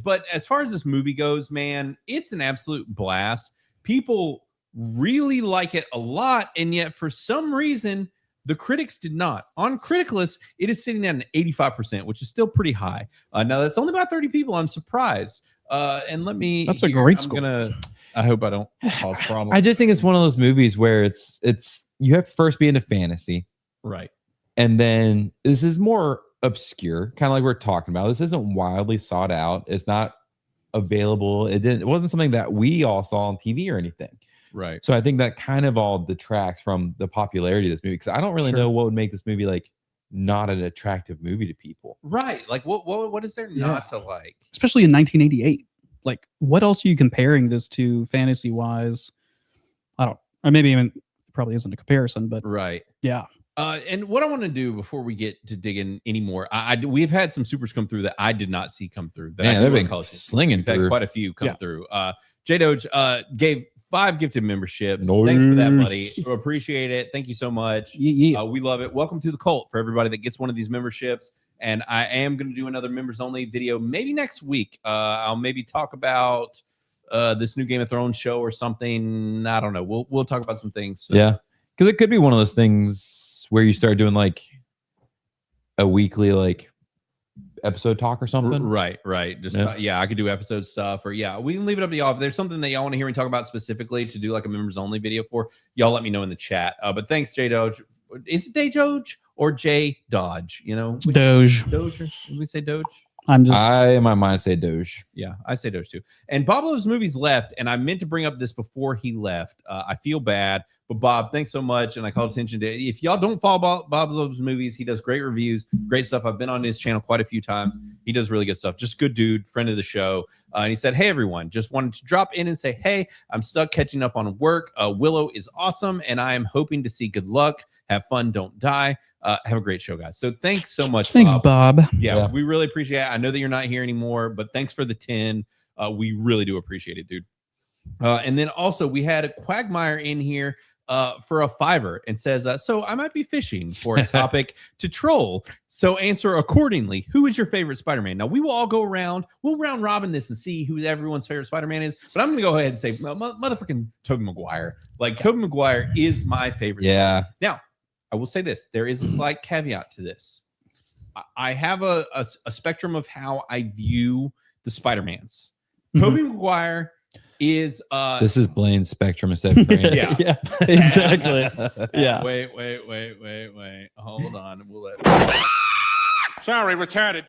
But as far as this movie goes, man, it's an absolute blast. People really like it a lot, and yet for some reason, the critics did not. On Criticless, it is sitting at an 85%, which is still pretty high. Now, that's only about 30 people. I'm surprised. And let me... That's a great score. I hope I don't cause problems. I just think it's one of those movies where it's you have to first be into fantasy. Right. And then this is more obscure, kind of like we're talking about. This isn't wildly sought out. It's not available. It wasn't something that we all saw on TV or anything. Right. So I think that kind of all detracts from the popularity of this movie because I don't really know what would make this movie like not an attractive movie to people. Right. Like what is there not to like? Especially in 1988. Like, what else are you comparing this to fantasy wise? Or maybe even probably isn't a comparison, but right. Yeah. And what I want to do before we get to dig in anymore, we've had some supers come through that I did not see come through. Man, they've been slinging through. Quite a few come through. J Doge gave 5 gifted memberships. Thanks for that, buddy. Appreciate it. Thank you so much. We love it. Welcome to the cult for everybody that gets one of these memberships. And I am going to do another members only video maybe next week. I'll maybe talk about this new Game of Thrones show or something. I don't know. We'll talk about some things. So. Yeah, because it could be one of those things where you start doing like a weekly like episode talk or something. Right. Just I could do episode stuff or we can leave it up to y'all. If there's something that y'all want to hear me talk about specifically to do like a members only video for, y'all let me know in the chat. But thanks, J Doge. Is it J Doge or J Dodge? You know, Doge. Did we say Doge? I in my mind say Doge. Yeah, I say Doge too. And Bob Loves Movies left, and I meant to bring up this before he left. I feel bad, but Bob, thanks so much. And I call attention to if y'all don't follow Bob Loves Movies, he does great reviews, great stuff. I've been on his channel quite a few times. He does really good stuff. Just good dude, friend of the show. And he said, "Hey everyone, just wanted to drop in and say, hey, I'm stuck catching up on work. Willow is awesome, and I am hoping to see good luck. Have fun, don't die. Have a great show, guys." So thanks so much. Thanks, Bob. Yeah, we really appreciate it. I know that you're not here anymore, but thanks for the 10. We really do appreciate it, dude. And then also we had a Quagmire in here for a $5 and says, so I might be fishing for a topic to troll. So answer accordingly. Who is your favorite Spider-Man? Now we will all go around. We'll round robin this and see who everyone's favorite Spider-Man is. But I'm going to go ahead and say motherfucking Tobey Maguire. Like Tobey Maguire is my favorite. Yeah. Now, I will say this. There is a slight caveat to this. I have a spectrum of how I view the Spider-Mans. Tobey Maguire is this is Blaine's spectrum instead of Frank. Yeah, exactly. Yeah. Wait. Hold on. We'll let Sorry, retarded.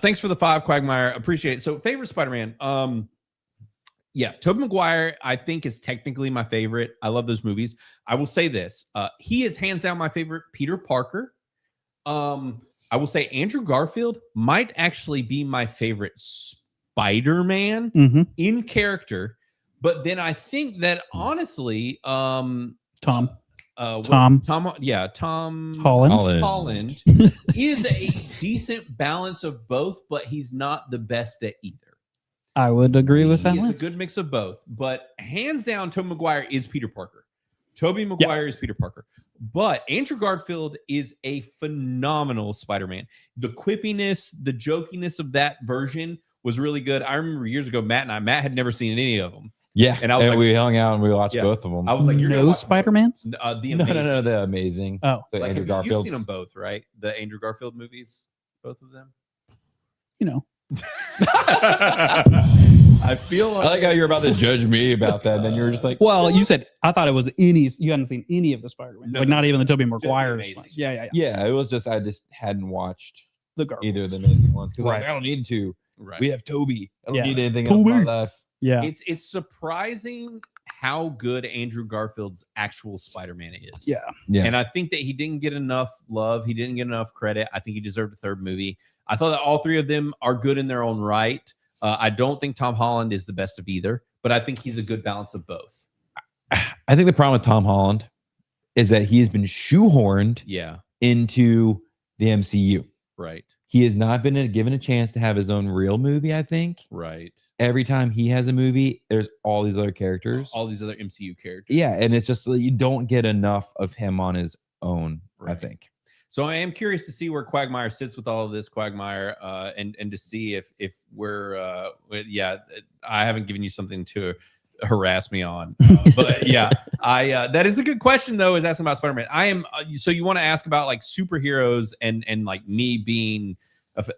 Thanks for the 5, Quagmire. Appreciate it. So favorite Spider-Man. Tobey Maguire, I think, is technically my favorite. I love those movies. I will say this. He is hands down my favorite Peter Parker. I will say Andrew Garfield might actually be my favorite Spider-Man in character. But then I think that honestly, Tom Holland is a decent balance of both, but he's not the best at either. I would agree with that. It's a good mix of both, but hands down, Tobey Maguire is Peter Parker. Tobey Maguire is Peter Parker, but Andrew Garfield is a phenomenal Spider-Man. The quippiness, the jokiness of that version was really good. I remember years ago, Matt had never seen any of them. Yeah, and I was we hung out and we watched both of them. I was like, "You're no Spider-Mans? The Amazing. No, the Amazing. Oh, so like, Andrew Garfield. You've seen them both, right? The Andrew Garfield movies, both of them. You know. I feel I like how you're about to judge me about that, and then you're just like, Well, you said I thought it was any. You hadn't seen any of the Spider-Man, like not even the Tobey Maguire. Yeah. yeah. It was just I just hadn't watched The garbage. either of the amazing ones because I was Right. like, I don't need to. Right. We have Toby. I don't Yeah. need anything else in my life. Yeah. It's surprising how good Andrew Garfield's actual Spider-Man is. Yeah. Yeah. And I think that he didn't get enough love. He didn't get enough credit. I think he deserved a third movie. I thought that all three of them are good in their own right. I don't think Tom Holland is the best of either, but I think he's a good balance of both. I think the problem with Tom Holland is that he has been shoehorned Yeah. into the MCU. Right. He has not been given a chance to have his own real movie, I think. Right. Every time he has a movie, there's all these other characters. All these other MCU characters. Yeah, and it's just you don't get enough of him on his own, I think. So I am curious to see where Quagmire sits with all of this, Quagmire, and to see if we're I haven't given you something to harass me on, but yeah, I that is a good question though. Is asking about Spider-Man. I am so you want to ask about like superheroes and like me being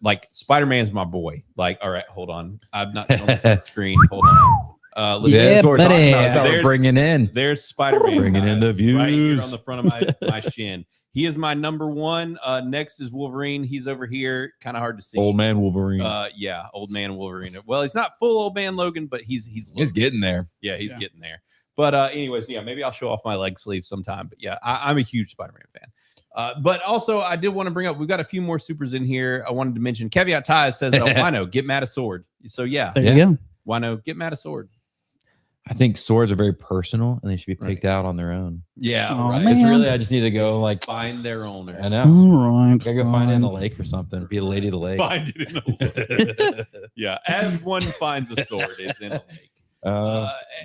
like Spider-Man's my boy. Like, all right, hold on, I'm not on the screen. Hold on. That's what we're talking about. That's how we're bringing in. There's Spider-Man. Bringing in the views. Right here on the front of my shin. He is my number one. Next is Wolverine. He's over here. Kind of hard to see. Old man Wolverine. Yeah, old man Wolverine. Well, he's not full old man Logan, but he's getting there. Yeah, he's getting there. But anyways, yeah, maybe I'll show off my leg sleeve sometime. But yeah, I'm a huge Spider-Man fan. But also, I did want to bring up, we've got a few more supers in here. I wanted to mention Caveat Ties says, Wino, get mad a sword. So yeah. There you go. Wino, get mad a sword. I think swords are very personal and they should be picked out on their own. Yeah, Oh, right. man. It's really, I just need to go like Find their owner. I know. All right. Gotta go find it in a lake or something. Be a lady of the lake. Find it in a lake. Yeah, as one finds a sword, it's in a lake.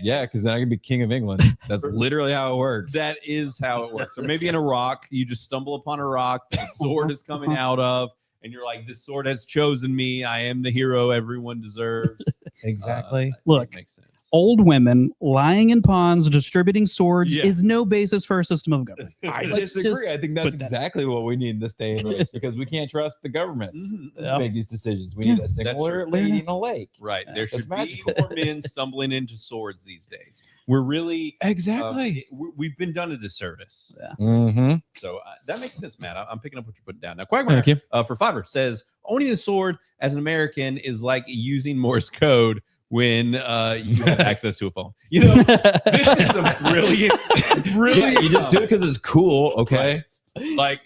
Yeah, because then I can be king of England. That's literally how it works. That is how it works. Or maybe in a rock, you just stumble upon a rock that the sword is coming out of, and you're like, this sword has chosen me. I am the hero everyone deserves. Exactly. Look, makes sense. Old women lying in ponds distributing swords Yeah. is no basis for a system of government. I Let's disagree. just I think that's put that- exactly what we need in this day and age because we can't trust the government Mm-hmm. to make these decisions. We need a singular true. lady in a lake. Right. There That's should be magical. more men stumbling into swords these days. We're really Exactly. we've been done a disservice. Yeah. Mm-hmm. So that makes sense, Matt. I'm picking up what you're putting down. Now, Quagmire Thank you. for Fiverr says owning a sword as an American is like using Morse code when you have access to a phone. You know, this is a brilliant. Yeah, you just do it because it's cool. Okay. Right. Like,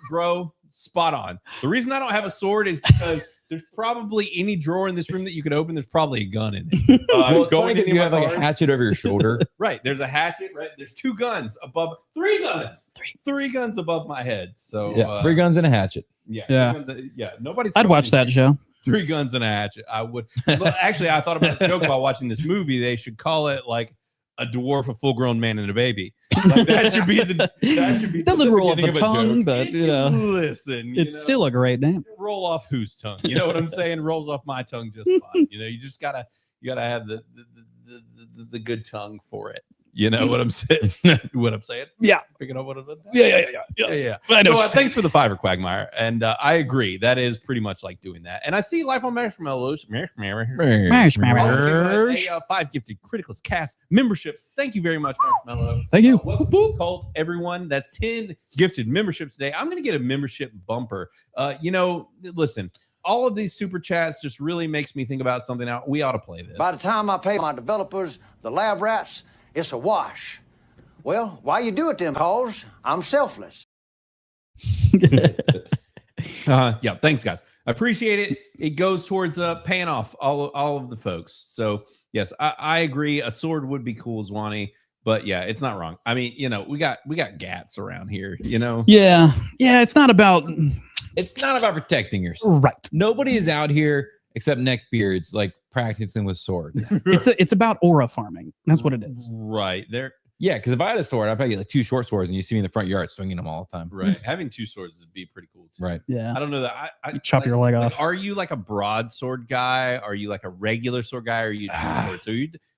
bro, spot on. The reason I don't have a sword is because there's probably any drawer in this room that you could open. There's probably a gun in it. Well, it's going funny 'cause into you my have like a cars. hatchet over your shoulder. Right. There's a hatchet. Right. There's two guns above. Three guns. Three guns above my head. So Yeah, 3 guns and a hatchet. Yeah. Yeah. Three guns, yeah. Nobody's. I'd coming watch in that show. 3 guns and a hatchet. I would. Well, actually, I thought about the joke while watching this movie. They should call it like a dwarf, a full-grown man, and a baby. Like, that should be the. That should be. Doesn't roll off the of a tongue, joke. but you know, Listen, you it's know, still a great name. roll off whose tongue? You know what I'm saying? Rolls off my tongue just fine. You know, you just gotta have the good tongue for it. You know what I'm saying? What I'm saying? Yeah. Picking up what I'm Yeah. yeah. I know So, what you're thanks for the Fiverr, Quagmire, and I agree. That is pretty much like doing that. And I see Life on Marshmallows. Marshmallows. A 5 gifted Criticless cast memberships. Thank you very much, Marshmallow. Thank you. Welcome to the cult, everyone. That's 10 gifted memberships today. I'm going to get a membership bumper. Listen, all of these super chats just really makes me think about something. Now, we ought to play this. By the time I pay my developers, the lab rats, it's a wash. Well, why you do it then? Cause I'm selfless. Yeah, thanks, guys. I appreciate it. It goes towards paying off all of the folks. So, yes, I agree. A sword would be cool, Zwanny. But yeah, it's not wrong. I mean, we got gats around here, Yeah. It's not about. It's not about protecting yourself. Right. Nobody is out here except neckbeards like practicing with swords. It's about aura farming. That's what it is. Right. There. Yeah, because if I had a sword, I'd probably get like 2 short swords and you see me in the front yard swinging them all the time. Right. Having 2 swords would be pretty cool too. Right. Yeah. I don't know that. I chop your leg off. Are you like a broadsword guy? Are you like a regular sword guy? Or are you a sword? So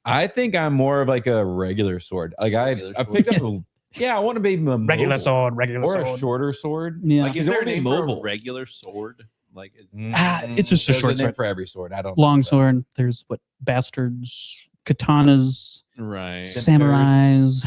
I think I'm more of like a regular sword. Like I picked up a I want to be a Regular mobile. sword, regular or sword. a shorter sword. Yeah. Like, is It there a would be name for a mobile. regular sword? Like it's just a There's short name sword for every sword. I don't. long sword. There's what bastards, katanas, right, samurais.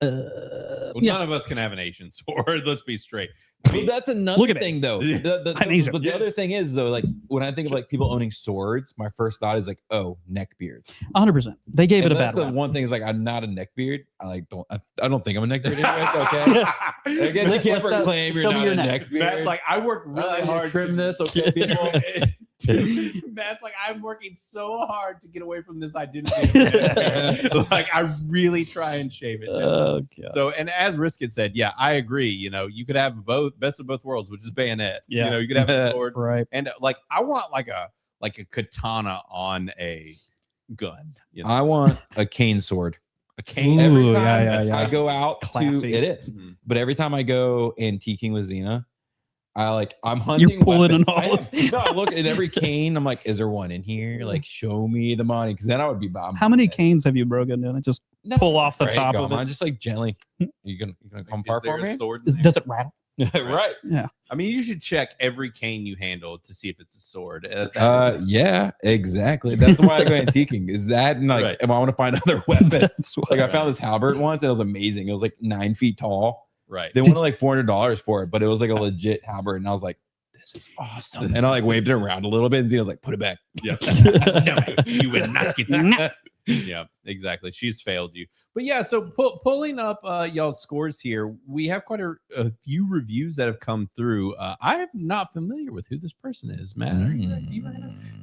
Well, none of us can have an Asian sword. Let's be straight. Well, that's another thing, though. I'm The other thing is, though, like when I think of like people owning swords, my first thought is like, oh, neck beards. 100%. They gave it a bad The rap. one thing is like, I'm not a neck beard. I don't think I'm a neck beard anyway. It's okay. I guess you can't proclaim you're not a neck beard. Matt's like, I work really hard. Trim this, okay, people. Matt's like, I'm working so hard to get away from this identity. Like, I really try and shave it. Oh, God. So, and as Risket said, yeah, I agree. You know, you could have both, best of both worlds, which is bayonet. Yeah. You know, you could have a sword, right? And like, I want like a katana on a gun. You know? I want a cane sword. A cane. Every time yeah. I go out Classy. to it is, but every time I go antiquing with Xena, I'm hunting. You're pulling an weapons. olive. I look at every cane. I'm like, is there one in here? Like, show me the money, because then I would be bombed. How many canes have you broken in? Just pull off the top of it. I'm just like gently. You gonna come par for me? Sword Does it rattle? Right. Yeah. I mean, you should check every cane you handle to see if it's a sword. Yeah, exactly. That's why I go antiquing. Is that and like if I want to find other weapons? Like I found this halberd once and it was amazing. It was like 9 feet tall. Right. They wanted like $400 for it, but it was like a legit halberd, and I was like, "This is awesome." And I like waved it around a little bit, and Zena was like, "Put it back." Yeah. No, you would not get that. Yeah, exactly. She's failed you. But yeah, so pulling up y'all's scores here, we have quite a few reviews that have come through. I'm not familiar with who this person is, Matt.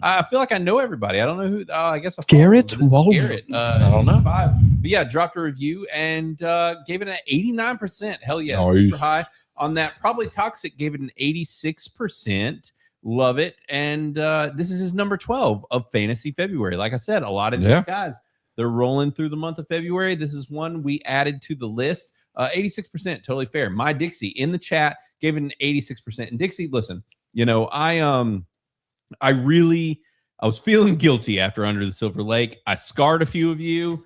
I feel like I know everybody. I don't know who. I guess Garrett Waldron. Garrett. I don't know. But yeah, dropped a review and gave it an 89%. Hell yeah, Nice. super high on that. Probably Toxic gave it an 86%. Love it. And this is his number 12 of Fantasy February. Like I said, a lot of these guys, they're rolling through the month of February. This is one we added to the list. 86%, totally fair. My Dixie in the chat gave it an 86%. And Dixie, listen, you know, I was feeling guilty after Under the Silver Lake. I scarred a few of you.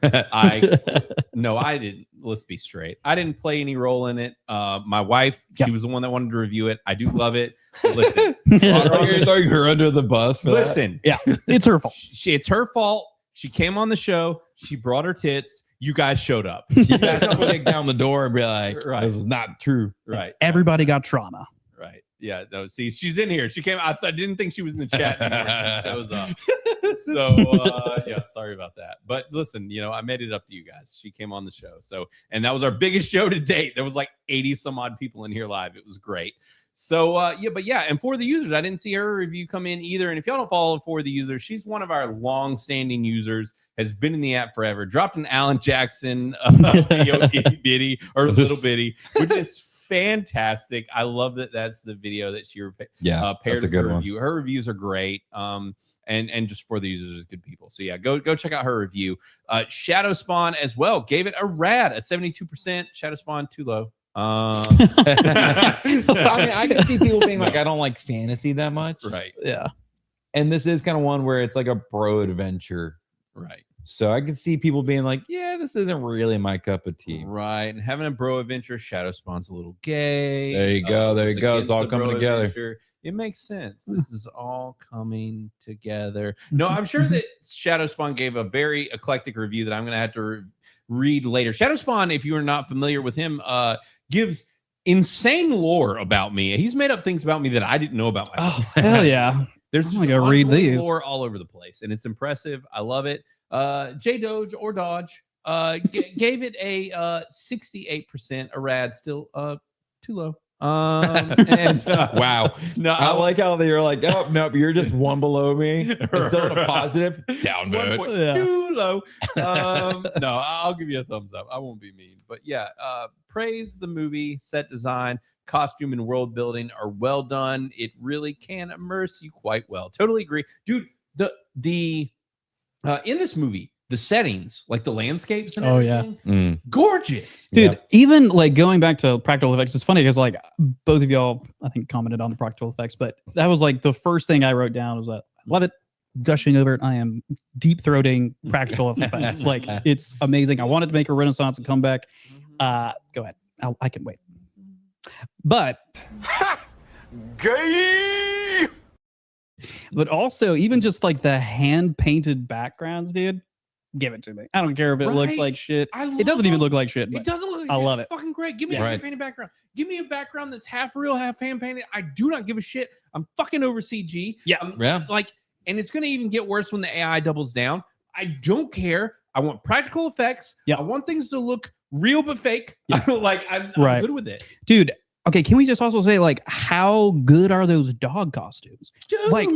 No, I didn't. Let's be straight. I didn't play any role in it. My wife, she was the one that wanted to review it. I do love it. Listen, You're throwing her under the bus for listen. Yeah, it's her fault. It's her fault. She came on the show. She brought her tits. You guys showed up. You guys kick down the door and be like, "This is not true." Right. Everybody got trauma. Right. Yeah. No. See, she's in here. She came. I didn't think she was in the chat anymore. She shows up. So yeah, sorry about that. But listen, you know, I made it up to you guys. She came on the show. So, and that was our biggest show to date. There was like 80 some odd people in here live. It was great. So yeah, but yeah, and For the Users, I didn't see her review come in either. And if y'all don't follow For the Users, she's one of our long-standing users, has been in the app forever. Dropped an Alan Jackson video, itty bitty or little bitty, which is fantastic. I love that. That's the video that she paired that's a good her one. review. Her reviews are great. And just For the Users is good people. So yeah, go check out her review. Shadow Spawn as well gave it a 72%. Shadow Spawn too low. I mean, I can see people being like, I don't like fantasy that much. Right. Yeah. And this is kind of one where it's like a bro adventure. Right. So I can see people being like, yeah, this isn't really my cup of tea. Right. And having a bro adventure, Shadow Spawn's a little gay. There you go. There you go. It's against all the coming bro together. adventure. It makes sense. This is all coming together. No, I'm sure that Shadow Spawn gave a very eclectic review that I'm going to have to read later. Shadow Spawn, if you are not familiar with him, gives insane lore about me. He's made up things about me that I didn't know about myself. Oh, hell yeah. There's I'm gonna read these. lore all over the place, and it's impressive. I love it. J Doge or Dodge gave it a 68%. A rad, still too low. And Wow. No, I like how they're like, oh nope, you're just one below me. Instead of a positive, down vote. Too low. No, I'll give you a thumbs up. I won't be mean. But yeah, praise the movie, set design, costume, and world building are well done. It really can immerse you quite well. Totally agree. Dude, the in this movie, the settings, like the landscapes and everything, gorgeous. Dude, even like going back to practical effects, it's funny because like both of y'all, I think, commented on the practical effects, but that was like the first thing I wrote down was that I love it. Gushing over it. I am deep throating practical effects. Like it's amazing. I wanted to make a renaissance and come back. Go ahead. I can wait. But gay. But also, even just like the hand painted backgrounds, dude. Give it to me. I don't care if it looks Right? like shit. I It doesn't even love- look like shit. It but doesn't look like I love it. Fucking great. Give me a Yeah. hand painted background. Give me a background that's half real, half hand painted. I do not give a shit. I'm fucking over CG. Yeah. Like, and it's gonna even get worse when the AI doubles down. I don't care. I want practical effects. Yeah. I want things to look real but fake. Like I'm Right. good with it. Dude, okay, can we just also say like how good are those dog costumes? Dude. Like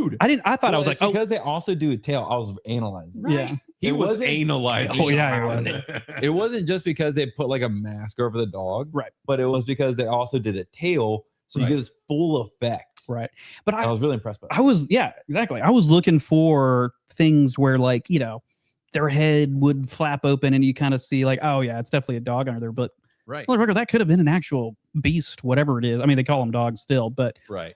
I thought I was like, because they also do a tail. I was analyzing. Right. Yeah. He It was wasn't- analyzing. Oh, yeah, he was. It wasn't just because they put like a mask over the dog, Right. But it was because they also did a tail, so Right. you get this full effect. right. But I was really impressed by that. I was, yeah, exactly. I was looking for things where like, you know, their head would flap open and you kind of see like, oh yeah, it's definitely a dog under there. But Right. motherfucker, that could have been an actual beast, whatever it is. I mean, they call them dogs still, but Right.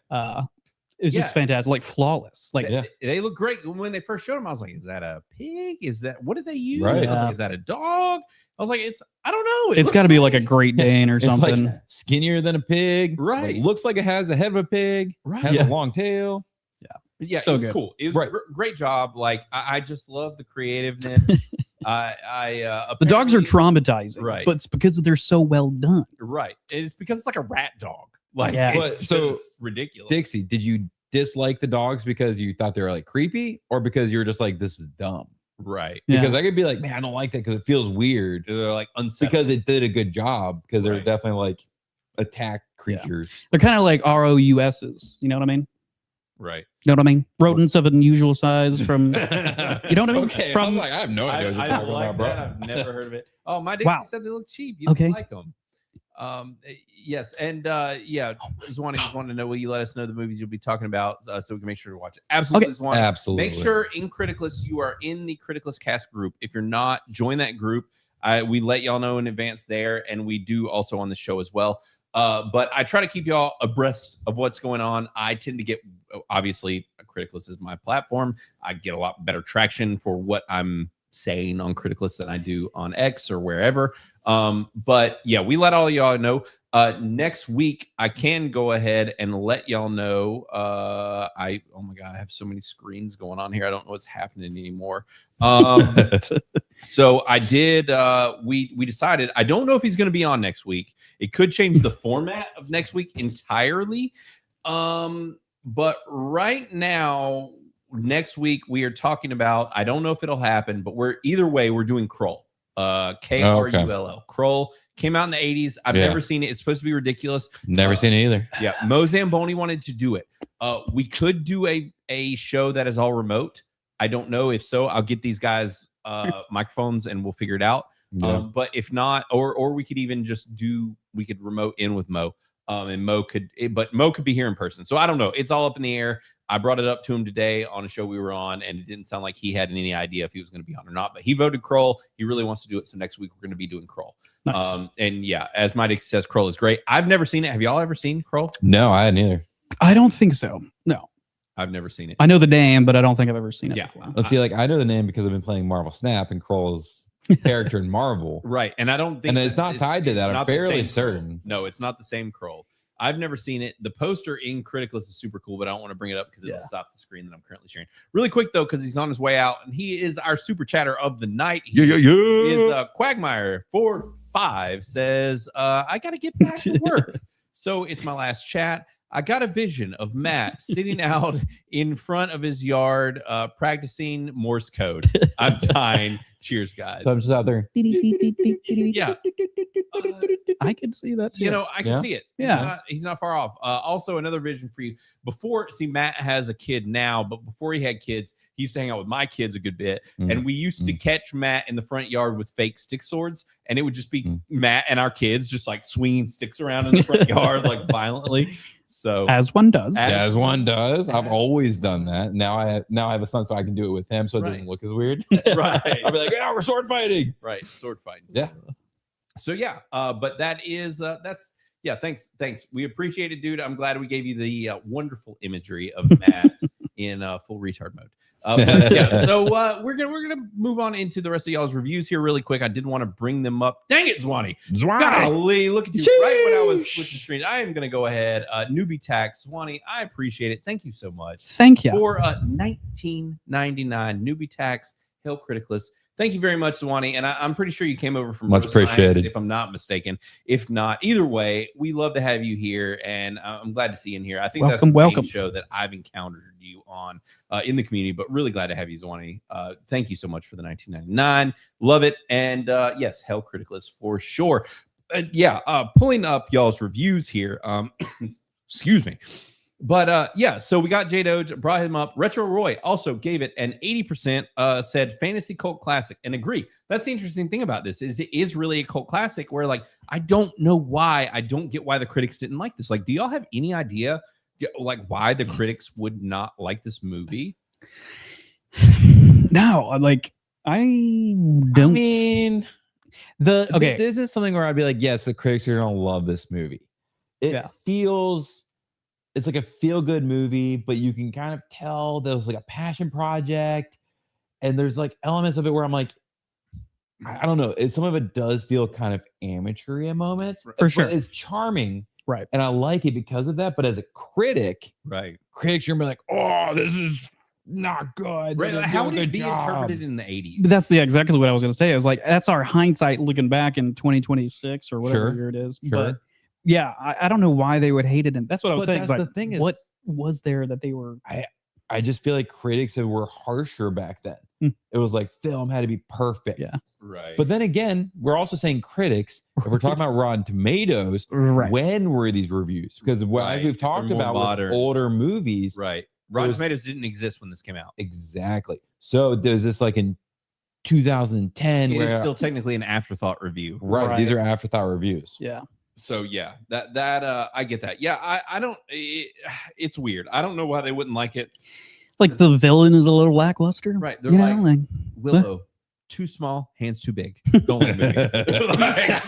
it's Yeah. just fantastic, like flawless. Like They look great. When they first showed them, I was like, is that a pig? Is that what did they use? Right. I was like, is that a dog? I was like, I don't know. It it's looks got to be like a Great Dane or It's something. like skinnier than a pig. Right. Like, looks like it has the head of a pig. Right. Has Yeah. a long tail. Yeah, So it was good. cool. It was Right. a great job. Like I just love the creativeness. The dogs are apparently- traumatizing, Right. but it's because they're so well done. Right. It's because it's like a rat dog. Like Yeah. But it's so, just ridiculous. Dixie, did you dislike the dogs because you thought they were like creepy, or because you were just like, this is dumb? Right. Yeah. Because I could be like, man, I don't like that because it feels weird. They're like unsettling. Because it did a good job. Because they're Right. definitely like attack creatures. They're kind of like ROUSs. You know what I mean? Right. You know what I mean? Rodents of unusual size from, you know what I mean? Okay, From, I was like, I have no idea what you're I talking don't like about, bro. that. I've never heard of it. Oh, my Dixie Wow. said they look cheap. You Okay. don't like them. Yes, and yeah, just wanted to know, will you let us know the movies you'll be talking about so we can make sure to watch it? Absolutely, Okay. Zwan. Absolutely. Make sure in Criticless you are in the Criticless cast group. If you're not, join that group. We let y'all know in advance there, and we do also on the show as well. But I try to keep y'all abreast of what's going on. I tend to get, obviously, Criticless is my platform. I get a lot better traction for what I'm saying on Criticless than I do on X or wherever. But yeah, we let all y'all know. Next week, I can go ahead and let y'all know. Oh my god, I have so many screens going on here. I don't know what's happening anymore. So I did. We decided. I don't know if he's going to be on next week. It could change the format of next week entirely. But right now, next week we are talking about. I don't know if it'll happen, but we're doing Krull. Krull. Krull came out in the 80s. I've Yeah. never seen it. It's supposed to be ridiculous. Never seen it either. Yeah, Mo Zamboni wanted to do it. We could do a show that is all remote. I don't know if so. I'll get these guys microphones and we'll figure it out. Yeah. But if not, or we could even just we could remote in with Mo. And Mo could be here in person. So I don't know. It's all up in the air. I brought it up to him today on a show we were on, and it didn't sound like he had any idea if he was going to be on or not. But he voted Krull. He really wants to do it. So next week we're going to be doing Krull. Nice. And yeah, as Mike says, Krull is great. I've never seen it. Have y'all ever seen Krull? No, I hadn't either. I don't think so. No. I've never seen it. I know the name, but I don't think I've ever seen it Yeah. before. Let's see, like I know the name because I've been playing Marvel Snap and Krull's character in Marvel. Right. And I don't think And it's not tied to that. I'm not the fairly same certain. Krull. No, it's not the same Krull. I've never seen it. The poster in Criticless is super cool, but I don't want to bring it up because it'll stop the screen that I'm currently sharing. Really quick though, because he's on his way out, and he is our super chatter of the night. He is Quagmire 45 says, I gotta get back to work. So it's my last chat. I got a vision of Matt sitting out in front of his yard practicing Morse code. I'm dying. Cheers, guys. So I'm just out there. Yeah. I could see that too. You know, I can see it. Yeah. He's not far off. Also, another vision for you. Matt has a kid now, but before he had kids, he used to hang out with my kids a good bit. And we used to catch Matt in the front yard with fake stick swords. And it would just be Matt and our kids just like swinging sticks around in the front yard, like violently. So as one does. As one does. I've always done that. Now I have a son, so I can do it with him, so it doesn't look as weird. Right. I'll be like, yeah, we're sword fighting. Right. Sword fighting. Yeah. So yeah, but that is that's Yeah, thanks. We appreciate it, dude. I'm glad we gave you the wonderful imagery of Matt in full retard mode. But yeah, so we're gonna move on into the rest of y'all's reviews here really quick. I did want to bring them up. Dang it, Zwanny! Golly, look at you! Right when I was switching screens, I am gonna go ahead. Newbie tax, Zwanny. I appreciate it. Thank you so much. Thank you for $19.99 newbie tax. Hail Criticless. Thank you very much, Zwanny. And I'm pretty sure you came over from much Rose appreciated, Science, if I'm not mistaken. If not, either way, we love to have you here, and I'm glad to see you in here. I think that's the main show that I've encountered you on in the community, but really glad to have you, Zwanny. Thank you so much for the $19.99. Love it. And yes, Hell Criticless for sure. Pulling up y'all's reviews here. Excuse me. But yeah, so we got J Doge, brought him up. Retro Roy also gave it an 80%, said fantasy cult classic, and agree. That's the interesting thing about this is it is really a cult classic where, like, I don't know why. I don't get why the critics didn't like this. Like, do y'all have any idea, like, why the critics would not like this movie? No, like, I don't. I mean, this isn't something where I'd be like, yes, the critics are going to love this movie. It feels... It's like a feel-good movie, but you can kind of tell there's like a passion project, and there's like elements of it where I'm like, I don't know. Some of it does feel kind of amateur at moments. For sure. It's charming. Right. And I like it because of that. But as a critic, critics are gonna be like, oh, this is not good. Right. How would it be interpreted in the 80s? But that's exactly what I was going to say. I was like, that's our hindsight looking back in 2026 or whatever year it is. But yeah, I don't know why they would hate it. And that's what I was saying. That's like, the thing is, what was there that they were? I just feel like critics were harsher back then. It was like film had to be perfect. Yeah. Right. But then again, we're also saying critics, if we're talking about Rotten Tomatoes, when were these reviews? Because what we've talked about with older movies. Right. Rotten Tomatoes didn't exist when this came out. Exactly. So there's this like in 2010. It is still technically an afterthought review. Right. These are afterthought reviews. Yeah. So yeah, that I get that. Yeah, I don't. It's weird. I don't know why they wouldn't like it. Like the villain is a little lackluster, right? They're like Willow, too small, hands too big. Don't let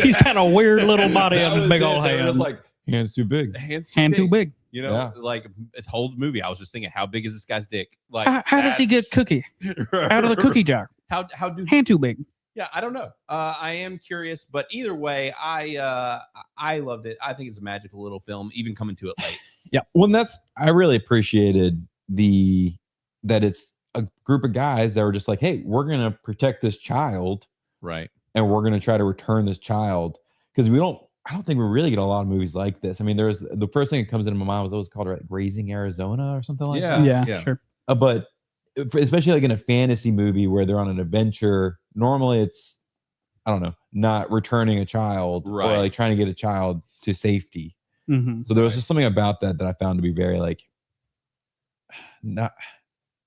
He's kind of weird little body and big old hands. Like hands too big. Hands too big. You know, like it's whole movie. I was just thinking, how big is this guy's dick? Like, how does he get cookie out of the cookie jar? How do hand too big? Yeah, I don't know. I am curious, but either way, I loved it. I think it's a magical little film, even coming to it late. Yeah, well, I really appreciated that it's a group of guys that were just like, hey, we're gonna protect this child, right? And we're gonna try to return this child because I don't think we really get a lot of movies like this. I mean, there's the first thing that comes into my mind was always called Raising Arizona or something like that. Yeah, sure. But especially like in a fantasy movie where they're on an adventure, normally it's, I don't know, not returning a child or like trying to get a child to safety. So there was just something about that I found to be very like, not.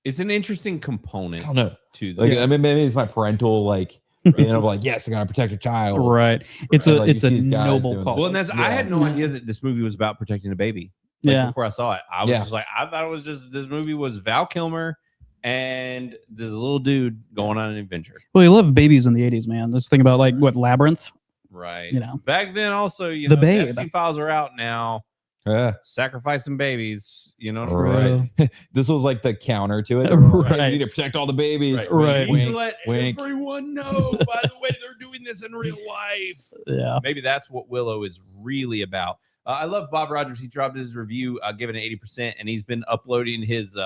It's an interesting component. I don't know. To like, I mean, maybe it's my parental like, being able like, yes, I gotta protect a child. Right. It's and, a noble cause. Well, and I had no idea that this movie was about protecting a baby. Like, before I saw it, I was just like, I thought it was just this movie was Val Kilmer and this little dude going on an adventure. Well, you love babies in the 80s, man. Let's think about like what Labyrinth. Right. You know. Back then also, you the know, babe. Epstein files are out now. Yeah. Sacrificing babies, you know. Right. This was like the counter to it. Right. Hey, you need to protect all the babies. Right. You need to let everyone know, by the way, they're doing this in real life. Yeah. Maybe that's what Willow is really about. I love Bob Rogers. He dropped his review, given it 80%, and he's been uploading his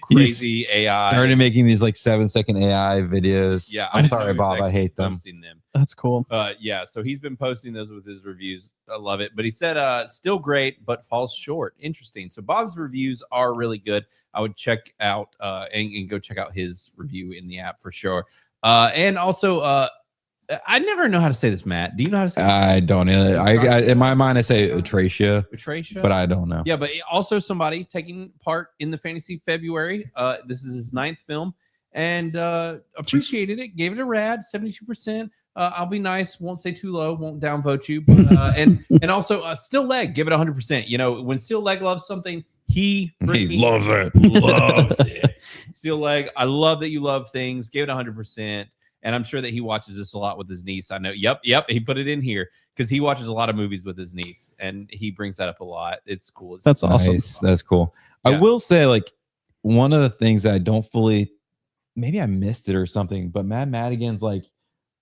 crazy AI. Started making these like 7-second AI videos. Yeah, I'm sorry, Bob. I hate them. That's cool. Yeah, so he's been posting those with his reviews. I love it. But he said, still great, but falls short. Interesting. So Bob's reviews are really good. I would check out and go check out his review in the app for sure. And also, I never know how to say this, Matt. Do you know how to say it? I don't. I in my mind, I say Atracia, but I don't know. Yeah, but also somebody taking part in the Fantasy February. This is his 9th film, and appreciated it. Gave it a rad, 72%. I'll be nice. Won't say too low. Won't downvote you. But, and also Still Leg. Give it 100%. You know, when Still Leg loves something, he loves it. Loves it. Still Leg. I love that you love things. Gave it 100%. And I'm sure that he watches this a lot with his niece. I know. Yep. He put it in here because he watches a lot of movies with his niece, and he brings that up a lot. It's cool. That's awesome. Nice. That's cool. Yeah. I will say, like, one of the things that I don't fully, maybe I missed it or something, but Mad Madigan's like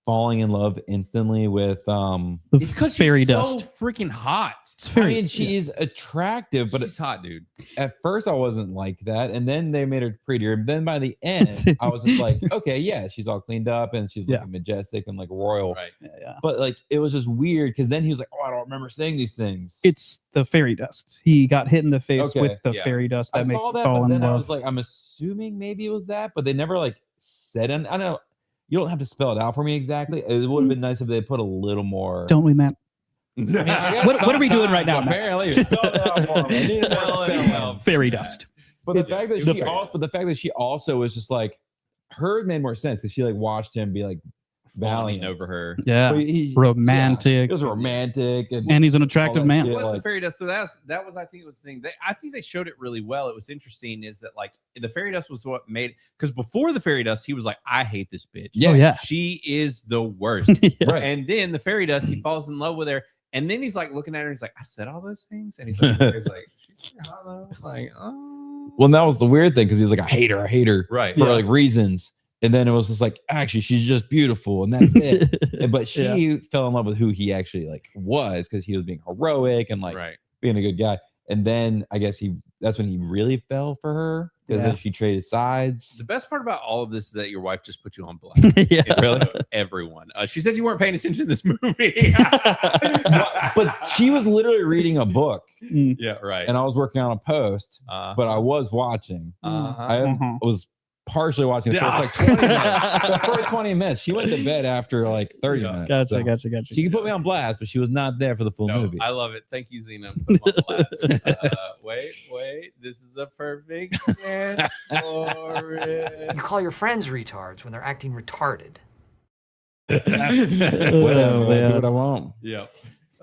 falling in love instantly with It's because fairy she's dust. so freaking hot. It's very. I mean, she's attractive, but She's hot, dude. at first I wasn't like that, and then they made her prettier. And then by the end, I was just like, okay, yeah, she's all cleaned up and she's looking majestic and like royal. Right. Yeah. But like, it was just weird because then he was like, oh, I don't remember saying these things. It's the fairy dust. He got hit in the face Okay. with the Yeah. fairy dust I that makes saw you that, fall but in then I love. was like, I'm assuming maybe it was that, but they never like said it. I know you don't have to spell it out for me exactly. It would have been nice if they put a little more. Don't we, Matt? I mean, I guess What are we doing right now, sometimes, Matt? apparently, spell it out for me. I need to spell it out. Fairy dust. But the It's fact that the she fairy also, the fact that she also was just like, her made more sense because she like watched him be like Falling valiant over her. Yeah. But he- Romantic. It was romantic, And he's an attractive all that man. shit, What's like- the fairy dust? So that was I think it was the thing. I think they showed it really well. It was interesting is that like the fairy dust was what made, because before the fairy dust he was like, I hate this bitch. Yeah. Oh, yeah. She is the worst. Right. And then the fairy dust, he falls in love with her, and then he's like looking at her and he's like, I said all those things, and he's like she's hollow. Like, oh, Well, and that was the weird thing because he was like, I hate her, right. for like reasons. And then it was just like, actually, she's just beautiful, and that's it. But she fell in love with who he actually like was because he was being heroic and like Right. being a good guy. And then I guess that's when he really fell for her because then she traded sides. The best part about all of this is that your wife just put you on blast. Yeah. Really? Everyone. She said you weren't paying attention to this movie. But she was literally reading a book, Yeah, right. and I was working on a post, but I was watching. I was partially watching the first like 20 minutes. The first 20 minutes. She went to bed after like 30 minutes. Gotcha. She could put me on blast, but she was not there for the full movie. I love it. Thank you, Zena. Put them on blast. Wait. This is a perfect chance for it. You call your friends retards when they're acting retarded. Whatever. I do what I want. Yeah.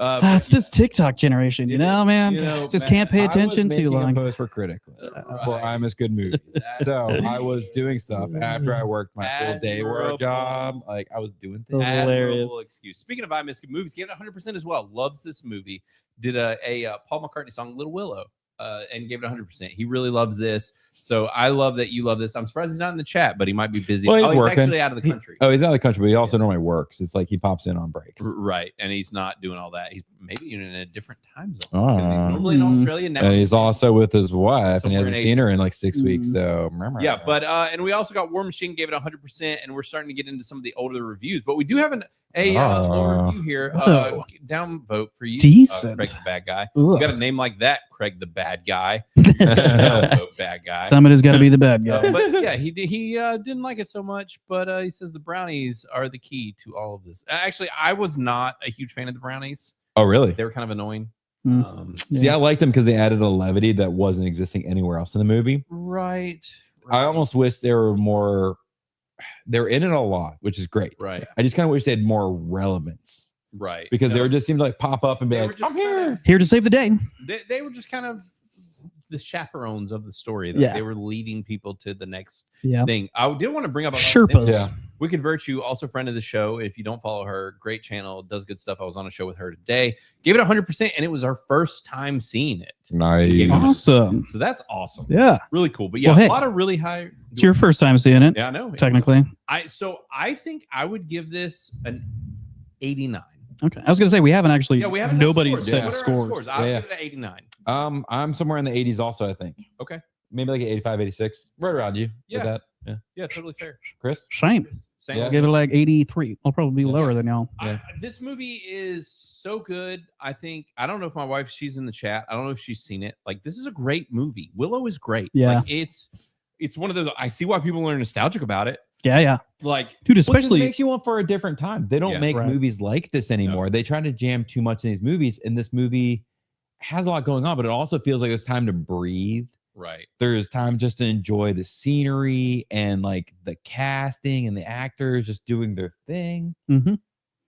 It's this TikTok generation, you know, man. Just can't pay attention too long. I was making a post for Criticless for I'm as good movies. So I was doing stuff after I worked my full day work job. Like I was doing things. Admirable excuse. Speaking of I Miss Good Movies, gave it 100% as well. Loves this movie. Did a Paul McCartney song, Little Willow, and gave it 100%. He really loves this. So I love that you love this. I'm surprised he's not in the chat, but he might be busy. Well, he's he's working. actually out of the country. He's out of the country, but he also normally works. It's like he pops in on breaks. Right. And he's not doing all that. He's maybe even in a different time zone. Because he's Oh. normally in Australia now. And he's also with his wife, and he Somewhere hasn't in seen her in like 6 weeks. So Yeah, but and we also got War Machine gave it 100%, and we're starting to get into some of the older reviews. But we do have a little review here. Whoa. Down vote for you, Decent. Craig the Bad Guy. Ugh. You got a name like that, Craig the Bad Guy. Down vote, bad guy. Somebody's got to be the bad guy. But yeah, he didn't like it so much, but he says the brownies are the key to all of this. Actually, I was not a huge fan of the brownies. Oh, really? They were kind of annoying. See, I liked them because they added a levity that wasn't existing anywhere else in the movie. Right. I almost wish there were more. They're in it a lot, which is great. Right. I just kind of wish they had more relevance. Right. Because they were just seemed to like pop up and be They were like, just I'm here. Here to save the day. They were just kind of the chaperones of the story. That They were leading people to the next thing. I did want to bring up Sherpas. Yeah. Wicked Virtue, also friend of the show. If you don't follow her, great channel, does good stuff. I was on a show with her today. Gave it 100%, and it was our first time seeing it. Nice. Awesome. So that's awesome. Yeah. Really cool. But yeah, Well, hey, a lot of really high. It's your first time seeing it. Yeah, I know. Technically. I think I would give this an 89. Okay. I was going to say, we haven't actually. Yeah, we haven't. Nobody scored. said What are our scores. I'll Yeah. give it an 89. I'm somewhere in the 80s also, I think. Okay. Maybe like an 85, 86. Right around you. Yeah. With that. Yeah. Yeah, totally fair. Chris? Same. Same. I'll give it like 83. I'll probably be lower than y'all. This movie is so good. I don't know if my wife, she's in the chat. I don't know if she's seen it. Like, this is a great movie. Willow is great. Yeah. Like, it's one of those, I see why people are nostalgic about it. Yeah. Like, dude, Well, especially it makes you want for a different time. They don't make movies like this anymore. They try to jam too much in these movies, and this movie has a lot going on, but it also feels like it's time to breathe. Right. There's time just to enjoy the scenery and like the casting and the actors just doing their thing. Mm-hmm.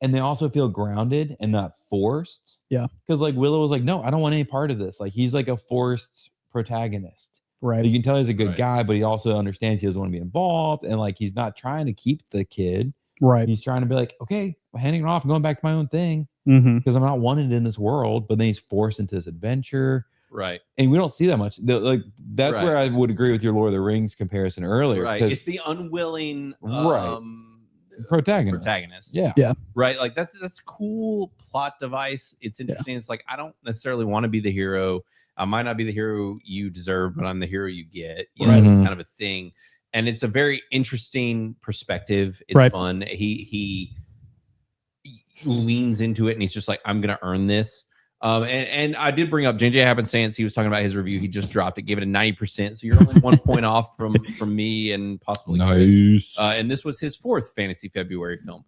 And they also feel grounded and not forced. Yeah. Because like Willow was like, no, I don't want any part of this. Like he's like a forced protagonist. Right. You can tell he's a good guy, but he also understands he doesn't want to be involved. And like he's not trying to keep the kid. Right. He's trying to be like, okay, I'm handing it off and going back to my own thing Mhm. because I'm not wanted in this world. But then he's forced into this adventure. Right. And we don't see that much. That's Right. where I would agree with your Lord of the Rings comparison earlier. Right. 'cause- It's the unwilling protagonist. protagonist. Yeah. Yeah. Right. Like that's cool plot device. It's interesting. It's like I don't necessarily want to be the hero. I might not be the hero you deserve, but I'm the hero you get. You know, Mhm. kind of a thing. And it's a very interesting perspective. It's Right. fun. He leans into it and he's just like, I'm gonna earn this. And I did bring up JJ Happenstance. He was talking about his review. He just dropped it, gave it a 90%. So you're only 1 point off from me and possibly Chris. Nice. And this was his 4th Fantasy February film.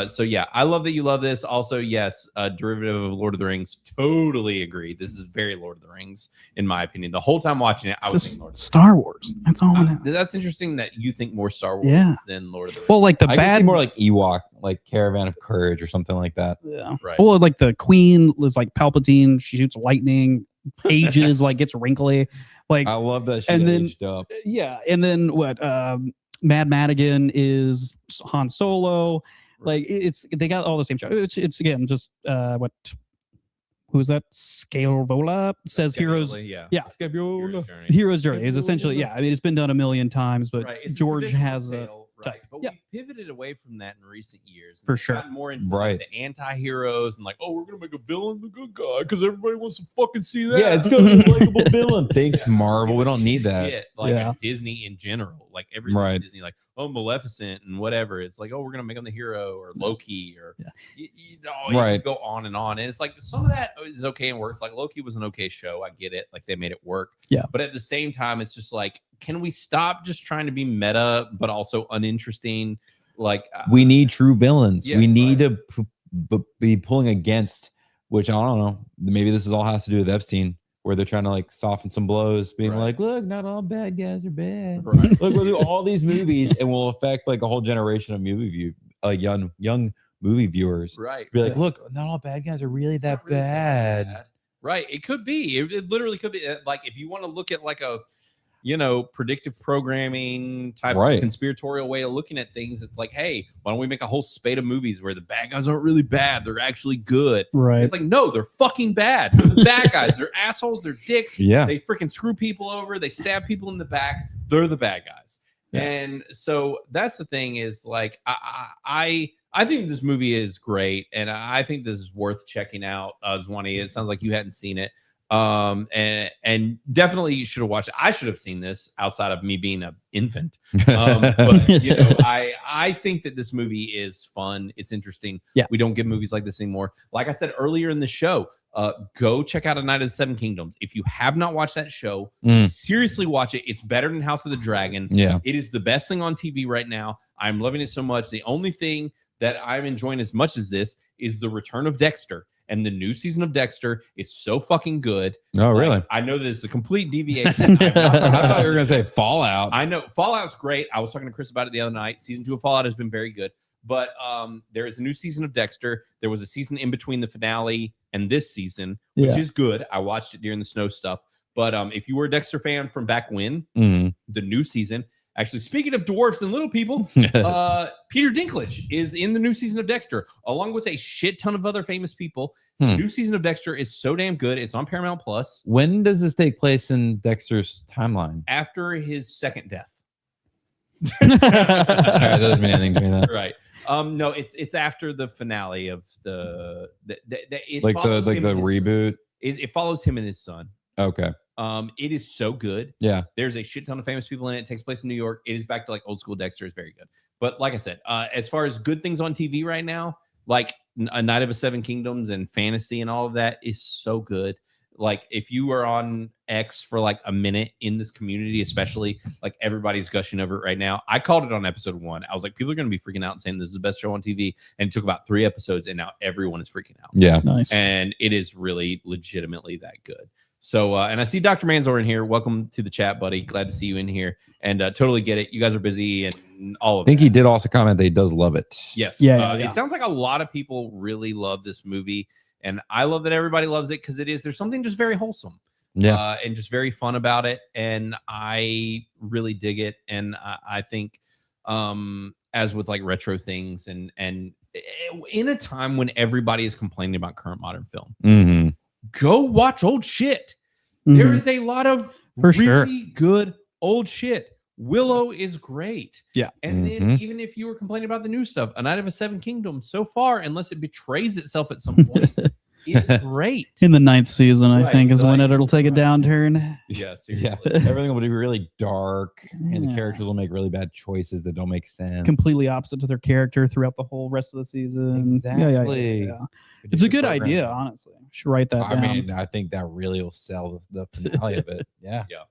So yeah, I love that you love this. Also, yes, derivative of Lord of the Rings. Totally agree. This is very Lord of the Rings, in my opinion. The whole time watching it, I was thinking Lord of the Star Wars. That's all. Rings. That's interesting that you think more Star Wars Yeah. than Lord of the Rings. Well, like the I can see bad. more like Ewok, like Caravan of Courage or something like that. Yeah. Right. Well, like the Queen is like Palpatine. She shoots lightning, ages, like gets wrinkly. Like I love that she and then aged up. yeah, and then what? Mad Madigan is Han Solo. Like they got all the same show. It's again just what? Who is that? Scalevola says heroes. Yeah. Yeah. Hero's Journey is essentially I mean it's been done a million times, but Right. It's a George traditional has a tale, right? But yeah. we pivoted away from that in recent years. For We've sure. gotten more into Right. the anti-heroes and like, oh, we're gonna make a villain the good guy because everybody wants to fucking see that. Yeah, it's gonna be a likable villain. Thanks, Marvel. We don't need that. Shit, like Yeah. Disney in general, like everything Right. Disney, like Maleficent and whatever. It's like, oh, we're gonna make him the hero or Loki or you can Right. go on, and it's like some of that is okay and works. Like Loki was an okay show, I get it. Like they made it work. Yeah. But at the same time, it's just like, can we stop just trying to be meta but also uninteresting? Like We need true villains. Yeah, we need to be pulling against, which I don't know. Maybe this is all has to do with Epstein, where they're trying to like soften some blows, being Right. like, look, not all bad guys are bad. Right. Look, we'll do all these movies and we'll affect like a whole generation of young movie viewers. Right. Be like, look, not all bad guys are really that not really that bad. Right. It could be. It literally could be. Like if you want to look at like a, predictive programming type Right. of conspiratorial way of looking at things, it's like, hey, why don't we make a whole spate of movies where the bad guys aren't really bad? They're actually good. Right. It's like, no, they're fucking bad. They're the bad guys. They're assholes. They're dicks. Yeah. They freaking screw people over. They stab people in the back. They're the bad guys. Yeah. And so that's the thing is like, I think this movie is great. And I think this is worth checking out. Zwani, it sounds like you hadn't seen it. And definitely you should have watched it. I should have seen this outside of me being an infant. But I think that this movie is fun. It's interesting. Yeah. We don't get movies like this anymore. Like I said earlier in the show, go check out A Night of the Seven Kingdoms. If you have not watched that show, seriously watch it. It's better than House of the Dragon. Yeah. It is the best thing on TV right now. I'm loving it so much. The only thing that I'm enjoying as much as this is the return of Dexter. And the new season of Dexter is so fucking good. Oh, really? I know this is a complete deviation. I thought you were gonna say Fallout. I know Fallout's great. I was talking to Chris about it the other night. Season 2 of Fallout has been very good. But there is a new season of Dexter. There was a season in between the finale and this season, which is good. I watched it during the snow stuff. But if you were a Dexter fan from back when, the new season, actually, speaking of dwarfs and little people, Peter Dinklage is in the new season of Dexter, along with a shit ton of other famous people. The new season of Dexter is so damn good. It's on Paramount Plus. When does this take place in Dexter's timeline? After his second death. All right, that doesn't mean anything to me. Then. Right. No, it's after the finale of the reboot. It follows him and his son. Okay. It is so good. Yeah. There's a shit ton of famous people in it. It takes place in New York. It is back to like old school Dexter. It's very good. But like I said, as far as good things on TV right now, like A Night of the Seven Kingdoms and fantasy and all of that is so good. Like if you are on X for like a minute in this community, especially, like everybody's gushing over it right now. I called it on episode 1. I was like, people are going to be freaking out and saying this is the best show on TV. And it took about 3 episodes and now everyone is freaking out. Yeah. Nice. And it is really legitimately that good. So, and I see Dr. Manzor in here. Welcome to the chat, buddy. Glad to see you in here. And totally get it. You guys are busy and all of I think that. he did also comment that he does love it. Yes. Yeah. It sounds like a lot of people really love this movie. And I love that everybody loves it because there's something just very wholesome. Yeah. And just very fun about it. And I really dig it. And I think as with like retro things and in a time when everybody is complaining about current modern film, go watch old shit. There is a lot of really good old shit. Willow is great. Yeah. And then even if you were complaining about the new stuff, A Night of the Seven Kingdoms, so far, unless it betrays itself at some point, is great. In the 9th season, I think, is when it'll take a downturn. Yeah, seriously. Everything will be really dark, and the characters will make really bad choices that don't make sense. Completely opposite to their character throughout the whole rest of the season. Exactly. Yeah. It's a good idea, honestly. Should write that down. I mean, I think that really will sell the finale of it. Yeah. Yeah.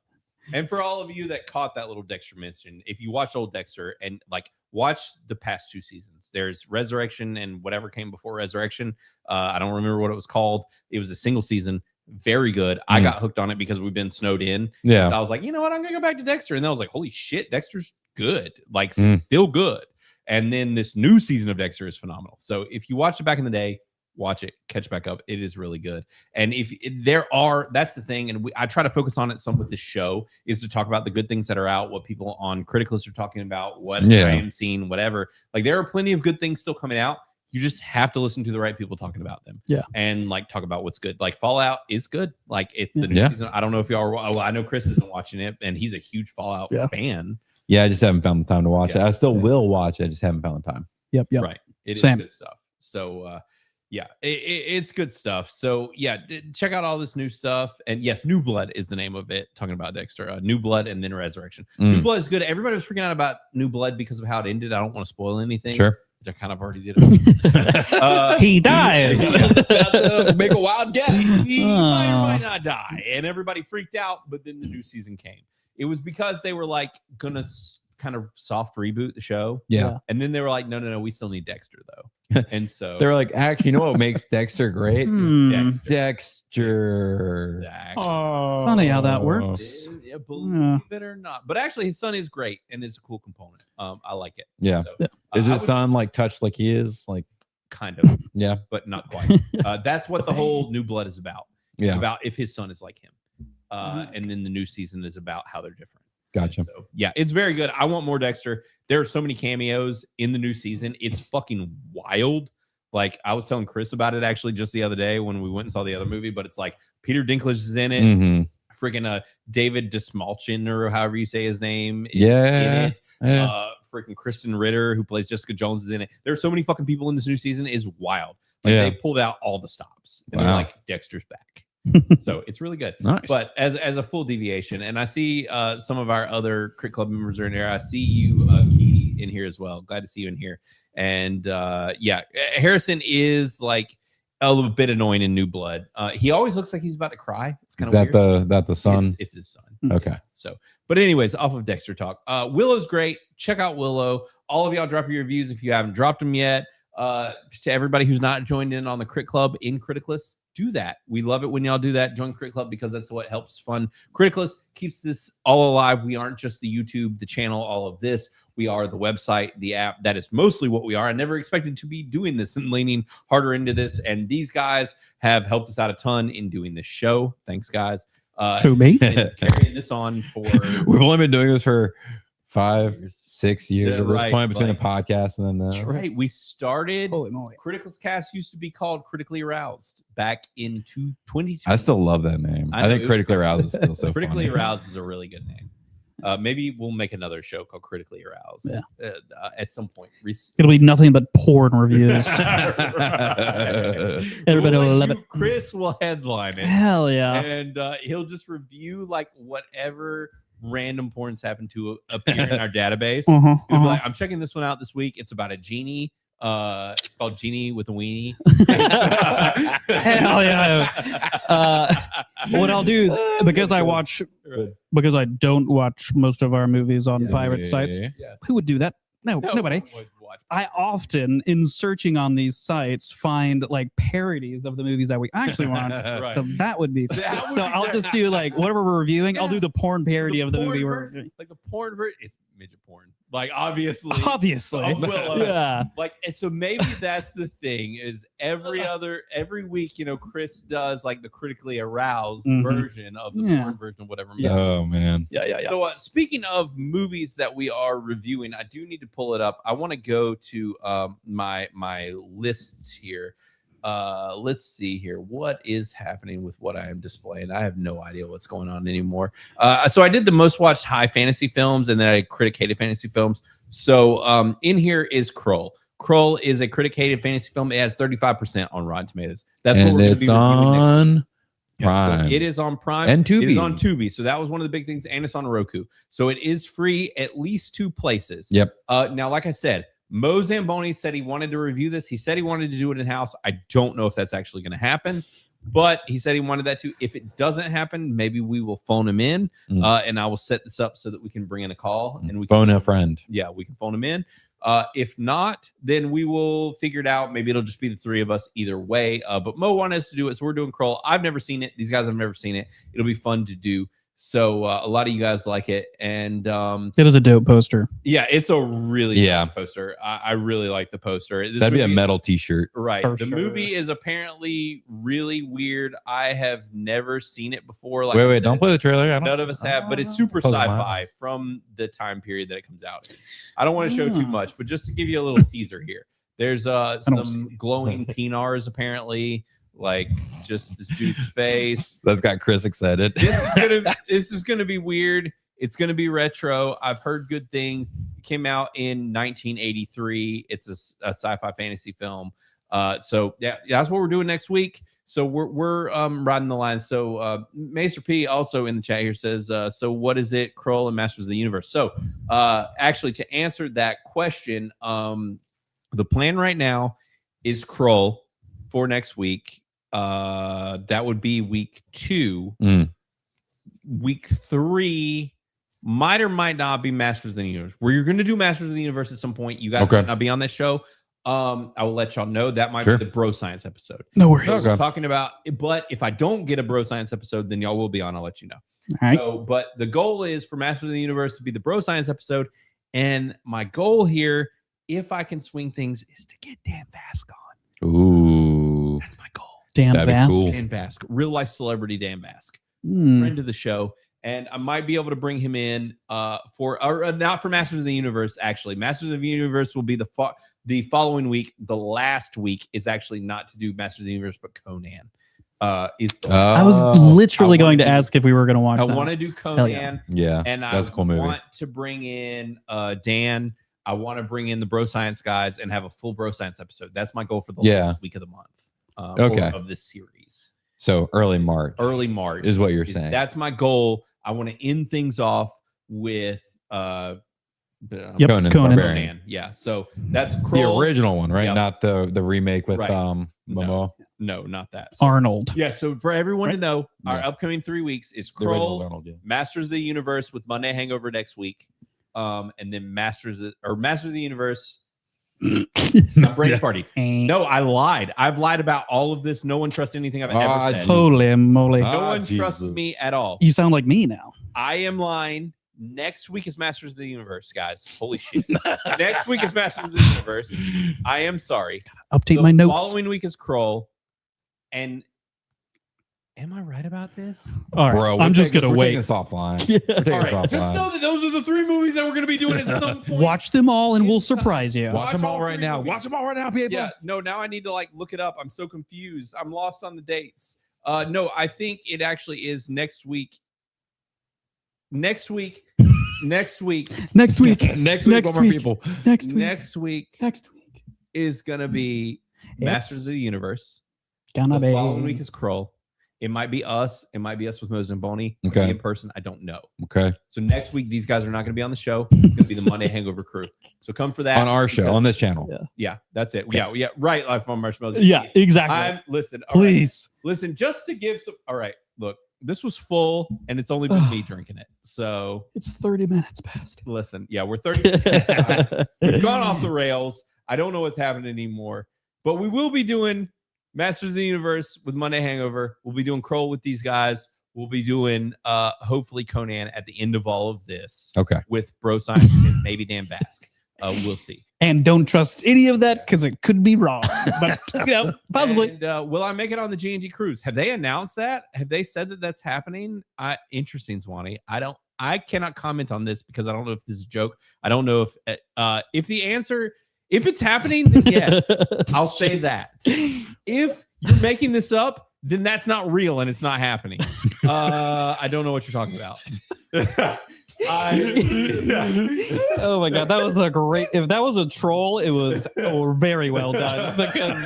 And for all of you that caught that little Dexter mention, if you watch old Dexter and like watch the past 2 seasons, there's Resurrection and whatever came before Resurrection. I don't remember what it was called. It was a single season. Very good. I got hooked on it because we've been snowed in. Yeah. So I was like, you know what? I'm going to go back to Dexter. And then I was like, holy shit, Dexter's good. Like still good. And then this new season of Dexter is phenomenal. So if you watched it back in the day, watch it, catch back up. It is really good. And if there are, that's the thing. And I try to focus on it some with this show is to talk about the good things that are out, what people on Criticless are talking about, what I am seeing, whatever. Like there are plenty of good things still coming out. You just have to listen to the right people talking about them. Yeah. And like talk about what's good. Like Fallout is good. Like it's the new season. I don't know if y'all are, well, I know Chris isn't watching it and he's a huge Fallout fan. Yeah, I just haven't found the time to watch it. I still will watch it. I just haven't found the time. Yep. Right. It is good stuff. So, yeah, it's good stuff. So yeah, check out all this new stuff. And yes, New Blood is the name of it. Talking about Dexter, New Blood and then Resurrection. New Blood is good. Everybody was freaking out about New Blood because of how it ended. I don't want to spoil anything. Sure. I kind of already did it. He dies. Make a wild guess. He might or might not die. And everybody freaked out, but then the new season came. It was because they were like gonna kind of soft reboot the show. Yeah. And then they were like, no, we still need Dexter though. And so they're like, actually, you know what makes Dexter great? Dexter. Funny how that works. Yeah, believe it or not. But actually his son is great and it's a cool component. I like it. Yeah. So, is his son like touched like he is? Like kind of. Yeah. But not quite. That's what the whole New Blood is about. Yeah. It's about if his son is like him. And then the new season is about how they're different. Gotcha. So, yeah, it's very good. I want more Dexter. There are so many cameos in the new season. It's fucking wild. Like I was telling Chris about it actually just the other day when we went and saw the other movie, but it's like Peter Dinklage is in it. Freaking David Desmalchin or however you say his name is in it. Freaking Kristen Ritter who plays Jessica Jones is in it. There are so many fucking people in this new season. Is wild. Like they pulled out all the stops and they're like Dexter's back. So it's really good. Nice. But as a full deviation, and I see some of our other Crit Club members are in there. I see you, Key, in here as well. Glad to see you in here. And yeah, Harrison is like a little bit annoying in New Blood. He always looks like he's about to cry. It's kind of weird. That the son? It's his son. Okay. Yeah, so, but anyways, off of Dexter talk. Willow's great. Check out Willow. All of y'all drop your reviews if you haven't dropped them yet. To everybody who's not joined in on the Crit Club in Criticless, do that. We love it when y'all do that. Join Crit Club because that's what helps fund Criticless, keeps this all alive. We aren't just the YouTube, the channel, all of this. We are the website, the app. That is mostly what we are. I never expected to be doing this and leaning harder into this. And these guys have helped us out a ton in doing this show. Thanks, guys. To me. Carrying this on for... We've only been doing this for 5-6 years at this right, point between like- the podcast and then the... That's right. We started... Holy moly. Criticless Cast used to be called Critically Aroused back in 2022. I still love that name. I know, think it was Critically great. Aroused is still so Critically funny. Aroused is a really good name. Maybe we'll make another show called Critically Aroused at some point. It'll be nothing but porn reviews. Everybody will love it. Chris will headline it. Hell yeah. And he'll just review like whatever random porns happen to appear in our database. He'll be like, I'm checking this one out this week. It's about a genie. It's called Genie with a Weenie. Hell yeah. What I'll do is because I don't watch most of our movies on pirate sites. Yeah. Who would do that? No, nobody. watch. I often, in searching on these sites, find like parodies of the movies that we actually want. Right. So that would be. That would So be I'll just do like whatever we're reviewing. I'll do the porn parody of the porn movie we're version, reviewing. like the porn version. It's midget porn. Like obviously. Obviously. Willow. Yeah. Like, and so maybe that's the thing is every week, you know, Chris does like the critically aroused version of the porn version of whatever movie. Oh man. Yeah. So speaking of movies that we are reviewing, I do need to pull it up. I want to go to my lists here. Let's see here. What is happening with what I am displaying? I have no idea what's going on anymore. So I did the most watched high fantasy films, and then I criticated fantasy films. So in here is Krull. Krull is a criticated fantasy film. It has 35% on Rotten Tomatoes. That's what and we're going to it's be reviewing next week. on Prime. So it is on Prime and Tubi. It is on Tubi. So that was one of the big things, and it's on Roku. So it is free at least 2 places. Yep. Now, like I said, Mo Zamboni said he wanted to review this. He said he wanted to do it in-house. I don't know if that's actually going to happen, but he said he wanted that too. If it doesn't happen, maybe we will phone him in, and I will set this up so that we can bring in a call and we phone can a friend. Yeah, we can phone him in. If not, then we will figure it out. Maybe it'll just be the 3 of us either way. But Mo wanted us to do it, so we're doing Krull. I've never seen it. These guys have never seen it. It'll be fun to do. So a lot of you guys like it, and it is a dope poster. Yeah, it's a really good poster. I really like the poster. This That'd be a movie- metal T-shirt, Right. For The sure. movie is apparently really weird. I have never seen it before. Like wait, don't play the trailer. I don't, None of us have, but it's super Close my sci-fi eyes. from the time period that it comes out in. I don't want to show too much, but just to give you a little teaser here. There's some glowing penars apparently, like just this dude's face. That's got Chris excited. This is gonna be weird. It's gonna be retro. I've heard good things. It came out in 1983. It's a sci-fi fantasy film. So yeah, that's what we're doing next week. So we're riding the line. So Maester P also in the chat here says, so what is it, Krull and Masters of the Universe? So actually, to answer that question, the plan right now is Krull for next week. That would be week 2. Week 3 might or might not be Masters of the Universe. Where you're going to do Masters of the Universe at some point. You guys might not be on this show. I will let y'all know. That might be the Bro Science episode. No worries. So we're talking about, but if I don't get a Bro Science episode, then y'all will be on. I'll let you know. All right. So, but the goal is for Masters of the Universe to be the Bro Science episode. And my goal here, if I can swing things, is to get Dan Vask on. Ooh. That's my goal. Dan That'd be Vask. cool. Dan Vask, real life celebrity Dan Vask, Hmm. friend of the show, and I might be able to bring him in for not for Masters of the Universe. Actually, Masters of the Universe will be the following week. The last week is actually not to do Masters of the Universe, but Conan. I was literally going to ask if we were going to watch. I that. want to do Hell Conan. Yeah, and that's I a cool movie. want to bring in Dan. I want to bring in the Bro Science guys and have a full Bro Science episode. That's my goal for the last week of the month. Of this series. So early March. Early March is what you're saying. That's my goal. I want to end things off with Conan. Yeah. So that's The Krull. original one, right? Yep. Not the remake with Right. Momo. No, not that. So, Arnold. yeah. So for everyone to know, our Yeah. upcoming 3 weeks is The original Krull, Arnold, yeah. Masters of the Universe with Monday Hangover next week, and then Masters of the Universe. Brain party. No, I lied. I've lied about all of this. No one trusts anything I've ever said. Holy moly. No one trusts me at all. You sound like me now. I am lying. Next week is Masters of the Universe, guys. Holy shit. Next week is Masters of the Universe. I am sorry. Update my notes. Following week is Krull. And am I right about this? All right. Bro, I'm just going to wait. We're taking this offline. Yeah. We're taking All this right. Just offline. know that those are the 3 movies that we're going to be doing at some point. Watch them all and we'll surprise you. Watch them all all right 3 now. movies. Watch them all right now, people. Yeah, no, now I need to look it up. I'm so confused. I'm lost on the dates. No, I think it actually is next week. Next week. Next week. Next week, Next one more week. people. Next week. Next week Next week. is gonna be Masters of the Universe. Gonna The be. following week is Krull. It might be us. It might be us with Moses and Boney. It might Okay. be in person. I don't know. Okay. So next week, these guys are not going to be on the show. It's going to be the Monday Hangover crew. So come for that On our show, on this channel. Yeah, that's it. Yeah, right. Live on Marshmallows. Yeah, exactly. Listen, all right. Please. Listen, just to give some. All right, look, this was full, and it's only been me drinking it. So it's 30 minutes past. Listen, yeah, we're 30 minutes past. We've gone off the rails. I don't know what's happening anymore, but we will be doing Masters of the Universe with Monday Hangover. We'll be doing Kroll with these guys. We'll be doing hopefully Conan at the end of all of this. Okay. With Bro Science and maybe Dan Bask. We'll see. And don't trust any of that because it could be wrong. But possibly. And, will I make it on the G&G cruise? Have they announced that? Have they said that that's happening? Interesting, Swanee. I cannot comment on this because I don't know if this is a joke. I don't know if the answer, if it's happening, then yes, I'll say that. If you're making this up, then that's not real and it's not happening. I don't know what you're talking about. Oh my god, that was a great. If that was a troll, it was very well done. Because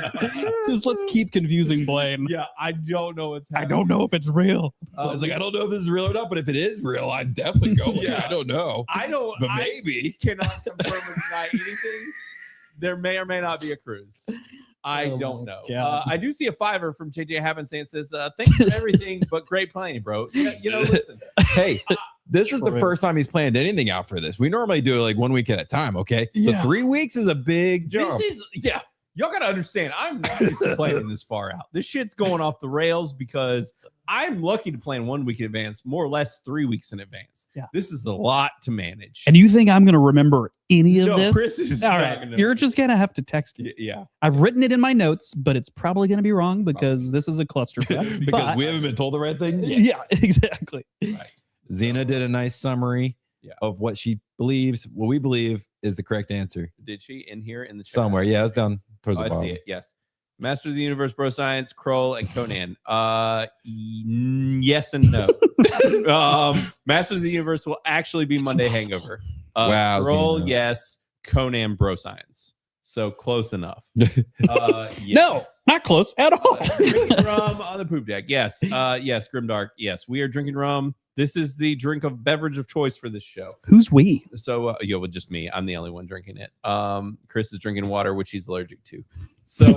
just let's keep confusing Blaine. Yeah, I don't know what's happening. I don't know if it's real. I was like, I don't know if this is real or not, but if it is real, I'd definitely go with it. I don't know. But maybe. I cannot confirm or deny anything. There may or may not be a cruise. I don't know. I do see a $5 from JJ Havin saying, says, thanks for everything, but great planning, bro. Listen. Hey, this is the first time he's planned anything out for this. We normally do it like 1 week at a time, okay? So 3 weeks is a big jump. Y'all got to understand, I'm not used to planning this far out. This shit's going off the rails because I'm lucky to plan 1 week in advance, more or less 3 weeks in advance. Yeah. This is a lot to manage. And you think I'm going to remember any of this? Chris is all not right. gonna You're just going to have to text me. Yeah. I've written it in my notes, but it's probably going to be wrong because this is a clusterfuck. Because we haven't been told the right thing yet. Yeah, exactly. Right. Xena did a nice summary of what she believes, what we believe is the correct answer. Did she in here in the chat? Somewhere. Yeah, it's down towards the I bottom. see it. Yes. Master of the Universe, Bro Science, Kroll, and Conan. Yes and no. Master of the Universe will actually be Monday Hangover. Wow, Kroll, Xena. Yes. Conan, Bro Science. So close enough. Yes. No, not close at all. Drinking rum on the poop deck. Yes. Yes. Grimdark. Yes. We are drinking rum. This is the beverage of choice for this show. Who's we? So, well, just me. I'm the only one drinking it. Chris is drinking water, which he's allergic to. So,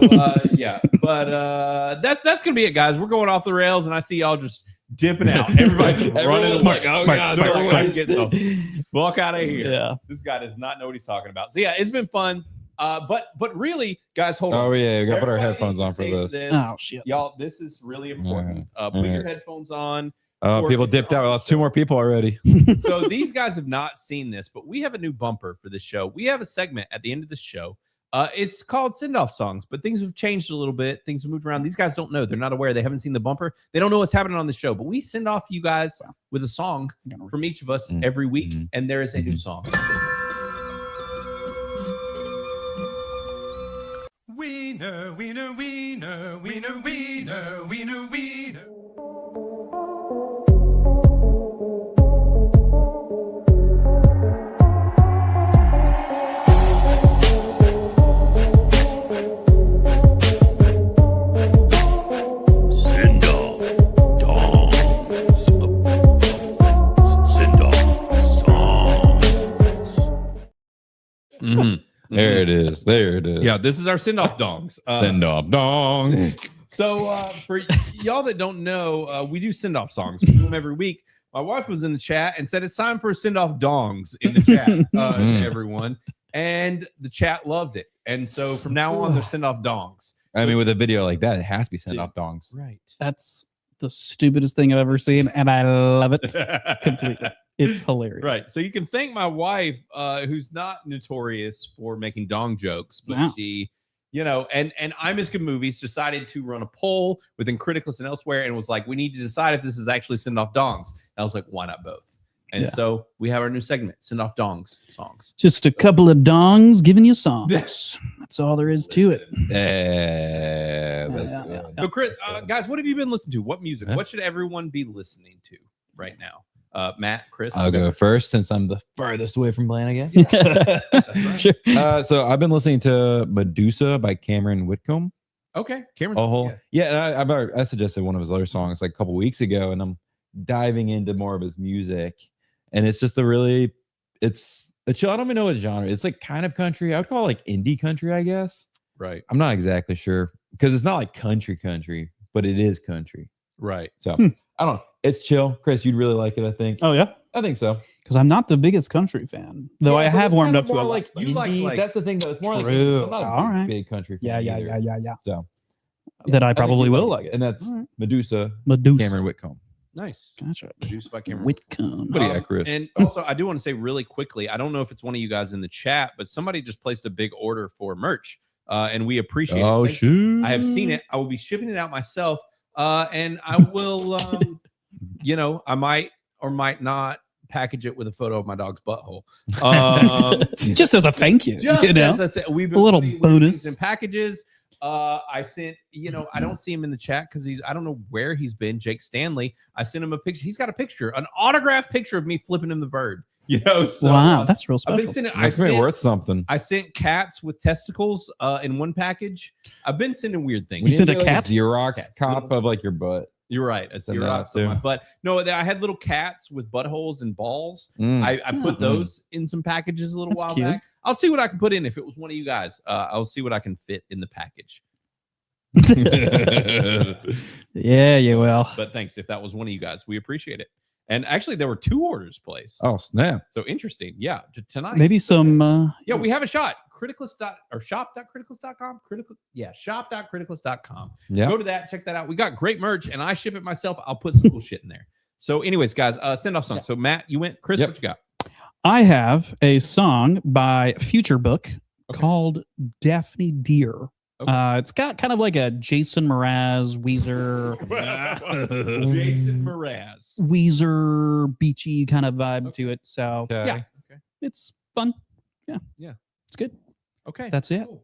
yeah. But that's gonna be it, guys. We're going off the rails, and I see y'all just dipping out. Everybody running smart. Walk out of here. Yeah. This guy does not know what he's talking about. So, yeah, it's been fun. But really, guys, hold on. Oh, yeah. We got to put our Everybody headphones on needs for to this. save Oh, shit. Y'all, this is really important. Put All your right. headphones on. People dipped out. We lost 2 more people already. So these guys have not seen this, but we have a new bumper for this show. We have a segment at the end of the show. It's called Send-Off Songs, but things have changed a little bit. Things have moved around. These guys don't know. They're not aware. They haven't seen the bumper. They don't know what's happening on the show, but we send off you guys with a song from each of us every week, and there is a new song. Wiener, wiener, wiener, wiener, wiener, wiener, wiener. There it is. There it is. Yeah, this is our send-off dongs. Send-off dongs. So for y'all that don't know, we do send-off songs. We do them every week. My wife was in the chat and said it's time for send-off dongs in the chat to everyone. And the chat loved it. And so from now on, they're send-off dongs. I mean, with a video like that, it has to be send-off dongs. Right. That's the stupidest thing I've ever seen, and I love it completely. It's hilarious. Right. So you can thank my wife, who's not notorious for making dong jokes, but Wow. she, and I'm As Good Movies decided to run a poll within Criticless and elsewhere and was like, we need to decide if this is actually send off dongs. And I was like, why not both? And so we have our new segment, Send Off Dongs songs. Just a couple of dongs giving you songs. That's all there is to it. That's good. So Chris, guys, what have you been listening to? What music? What should everyone be listening to right now? Matt, Chris? I'll go first since I'm the farthest away from Blaine again. Right. So I've been listening to Medusa by Cameron Whitcomb. Okay. Cameron. And I suggested one of his other songs like a couple weeks ago, and I'm diving into more of his music. And it's just it's a chill. I don't even know what genre. It's like kind of country. I would call it like indie country, I guess. Right. I'm not exactly sure because it's not like country, but it is country. Right. So I don't know. It's chill. Chris, you'd really like it, I think. Oh yeah, I think so. Because I'm not the biggest country fan, though. I but have it's warmed kind up of to more a like lot. you like that's the thing though. It's more like I'm not a big country fan. Yeah. So That I think probably you'd will like it. And that's Medusa. Medusa. Cameron Whitcomb. Nice. Gotcha. Produced by Cameron Whitcomb. What do you got, Chris? And also, I do want to say really quickly, I don't know if it's one of you guys in the chat, but somebody just placed a big order for merch, and we appreciate it. Oh, shoot. I have seen it. I will be shipping it out myself, and I will, I might or might not package it with a photo of my dog's butthole. Just as a thank you. We've been a little putting bonus things in packages. I sent, I don't see him in the chat because I don't know where he's been. Jake Stanley. I sent him a picture. He's got a picture, an autographed picture of me flipping him the bird. So, wow, that's real special. I've been sending. That's worth something. I sent cats with testicles in one package. I've been sending weird things. You sent a cat? Xerox cop of like your butt. You're right. A Xerox of my butt. No, I had little cats with buttholes and balls. I put those in some packages a little while back. I'll see what I can put in. If it was one of you guys, I'll see what I can fit in the package. Yeah, you will. But thanks. If that was one of you guys, we appreciate it. And actually, there were 2 orders placed. Oh, snap. So interesting. Yeah. Tonight. Maybe some. Yeah, we have a shot. Criticless shop.criticless.com. Shop.criticless.com. Yeah. Go to that. Check that out. We got great merch, and I ship it myself. I'll put some cool shit in there. So, anyways, guys, send off songs. So, Matt, you went. Chris, what you got? I have a song by Future Book called Daphne Deer. It's got kind of like a Jason Mraz, Weezer, Jason Mraz, Weezer, beachy kind of vibe to it. So yeah, it's fun. Yeah, it's good. Okay, that's it. Cool.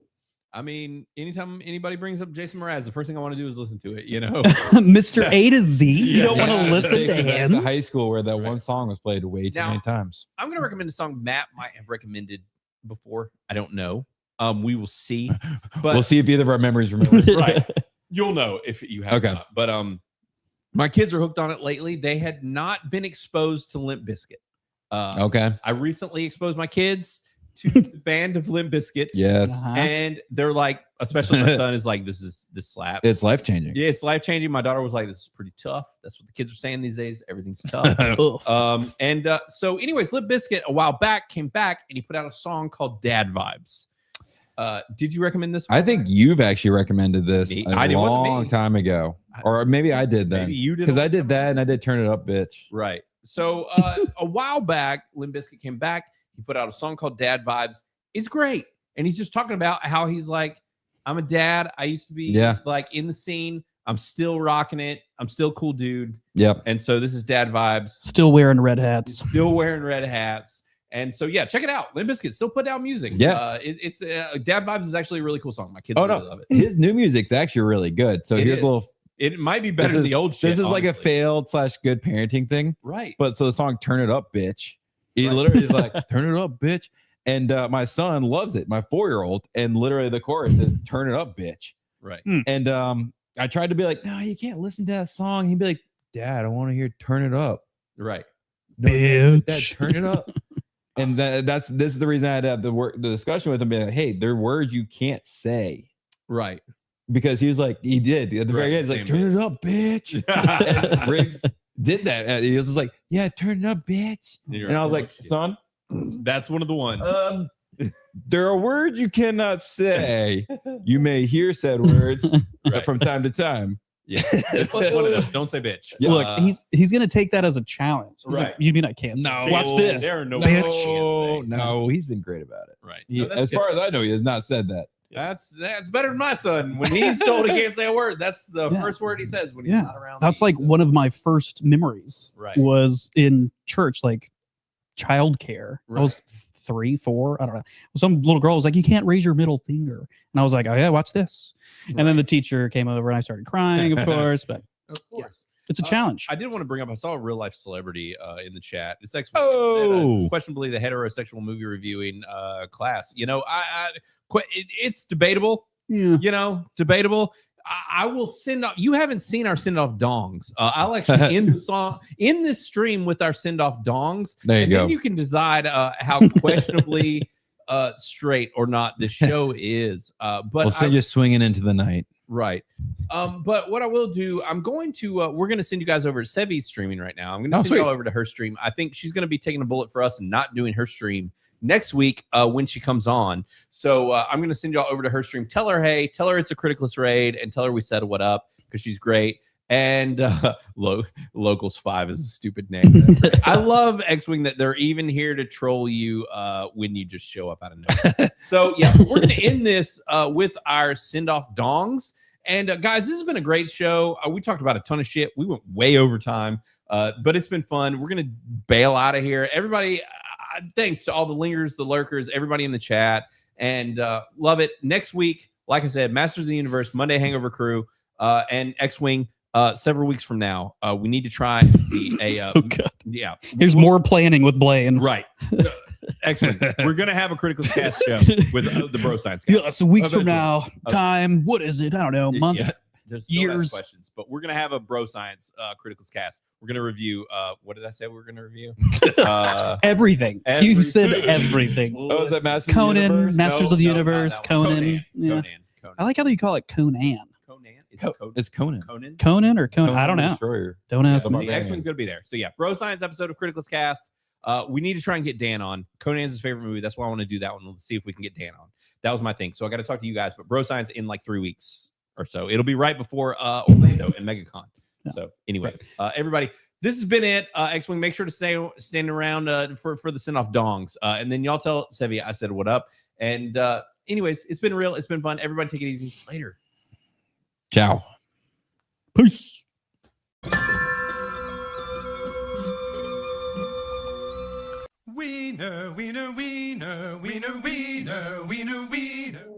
I mean, anytime anybody brings up Jason Mraz, the first thing I want to do is listen to it. Mr. A to Z. You don't want to listen to him. The high school where that one song was played way too many times. I'm going to recommend a song Matt might have recommended before. I don't know. We will see. But we'll see if either of our memories remember. Right. You'll know if you have. Okay. Not. But my kids are hooked on it lately. They had not been exposed to Limp Bizkit. Okay. I recently exposed my kids to the band of Limp Bizkit. Yes. And they're like, especially my son is like, this slap. It's life changing. Yeah, it's life changing. My daughter was like, this is pretty tough. That's what the kids are saying these days. Everything's tough. So anyways, Limp Bizkit a while back came back and he put out a song called Dad Vibes. Did you recommend this? I think you've actually recommended this a long time ago, or maybe I did then. Maybe you did, because I did that and I did Turn It Up, bitch. Right. So a while back, Limp Bizkit came back. He put out a song called Dad Vibes. It's great, and he's just talking about how he's like, I'm a dad. I used to be like in the scene. I'm still rocking it. I'm still a cool dude. Yep. And so this is Dad Vibes. Still wearing red hats. Still wearing red hats. And so, yeah, check it out. Limp Bizkit still put out music. Yeah. It's Dad Vibes is actually a really cool song. My kids really love it. His new music's actually really good. So here's a little. It might be better than the old shit. This is like a failed / good parenting thing. Right. But so the song Turn It Up, bitch. He literally is like, turn it up, bitch. And my son loves it, my 4-year-old. And literally the chorus is turn it up, bitch. Right. And I tried to be like, no, you can't listen to that song. He'd be like, Dad, I want to hear turn it up. Right. No, bitch. Dad, turn it up. And this is the reason I had to have the discussion with him, being like, hey, there are words you can't say. Right. Because he was like, he did at the very end, he's like, turn it up, bitch. And Riggs did that. And he was just like, yeah, turn it up, bitch. And I was like, son, that's one of the ones. There are words you cannot say. You may hear said words from time to time. Yeah. One of them. Don't say bitch. Yeah. Look, he's gonna take that as a challenge. He's right. Like, you mean I can't? No. Watch this. There are no bitch. No, he's been great about it. Right. As far as I know, he has not said that. That's better than my son. When he's told he can't say a word, that's the first word he says when he's not around. That's like one of my first memories. Right. Was in church, like childcare. Right. I was 3, 4, I don't know. Some little girl was like, you can't raise your middle finger. And I was like, oh yeah, watch this. And then the teacher came over and I started crying, of course. But it's a challenge. I did want to bring up, I saw a real life celebrity in the chat. It's questionably the heterosexual movie reviewing class. You know, it's debatable. Yeah. You know, debatable. I will send off. You haven't seen our send off dongs. I'll actually end the song in this stream with our send off dongs. There you go. Then you can decide how questionably straight or not this show is. But we'll send you swinging into the night. Right. But what I will do, I'm going to we're going to send you guys over to Sevi's streaming right now. I'm going to send you all over to her stream. I think she's going to be taking a bullet for us and not doing her stream next week when she comes on. So I'm going to send you all over to her stream. Tell her, hey, tell her it's a Criticless raid, and tell her we said what up because she's great. And Locals 5 is a stupid name. I love X-Wing that they're even here to troll you when you just show up out of nowhere. So yeah, we're going to end this with our send-off dongs. And guys, this has been a great show. We talked about a ton of shit. We went way over time, but it's been fun. We're going to bail out of here. Everybody, thanks to all the lingers, the lurkers, everybody in the chat, and love it. Next week, like I said, Masters of the Universe, Monday Hangover Crew, and X-Wing. Several weeks from now, we need to try and see a yeah. There's more planning with Blaine. Right. Excellent. We're gonna have a Criticless cast show with the Bro Science guys. Yeah, so weeks from now, time. What is it? I don't know. Month, there's years. Questions, but we're gonna have a Bro Science Criticless cast. We're gonna review. What did I say? We're gonna review everything. You said everything. Oh, is that Masters Conan, of the Universe? Masters of the Universe, Conan. Conan. I like how you call it Conan. It's Conan. Conan or Conan? I don't know. Destroyer. Don't ask me. The X-Wing's gonna be there. So yeah, Bro Science episode of Criticless Cast. We need to try and get Dan on. Conan's his favorite movie. That's why I want to do that one. Let's see if we can get Dan on. That was my thing. So I got to talk to you guys. But Bro Science in like 3 weeks or so. It'll be right before Orlando and MegaCon. Yeah. So anyways, everybody, this has been it. X-Wing, make sure to stand around for the send-off dongs. And then y'all tell Sevi I said what up. And anyways, it's been real. It's been fun. Everybody take it easy. Later. Ciao. Peace. Wiener, wiener, wiener, wiener, wiener, wiener, wiener.